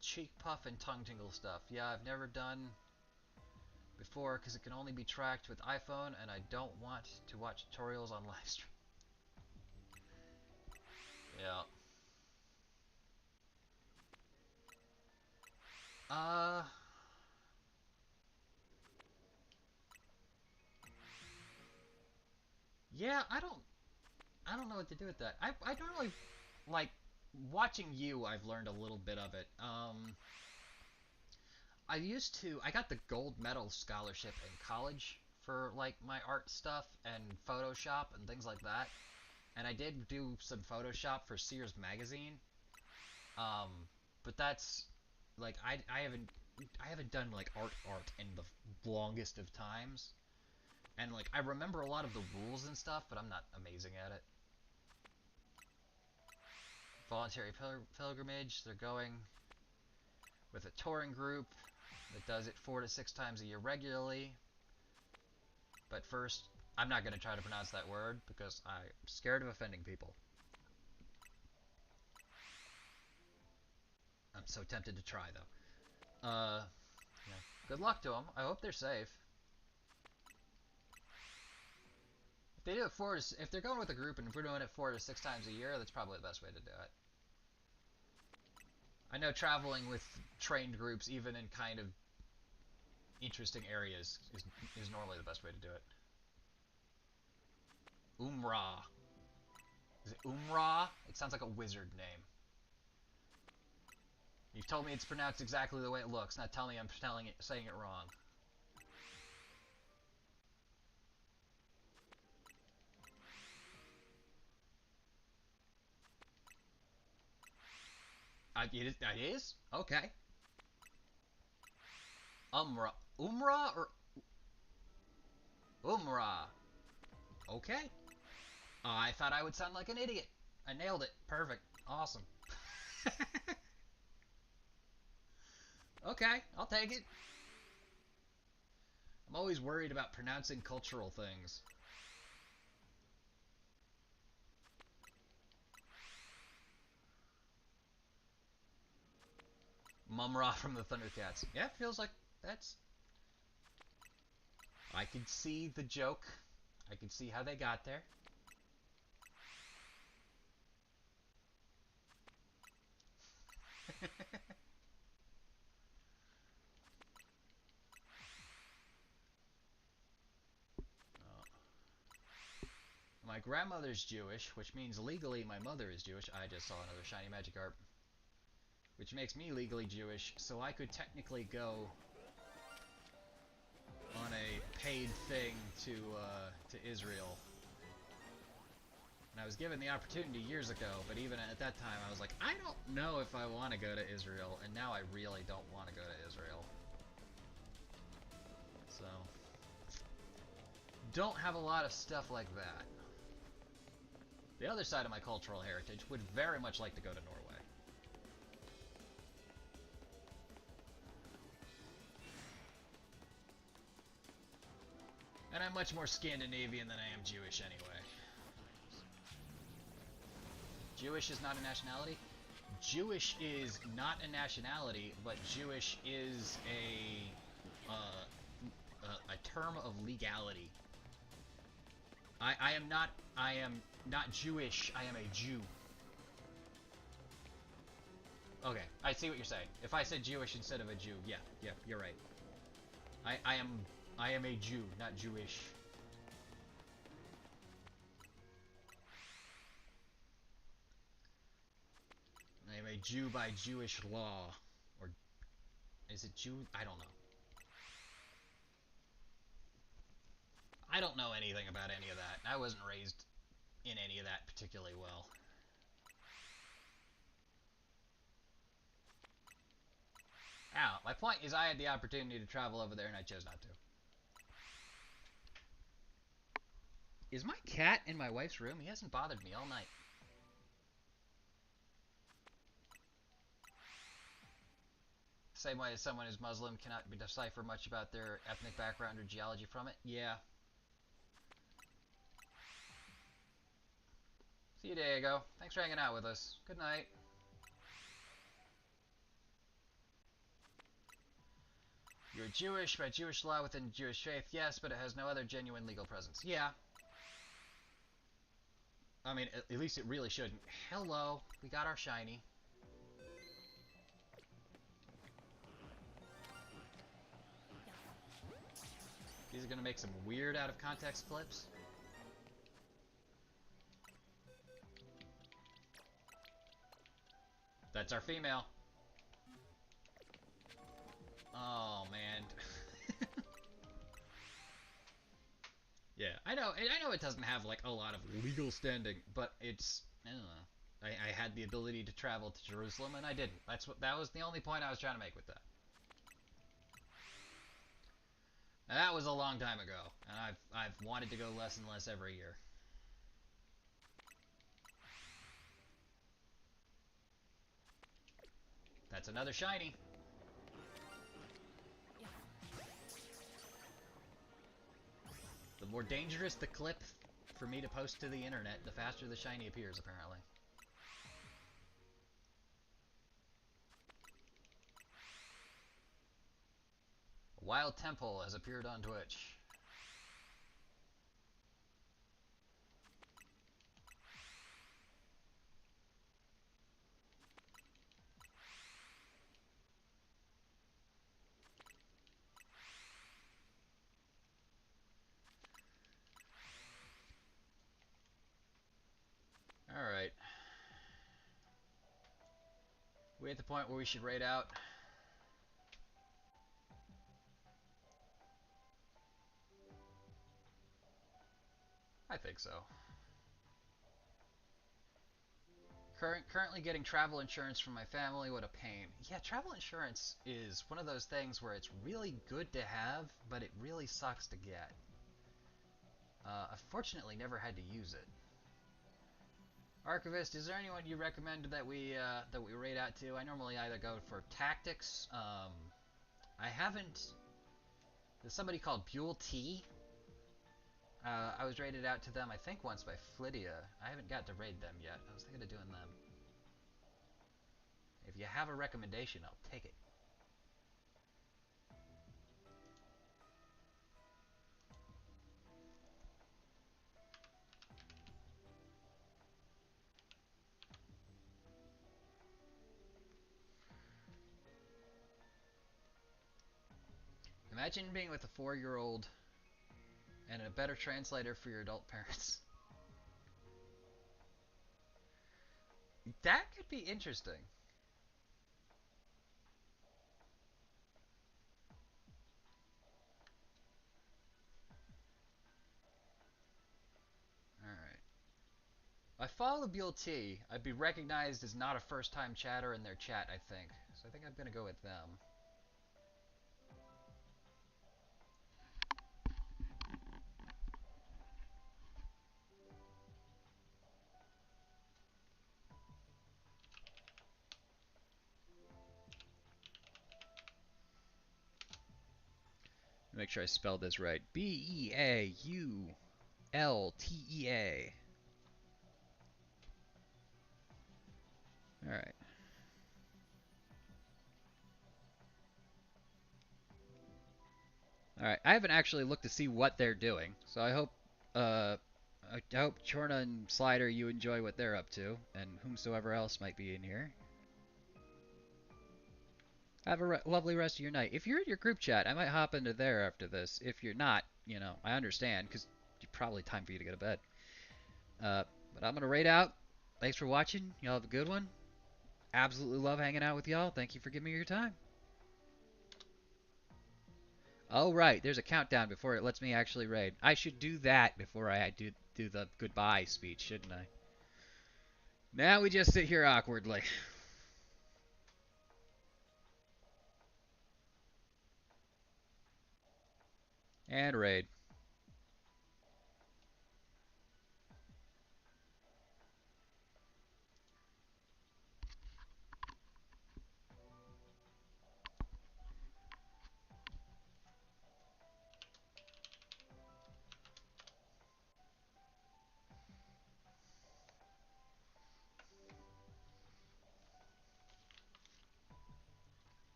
Cheek puff and tongue tingle stuff. Yeah, I've never done before because it can only be tracked with iPhone, and I don't want to watch tutorials on livestream. Yeah. Yeah, I don't know what to do with that. I normally like watching you. I've learned a little bit of it. I got the gold medal scholarship in college for like my art stuff and Photoshop and things like that. And I did do some Photoshop for Sears magazine. But that's like I haven't done like art in the longest of times. And like I remember a lot of the rules and stuff, but I'm not amazing at it. Voluntary pilgrimage. They're going with a touring group that does it 4 to 6 times a year regularly. But first, I'm not going to try to pronounce that word because I'm scared of offending people. I'm so tempted to try though. Yeah. Good luck to them. I hope they're safe. If they do it if they're going with a group and if we're doing it 4 to 6 times a year, that's probably the best way to do it. I know traveling with trained groups, even in kind of interesting areas, is normally the best way to do it. Umrah. Is it Umrah? It sounds like a wizard name. You've told me it's pronounced exactly the way it looks. Now tell me I'm saying it wrong. It is? Okay. Umrah. Umrah or Umrah? Okay. I thought I would sound like an idiot. I nailed it. Perfect. Awesome. Okay, I'll take it. I'm always worried about pronouncing cultural things. Mumra from the Thundercats. Yeah, feels like that's... I can see the joke. I can see how they got there. My grandmother's Jewish, which means legally my mother is Jewish. I just saw another shiny Magikarp. Which makes me legally Jewish, so I could technically go on a paid thing to Israel. And I was given the opportunity years ago, but even at that time I was like, I don't know if I want to go to Israel, and now I really don't want to go to Israel. So, don't have a lot of stuff like that. The other side of my cultural heritage would very much like to go to Norway. And I'm much more Scandinavian than I am Jewish anyway. Jewish is not a nationality? Jewish is not a nationality, but Jewish is a term of legality. I am not Jewish, I am a Jew. Okay, I see what you're saying. If I said Jewish instead of a Jew, yeah, you're right. I am a Jew, not Jewish. I am a Jew by Jewish law. Or is it Jew? I don't know. I don't know anything about any of that. I wasn't raised in any of that particularly well. Ow, my point is I had the opportunity to travel over there and I chose not to. Is my cat in my wife's room? He hasn't bothered me all night. Same way as someone who's Muslim cannot decipher much about their ethnic background or geology from it? Yeah. See you, Diego. Thanks for hanging out with us. Good night. You're Jewish by Jewish law within Jewish faith, yes, but it has no other genuine legal presence. Yeah. I mean, at least it really shouldn't. Hello, we got our shiny. These are gonna make some weird out of context clips. That's our female. Oh man. Yeah, I know it doesn't have like a lot of legal standing, but it's, I don't know. I had the ability to travel to Jerusalem and I didn't. That was the only point I was trying to make with that. And that was a long time ago, and I've wanted to go less and less every year. That's another shiny. The more dangerous the clip for me to post to the internet, the faster the shiny appears, apparently. A wild temple has appeared on Twitch. Alright. We at the point where we should raid out? I think so. Currently getting travel insurance from my family. What a pain. Yeah, travel insurance is one of those things where it's really good to have, but it really sucks to get. I've fortunately never had to use it. Archivist, is there anyone you recommend that we raid out to? I normally either go for tactics. I haven't. There's somebody called Buell T. I was raided out to them, I think, once by Flydia. I haven't got to raid them yet. I was thinking of doing them. If you have a recommendation, I'll take it. Imagine being with a 4-year-old and a better translator for your adult parents. That could be interesting. Alright. If I follow Buell T, I'd be recognized as not a first-time chatter in their chat, I think. So I think I'm gonna go with them. Make sure I spelled this right. Beaultea. All right. All right. I haven't actually looked to see what they're doing, so uh, I hope Chorna and Slider you enjoy what they're up to, and whomsoever else might be in here. Have a lovely rest of your night. If you're in your group chat, I might hop into there after this. If you're not, I understand because it's probably time for you to go to bed. Uh, but I'm gonna raid out. Thanks for watching. Y'all have a good one. Absolutely love hanging out with y'all. Thank you for giving me your time. Oh right, there's a countdown before it lets me actually raid. I should do that before I do the goodbye speech, shouldn't I? Now we just sit here awkwardly. And raid.